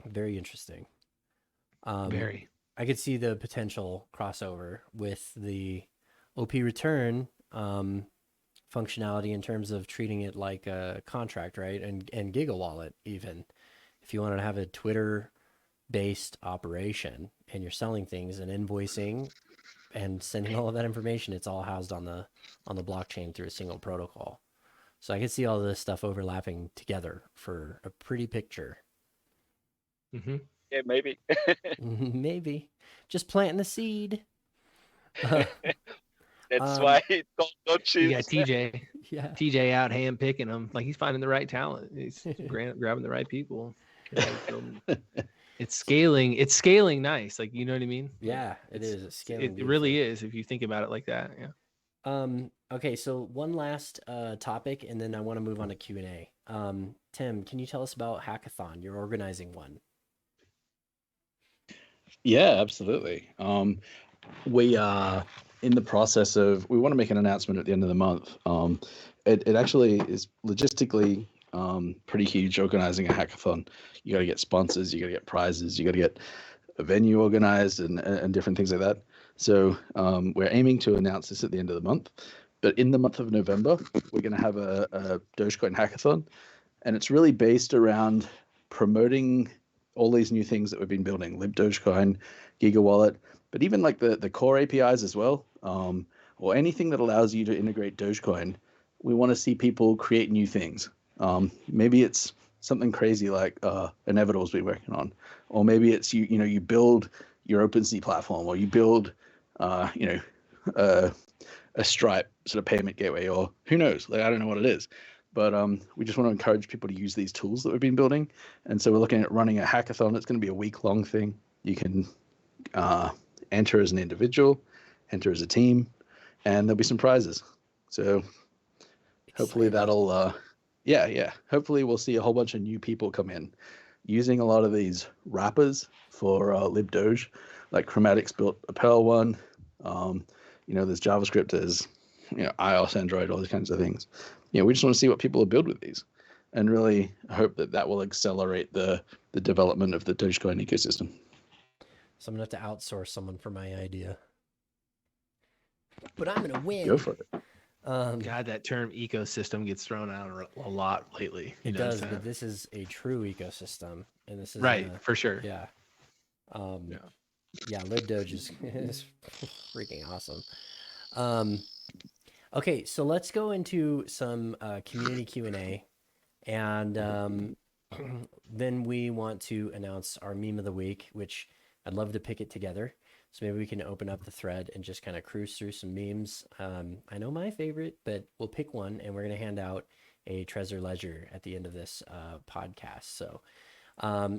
Very interesting. Very. I could see the potential crossover with the OP return functionality in terms of treating it like a contract, right? And Gigawallet, even if you wanted to have a Twitter based operation and you're selling things and invoicing and sending all of that information, it's all housed on the blockchain through a single protocol. So I could see all this stuff overlapping together for a pretty picture. Mm-hmm. Yeah, maybe. Maybe just planting the seed. That's why it's called Doge You got Tx. TJ. Yeah. TJ out hand picking them. Like he's finding the right talent. He's grabbing the right people. It's scaling. It's scaling nice. Like, you know what I mean? Yeah, it is. It's scaling. It really is if you think about it like that. Yeah. Okay, so one last topic, and then I want to move on to Q&A. Tim, can you tell us about Hackathon? You're organizing one. Yeah, absolutely. We are in the process of, we want to make an announcement at the end of the month. It actually is logistically pretty huge organizing a hackathon. You got to get sponsors, you got to get prizes, you got to get a venue organized and different things like that. So we're aiming to announce this at the end of the month. But in the month of November, we're going to have a Dogecoin hackathon. And it's really based around promoting all these new things that we've been building, Libdogecoin, Gigawallet, but even like the core APIs as well, or anything that allows you to integrate Dogecoin. We want to see people create new things. Maybe it's something crazy like Inevitable we're working on, or maybe it's you build your OpenSea platform, or you build a Stripe sort of payment gateway, or who knows? Like, I don't know what it is. But we just want to encourage people to use these tools that we've been building. And so we're looking at running a hackathon. It's going to be a week-long thing. You can enter as an individual, enter as a team, and there'll be some prizes. So hopefully that'll, hopefully we'll see a whole bunch of new people come in using a lot of these wrappers for LibDoge. Like Chromatics built a Pearl one. there's JavaScript, there's iOS, Android, all these kinds of things. We just want to see what people will build with these, and really hope that will accelerate the development of the Dogecoin ecosystem. So I'm gonna have to outsource someone for my idea, but I'm gonna win. Go for it. God, that term ecosystem gets thrown out a lot lately. It does, but this is a true ecosystem, and this is right for sure. Yeah. Yeah, Libdoge is freaking awesome. Okay, so let's go into some community Q&A, and then we want to announce our meme of the week, which I'd love to pick it together. So maybe we can open up the thread and just kind of cruise through some memes. I know my favorite, but we'll pick one, and we're going to hand out a Trezor Ledger at the end of this podcast. So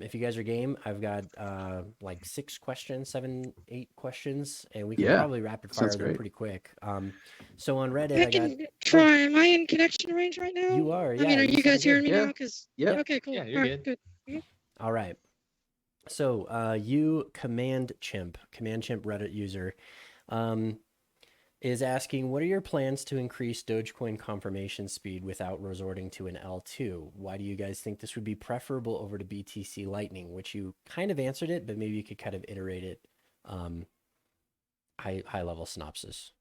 if you guys are game, I've got like 6 questions, 7, 8 questions, and we can probably rapid fire them pretty quick. So on Reddit, I can try. Am I in connection range right now? You are. Yeah. I mean, are you guys hearing me now? Yeah. Okay, cool. Yeah, you're good. All right. So you Command Chimp Reddit user is asking, what are your plans to increase Dogecoin confirmation speed without resorting to an L2? Why do you guys think this would be preferable over to BTC Lightning? Which you kind of answered it, but maybe you could kind of iterate it. High level synopsis.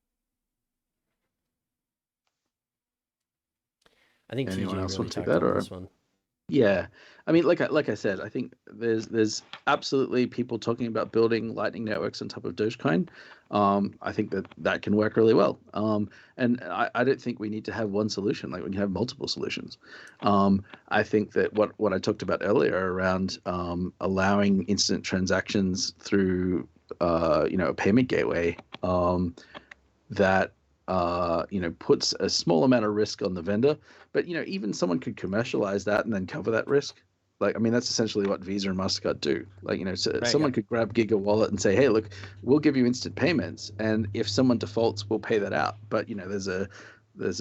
I think Anyone TJ else really want to take talked that, about or this one. Yeah, I mean, like I said, I think there's absolutely people talking about building Lightning networks on top of Dogecoin. I think that can work really well. And I don't think we need to have one solution. Like, we can have multiple solutions. I think that what I talked about earlier around allowing instant transactions through a payment gateway that puts a small amount of risk on the vendor, but even someone could commercialize that and then cover that risk. Like, I mean, that's essentially what Visa and MasterCard do. Like, someone could grab Gigawallet and say, hey, look, we'll give you instant payments, and if someone defaults, we'll pay that out. But there's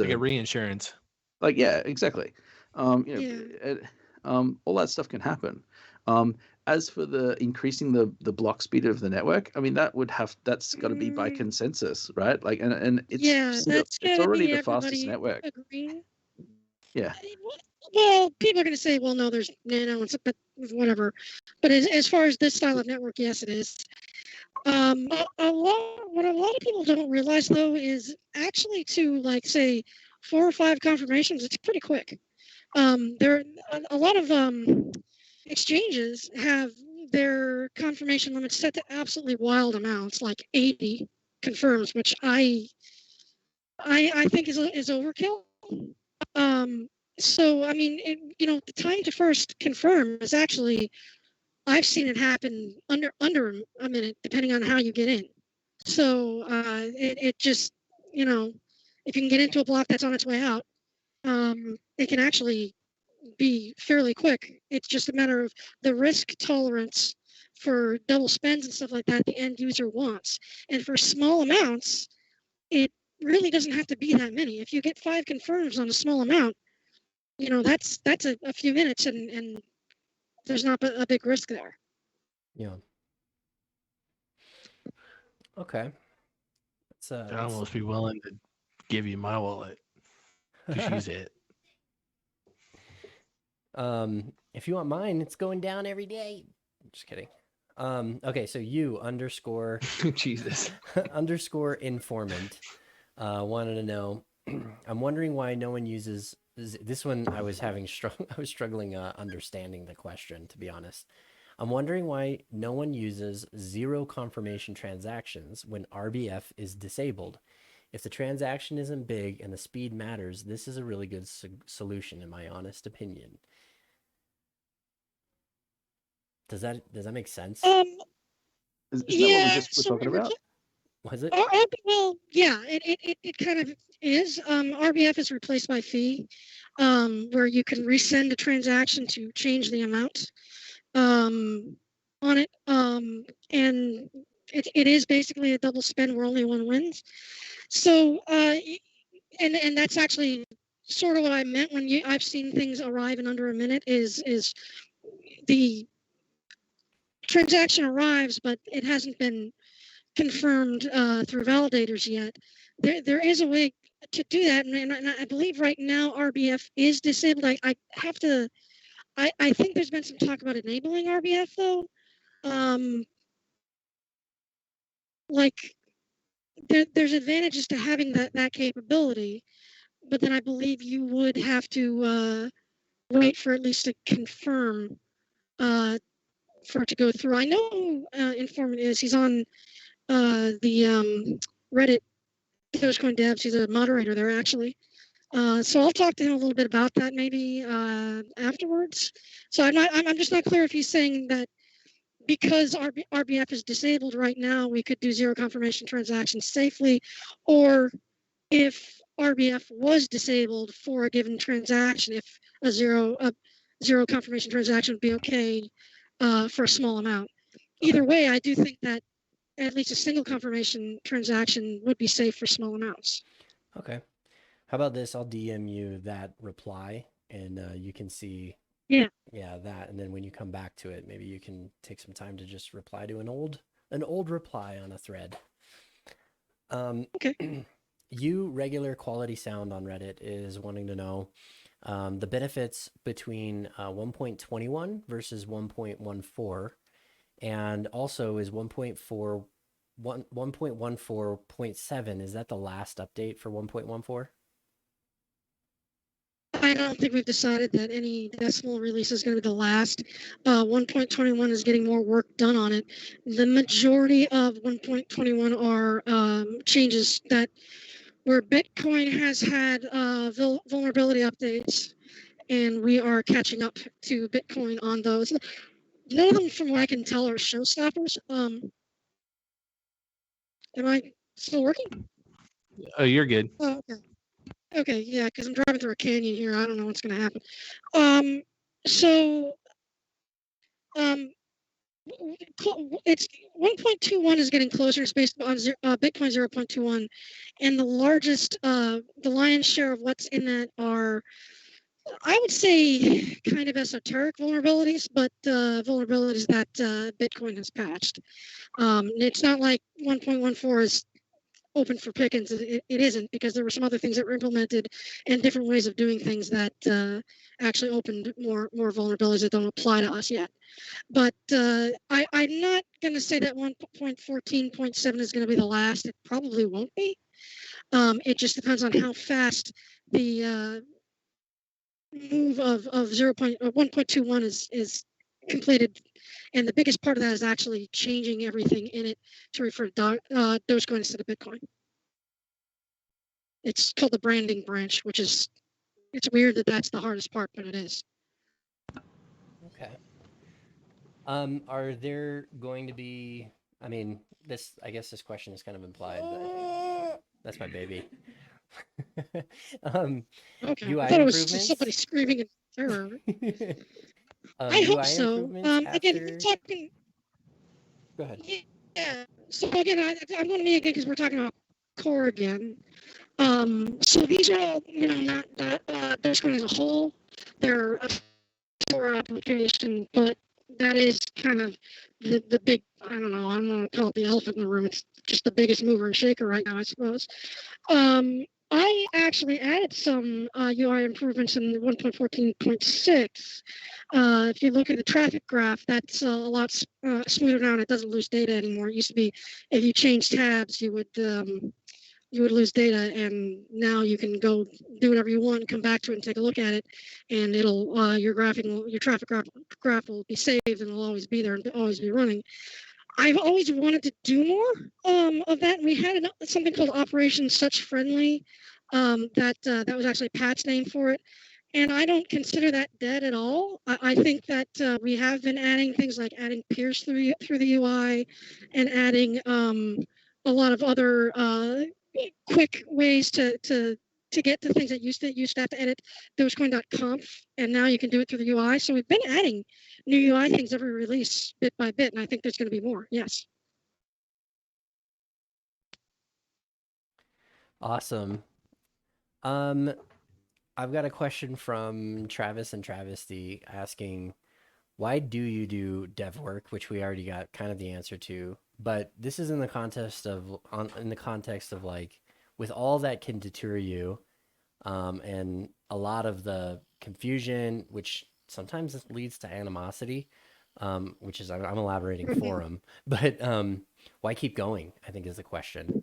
like a reinsurance. Like, yeah, exactly. All that stuff can happen. As for the increasing the block speed of the network, I mean, that's got to be by consensus, right? Like, and it's already the fastest network. Agree. Yeah. Well, people are going to say, well, no, there's nano, but whatever. But as far as this style of network, yes, it is. What a lot of people don't realize, though, is actually to, like, say 4 or 5 confirmations, it's pretty quick. There are a lot of exchanges have their confirmation limits set to absolutely wild amounts, like 80 confirms, which I think is overkill. So I mean, the time to first confirm is actually, I've seen it happen under a minute, depending on how you get in. So it just, if you can get into a block that's on its way out, it can actually be fairly quick. It's just a matter of the risk tolerance for double spends and stuff like that the end user wants. And for small amounts, it really doesn't have to be that many. If you get 5 confirms on a small amount, that's a few minutes, and there's not a big risk there. Yeah. Okay. I'd almost be willing to give you my wallet to use it. If you want mine, it's going down every day. Just kidding. Okay, so you _, Jesus _informant wanted to know. I'm wondering why no one uses this one. I was struggling understanding the question, to be honest. I'm wondering why no one uses 0 confirmation transactions when RBF is disabled. If the transaction isn't big and the speed matters, this is a really good solution, in my honest opinion. Does that make sense? Isn't that what we just were talking about? Was it? Well, yeah, it kind of is. RBF is replaced by fee, where you can resend a transaction to change the amount on it, and it is basically a double spend where only one wins. So, and that's actually sort of what I meant when I've seen things arrive in under a minute. Is the transaction arrives, but it hasn't been confirmed through validators yet. There is a way to do that, and I believe right now RBF is disabled. I have to. I think there's been some talk about enabling RBF though. Like there's advantages to having that capability, but then I believe you would have to wait for at least a confirm for it to go through. I know who Informant is. He's on the Reddit Dogecoin Devs. He's a moderator there actually. So I'll talk to him a little bit about that maybe afterwards. So I'm just not clear if he's saying that because RBF is disabled right now, we could do zero confirmation transactions safely, or if RBF was disabled for a given transaction, if a zero confirmation transaction would be okay for a small amount. Either way, I do think that at least a single confirmation transaction would be safe for small amounts. Okay. How about this? I'll DM you that reply, and you can see. Yeah. Yeah, that, and then when you come back to it, maybe you can take some time to just reply to an old reply on a thread. Okay. You regular quality sound on Reddit is wanting to know the benefits between 1.21 versus 1.14, and also is 1.14.7, is that the last update for 1.14? I don't think we've decided that any decimal release is going to be the last. 1.21 is getting more work done on it. The majority of 1.21 are changes that where Bitcoin has had vulnerability updates, and we are catching up to Bitcoin on those. None of them, from what I can tell, are showstoppers. Am I still working? Oh, you're good. Oh, okay. Okay, yeah, because I'm driving through a canyon here. I don't know what's going to happen. It's 1.21 is getting closer. It's based on Bitcoin 0.21, and the lion's share of what's in that are, I would say, kind of esoteric vulnerabilities, but vulnerabilities that Bitcoin has patched. It's not like 1.14 is open for pickings. It isn't, because there were some other things that were implemented and different ways of doing things that actually opened more vulnerabilities that don't apply to us yet. But I'm not going to say that 1.14.7 is going to be the last. It probably won't be. It just depends on how fast the move of 1.21 is completed. And the biggest part of that is actually changing everything in it to refer to Dogecoin instead of Bitcoin. It's called the branding branch, which is, it's weird that that's the hardest part, but it is. Okay. Are there going to be, I mean, I guess this question is kind of implied, but that's my baby. Okay. UI I thought it was just improvements? somebody screaming in terror. I UI hope so. improvements Again, after... we're talking. Go ahead. Yeah. So again, I'm going to me again because we're talking about core again. So these are all, not Dogecoin as a whole. They're a core application, but that is kind of the big, I don't want to call it the elephant in the room. It's just the biggest mover and shaker right now, I suppose. I actually added some UI improvements in 1.14.6. If you look at the traffic graph, that's a lot smoother now, and it doesn't lose data anymore. It used to be, if you change tabs, you would lose data, and now you can go do whatever you want and come back to it and take a look at it, and it'll your traffic graph will be saved, and it'll always be there and always be running. I've always wanted to do more of that. We had something called Operation Such Friendly, that was actually a patch name for it. And I don't consider that dead at all. I think that we have been adding things like adding peers through the UI, and adding a lot of other quick ways to get to things that used to have to edit Dogecoin.conf, and now you can do it through the UI. So we've been adding new UI things every release, bit by bit, and I think there's going to be more. Yes. Awesome. I've got a question from Travis and Travesty asking, why do you do dev work, which we already got kind of the answer to, but this is in the context of like, with all that can deter you, and a lot of the confusion, which sometimes leads to animosity, which is I'm elaborating for them. But why keep going, I think, is the question.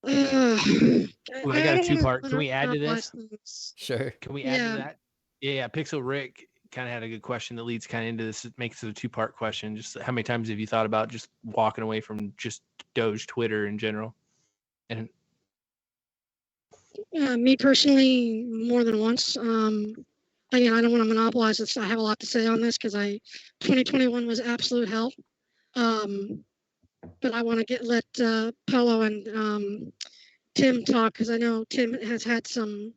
I got a don't wanna two-part. Can we add to monopolize this? things. Sure. Can we add to Yeah. that? Yeah. Pixel Rick kind of had a good question that leads kind of into this. It makes it a two-part question. Just how many times have you thought about just walking away from just Doge Twitter in general? And Me personally, more than once. Again, I don't want to monopolize this. I have a lot to say on this because 2021 was absolute hell. But I want to let Paulo and Tim talk, because I know Tim has had some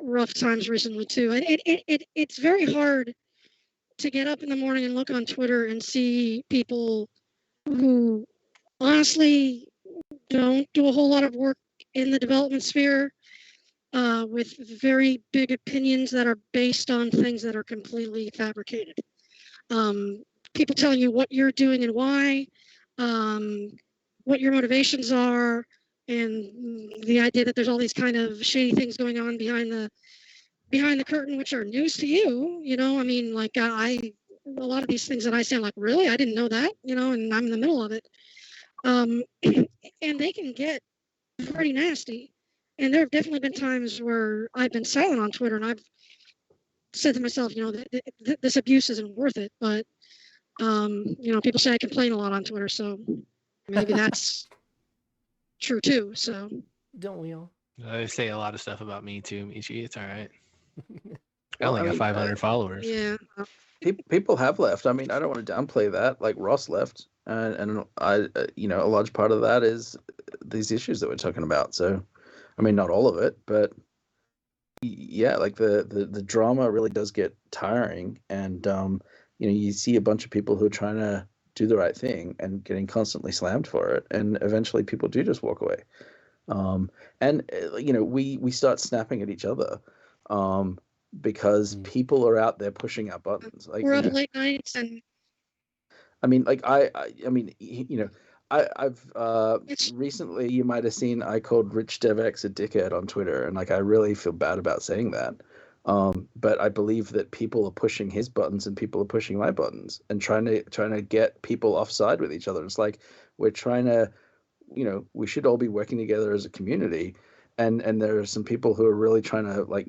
rough times recently too. It's very hard to get up in the morning and look on Twitter and see people who honestly don't do a whole lot of work in the development sphere, with very big opinions that are based on things that are completely fabricated. People telling you what you're doing and why, what your motivations are, and the idea that there's all these kind of shady things going on behind the curtain, which are news to you. I mean, like, a lot of these things that I say, I'm like, really? I didn't know that, and I'm in the middle of it. And they can get pretty nasty. And there have definitely been times where I've been silent on Twitter, and I've said to myself, this abuse isn't worth it. But, people say I complain a lot on Twitter, so maybe that's true too. So Don't we all? they say a lot of stuff about me too, Michi. It's all right. I Well, only I got mean, 500 followers. yeah, People have left. I mean, I don't want to downplay that. Like Ross left, and I, a large part of that is these issues that we're talking about. So, I mean, not all of it, but yeah, like the drama really does get tiring, and you see a bunch of people who are trying to do the right thing and getting constantly slammed for it, and eventually people do just walk away. And we start snapping at each other, because people are out there pushing our buttons. Like, we're up late nights, and I mean, like I've recently, you might have seen, I called Rich DevX a dickhead on Twitter, and like I really feel bad about saying that. But I believe that people are pushing his buttons and people are pushing my buttons and trying to get people offside with each other. It's like we're trying to, we should all be working together as a community, and there are some people who are really trying to, like,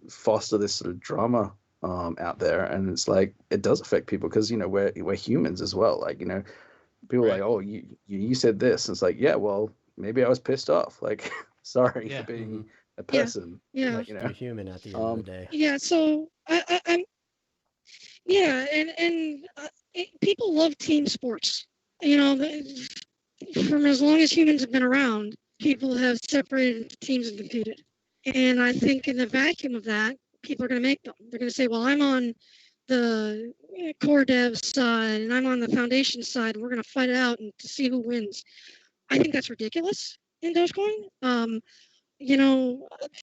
foster this sort of drama out there, and it's like it does affect people because we're humans as well. Like, people are like, oh, you said this, and it's like, yeah, well, maybe I was pissed off. Like, sorry for being a person. Yeah. But, You're human at the end of the day. Yeah. So I'm. Yeah, and people love team sports. From as long as humans have been around, people have separated into teams and competed. And I think in the vacuum of that, people are going to make them. They're going to say, well, I'm on the core dev side and I'm on the foundation side, and we're going to fight it out and to see who wins. I think that's ridiculous in Dogecoin.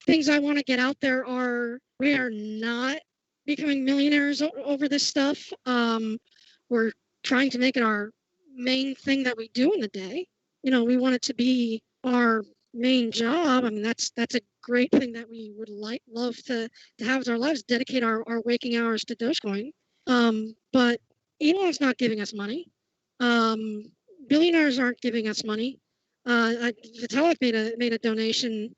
Things I want to get out there are, we are not becoming millionaires over this stuff. We're trying to make it our main thing that we do in the day. We want it to be our main job. I mean, that's a great thing that we would love to have as our lives, dedicate our waking hours to Dogecoin. But Elon's not giving us money. Billionaires aren't giving us money. Vitalik made a donation,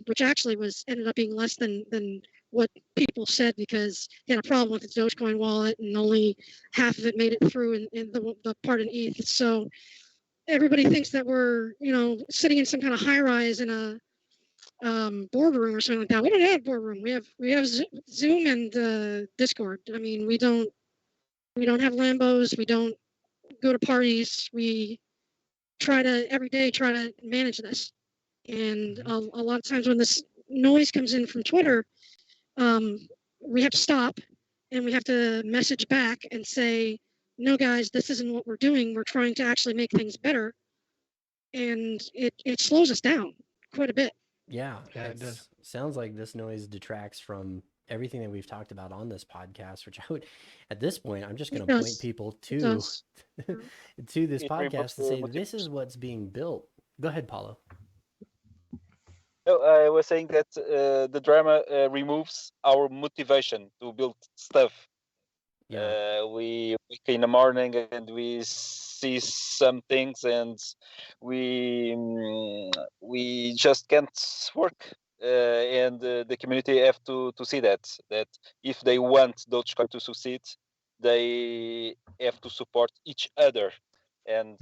which actually ended up being less than what people said, because he had a problem with his Dogecoin wallet and only half of it made it through in the part in ETH. So everybody thinks that we're sitting in some kind of high rise in a boardroom or something like that. We don't have a boardroom. We have Zoom and Discord. I mean, we don't have Lambos. We don't go to parties. We try to every day manage this. And a lot of times when this noise comes in from Twitter, we have to stop and we have to message back and say, no, guys, this isn't what we're doing. We're trying to actually make things better. And it slows us down quite a bit. Yeah, it does. Sounds like this noise detracts from everything that we've talked about on this podcast, which I would, at this point, I'm just going It to point does. people It to does. to this It removes podcast to the say this motivation. is what's being built. Go ahead, Paulo. No, I was saying that the drama removes our motivation to build stuff. Yeah. We wake in the morning and we see some things, and we just can't work. And the community have to see that if they want Dogecoin to succeed, they have to support each other and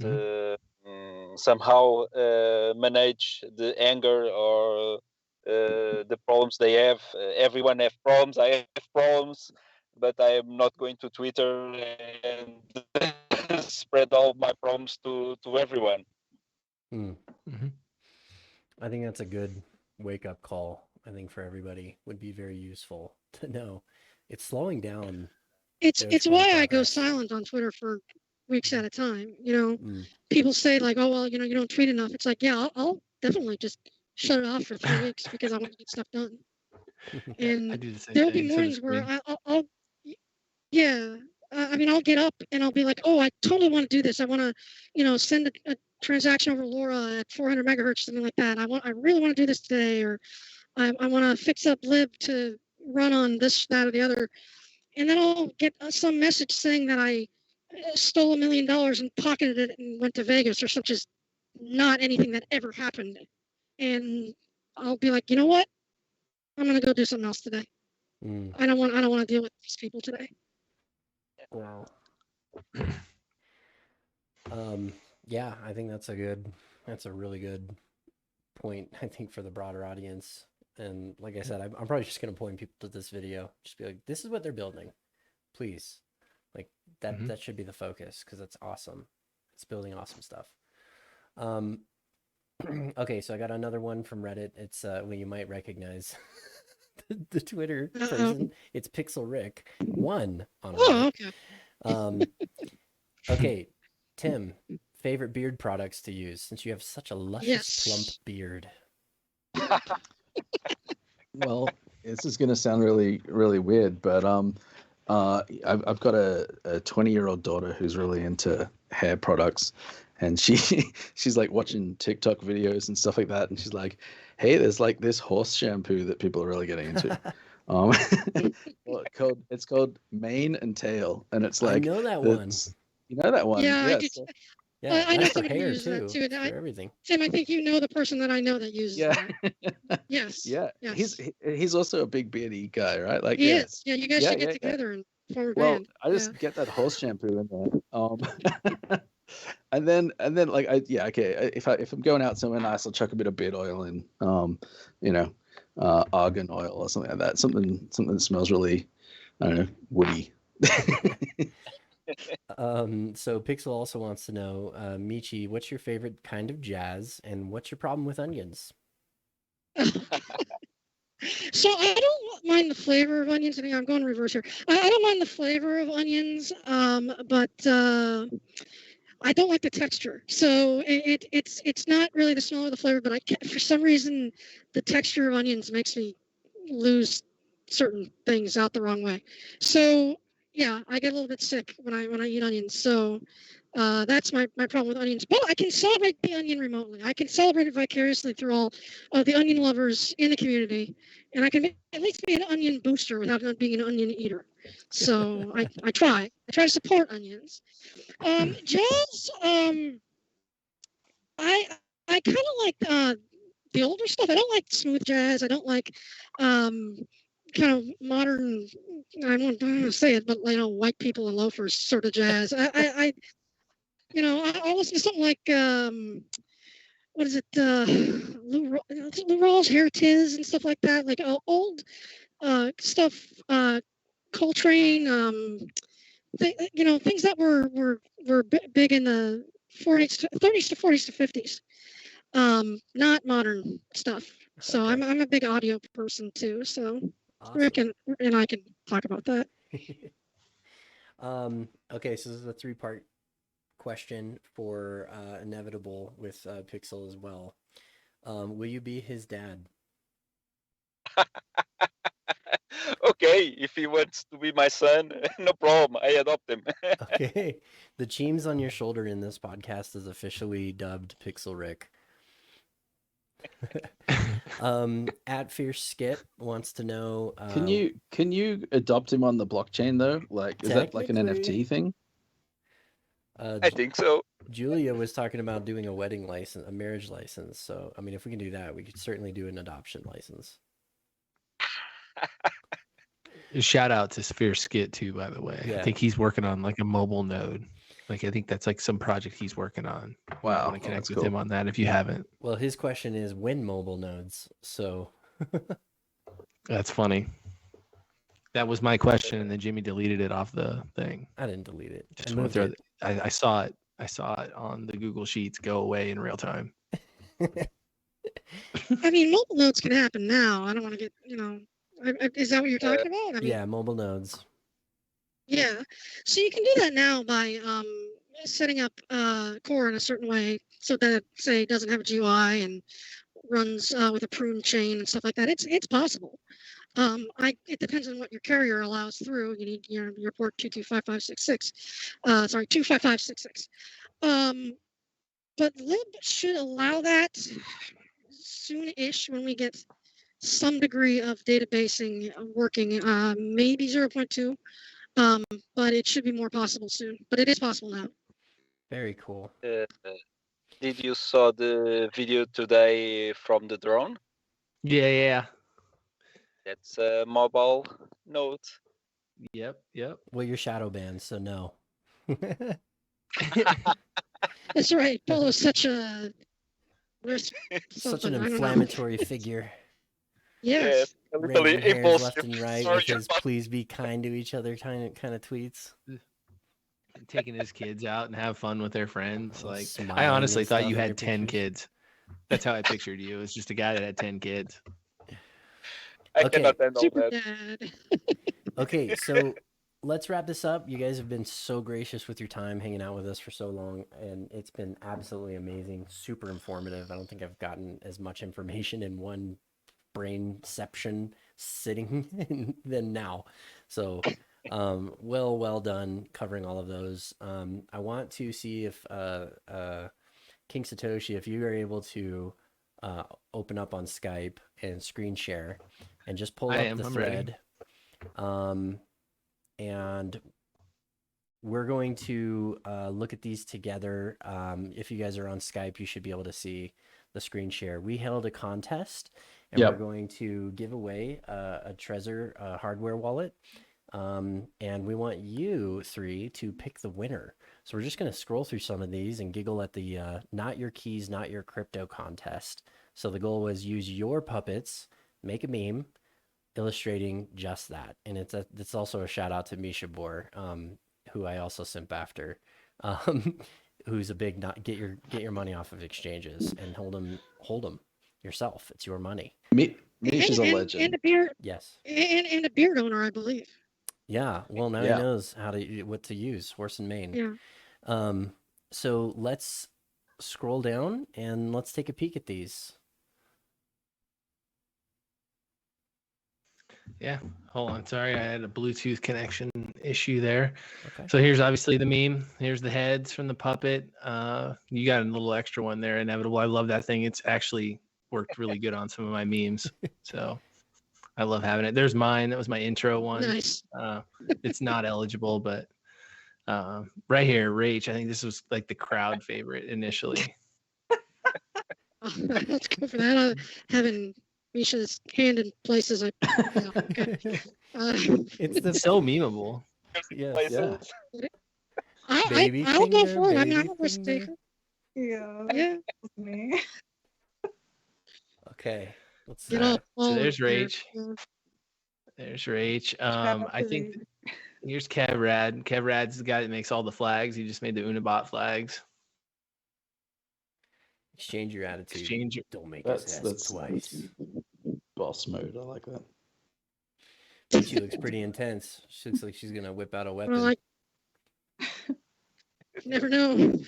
somehow manage the anger or the problems they have. Everyone have problems. I have problems, but I am not going to Twitter and spread all my problems to everyone. I think that's a good wake up call. I think for everybody would be very useful to know. It's slowing down. It's Dogecoin why I go progress. silent on Twitter for weeks at a time. People say like, oh well, you don't tweet enough. It's like, yeah, I'll definitely just shut it off for 3 weeks because I want to get stuff done. And I do the same there'll be thing. So mornings does where Queen. I'll I'll get up and I'll be like, oh, I totally want to do this. I want to, send a transaction over LoRa at 400 megahertz, something like that. I really want to do this today, or I want to fix up lib to run on this, that, or the other. And then I'll get some message saying that I stole $1 million and pocketed it and went to Vegas or something, just not anything that ever happened. And I'll be like, you know what? I'm gonna go do something else today. I don't want to deal with these people today. Wow. Yeah, I think that's a really good point, I think, for the broader audience. And like I said, I'm probably just going to point people to this video. Just be like, this is what they're building. Please. Like that should be the focus because that's awesome. It's building awesome stuff. Okay, so I got another one from Reddit. It's well, you might recognize the Twitter person. It's Pixel Rick 1 on Reddit. Okay. Okay, Tim, favorite beard products to use since you have such a luscious, plump beard. Well, this is going to sound really, really weird, but I've got a 20-year-old daughter who's really into hair products, and she's like watching TikTok videos and stuff like that, and she's like, "Hey, there's like this horse shampoo that people are really getting into." Well, it's called Mane and Tail, and it's like I know that one. You know that one? Yeah, Yes. I know that's for somebody who hair uses too. that too. For everything. Tim, I think you know the person that I know that uses that. Yes. Yeah. Yes. He's also a big beardy guy, right? Like he is. Yeah, you guys should get together and form a band. I just get that horse shampoo in there. and then like if I'm going out somewhere nice, I'll chuck a bit of beard oil in, argan oil or something like that. Something that smells really, I don't know, woody. So Pixel also wants to know, Michi, what's your favorite kind of jazz and what's your problem with onions? So I don't mind the flavor of onions. I'm going reverse here. I don't mind the flavor of onions, but I don't like the texture. So it's not really the smell or the flavor, but for some reason the texture of onions makes me lose certain things out the wrong way. So yeah, I get a little bit sick when I eat onions. So that's my problem with onions. But I can celebrate the onion remotely. I can celebrate it vicariously through all of the onion lovers in the community, and I can at least be an onion booster without being an onion eater. So I try to support onions. Jazz, I kind of like the older stuff. I don't like smooth jazz. I don't like kind of modern. I don't want to say it, but white people and loafers sort of jazz. I listen to something like what is it, Lou Rawls, Hair Tiz, and stuff like that, like old stuff, Coltrane, things that were big in the 30s to 40s to 50s, not modern stuff. So okay. I'm a big audio person too. So awesome. Rick and I can talk about that. Okay, so this is a 3-part question for Inevitable with Pixel as well. Will you be his dad? okay, if he wants to be my son, no problem. I adopt him. Okay. The cheems on your shoulder in this podcast is officially dubbed Pixel Rick. At Fierce Skit wants to know, Can you adopt him on the blockchain though? Like, is that like an Technically- NFT thing? I think so. Julia was talking about doing a wedding license, a marriage license. So, I mean, if we can do that, we could certainly do an adoption license. Shout out to Sphere Skit too, by the way. Yeah. I think he's working on like a mobile node. Like I think that's like some project he's working on. Wow, I want to connect that's with cool. him on that if you haven't. Well, his question is when mobile nodes. So, That's funny. That was my question, and then Jimmy deleted it off the thing. I didn't delete it. Just I want moved to throw it. I saw it. I saw it on the Google Sheets go away in real time. I mean, mobile nodes can happen now. I don't want to get, is that what you're talking about? I mean, Yeah, mobile nodes. yeah. So you can do that now by setting up core in a certain way so that it, say, doesn't have a GUI and runs with a prune chain and stuff like that. It's possible. It depends on what your carrier allows through. You need your port 225566. 25566. But Lib should allow that soon-ish when we get some degree of databasing working. Maybe 0.2. But it should be more possible soon. But it is possible now. Very cool. Did you saw the video today from the drone? Yeah. That's a mobile node. Yep. Well, you're shadow banned, so no. That's right. Polo's such a risk. Such an something, I don't know. inflammatory figure. Yes. a little Raising hairs impulsive. left and right Sorry with his about- "please be kind to each other" kind of tweets. Taking his kids out and have fun with their friends. Like I Smiling honestly and thought stuff you in had your 10 pictures. kids. That's how I pictured you. It's just a guy that had 10 kids. I Okay. cannot handle Super that. dad. Okay, so let's wrap this up. You guys have been so gracious with your time hanging out with us for so long, and it's been absolutely amazing, super informative. I don't think I've gotten as much information in one brainception sitting than now. So well done covering all of those. I want to see if King Satoshi, if you are able to open up on Skype and screen share and just pull I up am. the I'm ready. thread. And we're going to look at these together. If you guys are on Skype, you should be able to see the screen share. We held a contest, and Yep. we're going to give away a Trezor Hardware Wallet. And we want you three to pick the winner. So we're just going to scroll through some of these and giggle at the Not Your Keys, Not Your Crypto contest. So the goal was use your puppets, make a meme, illustrating just that. And it's also a shout out to Misha Bohr, who I also simp after, who's a big get your money off of exchanges and hold them yourself. It's your money. Misha's a legend. And a beard Yes. and a beard owner, I believe. Yeah. Well, now Yeah. he knows what to use, horse and mane. Yeah. So let's scroll down and let's take a peek at these. Yeah. Hold on. Sorry, I had a Bluetooth connection issue there. Okay. So here's obviously the meme. Here's the heads from the puppet. You got a little extra one there, Inevitable. I love that thing. It's actually worked really good on some of my memes. So I love having it. There's mine. That was my intro one. Nice. It's not eligible, but right here, Rach. I think this was like the crowd favorite initially. Let's go for that. Having Misha's hand in places. Okay. It's the So memeable. yes. Places. Baby I'll go finger, for it. I'm baby a risk finger. taker. Yeah, Yeah. that's me. Okay. Let's Get see. off. So there's there. Rach. There's Rach. Shout out I to think Rach. here's Kevrad. Kevrad's the guy that makes all the flags. He just made the Unibot flags. Exchange your attitude. Exchange your- Don't make us That's ask twice. boss mode. I like that. She looks pretty intense. She looks like she's gonna whip out a weapon. Well, you never know.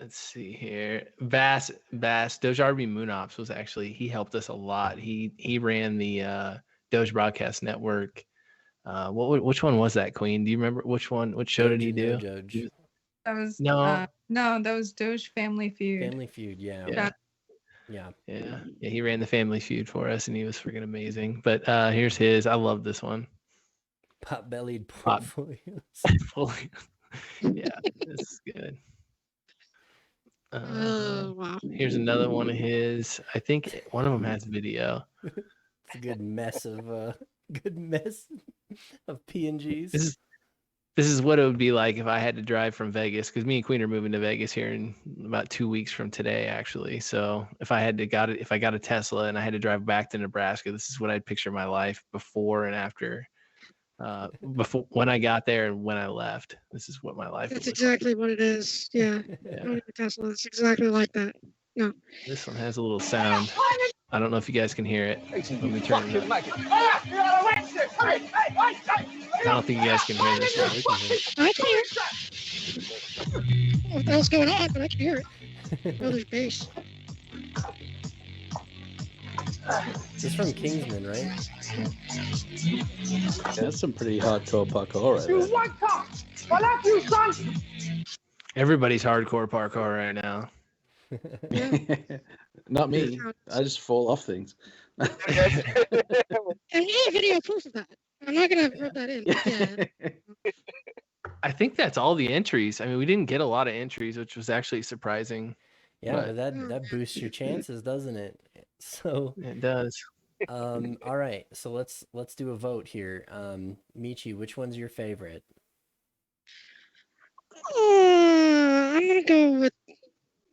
Let's see here. Doge RB Moonops was actually, he helped us a lot. He ran the Doge Broadcast Network. Which one was that, Queen? Do you remember which one? Which show did he do? Doge. That was No. no, that was Doge Family Feud. Family Feud, yeah. Yeah. He ran the Family Feud for us, and he was freaking amazing. But here's his. I love this one. Pot-bellied portfolios. Yeah, this is good. Oh, wow. Here's another one of his. I think one of them has video. It's a good mess of PNGs. This is what it would be like if I had to drive from Vegas, because me and Queen are moving to Vegas here in about 2 weeks from today, actually. So if I got a Tesla and I had to drive back to Nebraska, this is what I'd picture my life before and after. Before, when I got there and when I left, this is what my life. That's exactly what it is. Yeah. Tesla. It's exactly like that. No. This one has a little sound. I don't know if you guys can hear it. Let me turn it up. I don't think you guys can hear this. I can hear it. I don't know what the hell's going on, but I can hear it. Oh, there's bass. This is from Kingsman, right? Yeah, that's some pretty hardcore parkour right there. Everybody's hardcore parkour right now. Not me. I just fall off things. And we need video proof of that. I'm not going to rub that in. Yeah. I think that's all the entries. I mean, we didn't get a lot of entries, which was actually surprising. Yeah, but that boosts your chances, doesn't it? So it does. All right, so let's do a vote here. Michi, which one's your favorite? I'm gonna go with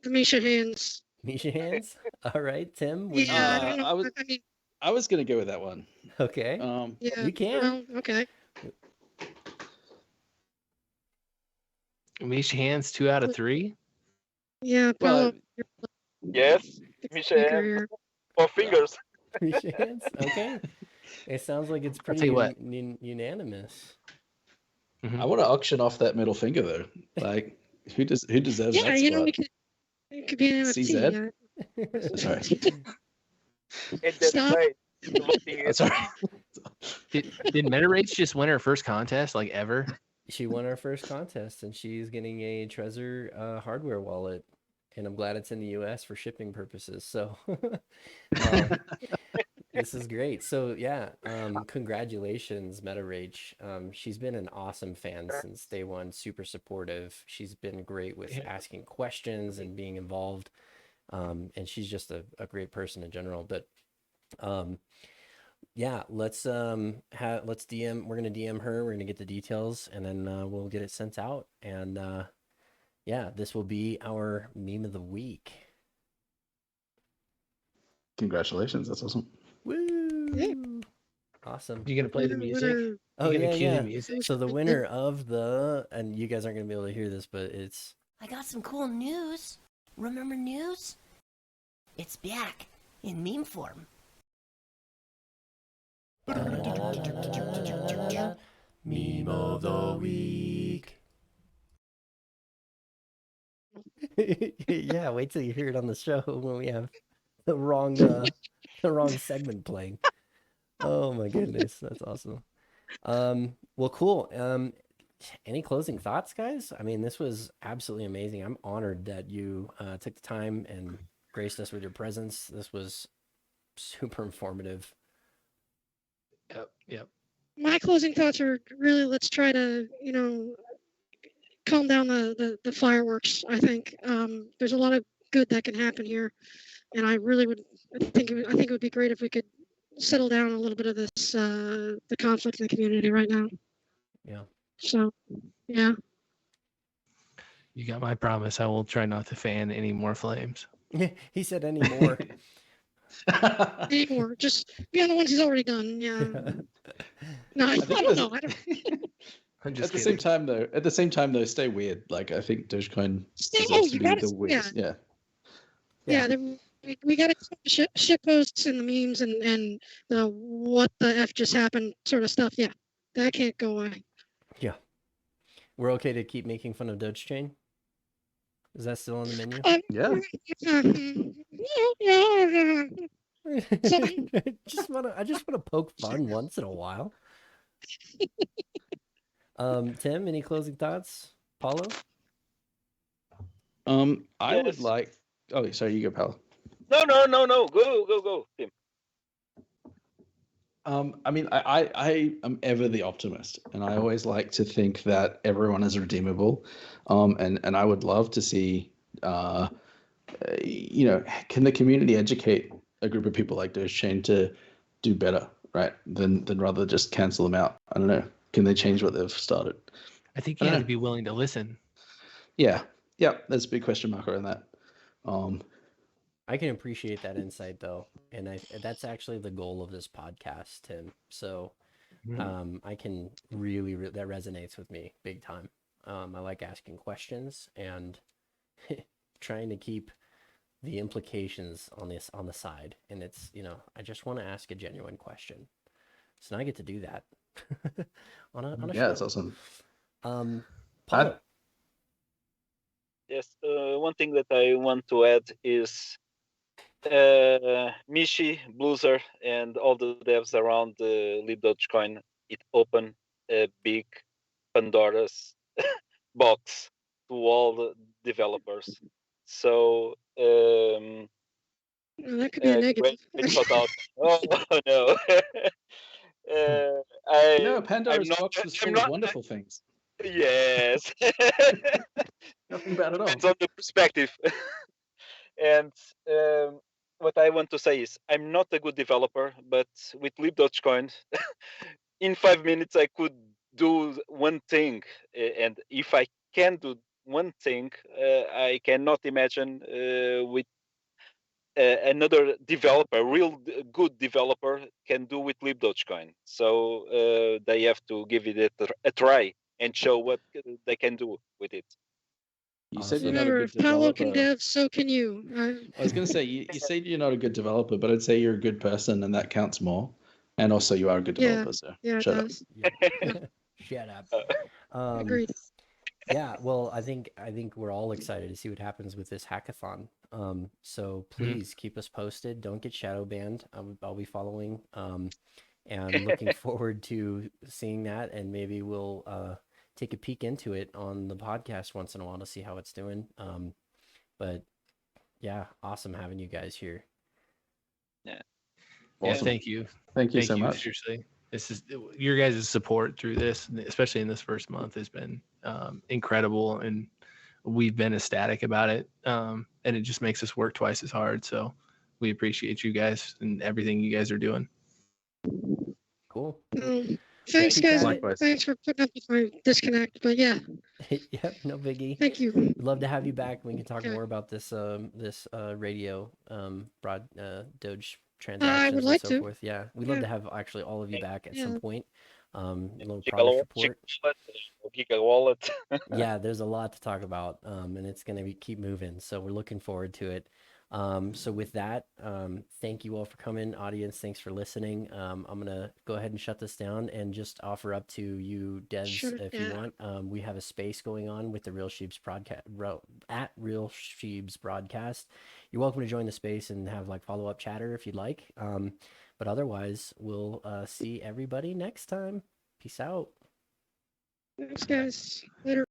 the Misha hands. Misha hands. All right, Tim. Yeah, I was gonna go with that one. Okay. Yeah, you can. Well, okay. Misha hands 2 out of 3. Yeah. Well, yes. Misha hands. 4 fingers. Misha hands. Okay. It sounds like it's pretty unanimous. Mm-hmm. I want to auction off that middle finger though. Like, who deserves that? Yeah, you know, spot? it could be an NFT. CZ? Sorry. Stop. That's all right. Did MetaRage just win her first contest, like ever? She won her first contest, and she's getting a Trezor Hardware Wallet, and I'm glad it's in the U.S. for shipping purposes. So this is great. So yeah, congratulations, MetaRage. She's been an awesome fan since day one, super supportive. She's been great with asking questions and being involved, and she's just a great person in general. But yeah, let's DM. We're gonna DM her. We're gonna get the details, and then we'll get it sent out. And yeah, this will be our meme of the week. Congratulations, that's awesome. Woo! Yeah. Awesome. You gonna play the music? Oh You gonna yeah, cue the yeah. music? So the winner of and you guys aren't gonna be able to hear this, but it's. I got some cool news. Remember news? It's back in meme form. Meme of the week. Yeah, wait till you hear it on the show when we have the wrong segment playing. Oh my goodness, that's awesome. Well, cool. Any closing thoughts, guys? I mean, this was absolutely amazing. I'm honored that you took the time and graced us with your presence. This was super informative. Yep. My closing thoughts are really, let's try to, calm down the fireworks. I think there's a lot of good that can happen here, and I think it would be great if we could settle down a little bit of this the conflict in the community right now. Yeah. So, yeah. You got my promise. I will try not to fan any more flames. He said any more. Anymore. Just beyond the ones he's already done. Yeah. No, I don't know. I'm just At the same time though, stay weird. Like, I think Dogecoin deserves to be the weirdest. Yeah. We got to shit posts and the memes and the what the F just happened sort of stuff. Yeah, that can't go away. Yeah. We're okay to keep making fun of Dogecoin? Is that still on the menu? Yeah. I just wanna poke fun once in a while. Tim, any closing thoughts? Paulo? I would Yes. like. Oh, sorry, you go, pal. No. Go, Tim. I mean, I am ever the optimist, and I always like to think that everyone is redeemable. And I would love to see, can the community educate a group of people like Dogechain to do better, right? Than rather just cancel them out. I don't know. Can they change what they've started? I think I you don't have to know. be willing to listen. Yeah, there's a big question mark around that. I can appreciate that insight though, and that's actually the goal of this podcast, Tim. So I can really that resonates with me big time. I like asking questions and trying to keep the implications on the side. And it's, I just want to ask a genuine question. So now I get to do that on a Yeah, show. that's awesome. Paulo. Yes. One thing that I want to add is Michi, Blueser, and all the devs around the Libdogecoin, it opened a big Pandora's box to all the developers. So Well, that could be a negative. great shout out. Oh no. No, I'm Pandora's not. box was I'm full of not. wonderful things. Yes. Nothing bad at all. Depends on the perspective. And what I want to say is, I'm not a good developer, but with Libdogecoin, in 5 minutes I could do one thing. And if I can do one thing, I cannot imagine with another developer, good developer, can do with Libdogecoin. So they have to give it a try and show what they can do with it. You Awesome. said you're not a Remember, good if Paolo can developer. dev, so can you. I was going to say, you say you're not a good developer, but I'd say you're a good person, and that counts more. And also, you are a good developer, so Yeah, it shut up. does. Shut up. Agreed. Yeah, well, I think we're all excited to see what happens with this hackathon. So please keep us posted. Don't get shadow banned. I'll be following. And looking forward to seeing that, and maybe we'll take a peek into it on the podcast once in a while to see how it's doing. But yeah, awesome having you guys here. Yeah. Yeah, Awesome. thank you. Thank you so much. Seriously, this is your guys' support through this, especially in this first month, has been incredible, and we've been ecstatic about it. And it just makes us work twice as hard. So we appreciate you guys and everything you guys are doing. Cool. Thanks, keep guys. at it. Likewise. Thanks for putting up with my disconnect. But yeah, Yep, no biggie. thank you. We'd love to have you back. We can talk Okay. more about this radio Doge transactions would and like so to. forth. Yeah, we'd love Yeah. to have actually all of you back at some Yeah. point. A little product report. Gigawallet. Yeah, there's a lot to talk about, and it's going to keep moving. So we're looking forward to it. So with that, thank you all for coming, audience. Thanks for listening. I'm going to go ahead and shut this down and just offer up to you devs Shut it if you down. want. We have a space going on with the Real Sheeps broadcast at Real Sheeps broadcast. You're welcome to join the space and have like follow-up chatter if you'd like. But otherwise, we'll see everybody next time. Peace out. Thanks, guys. Later.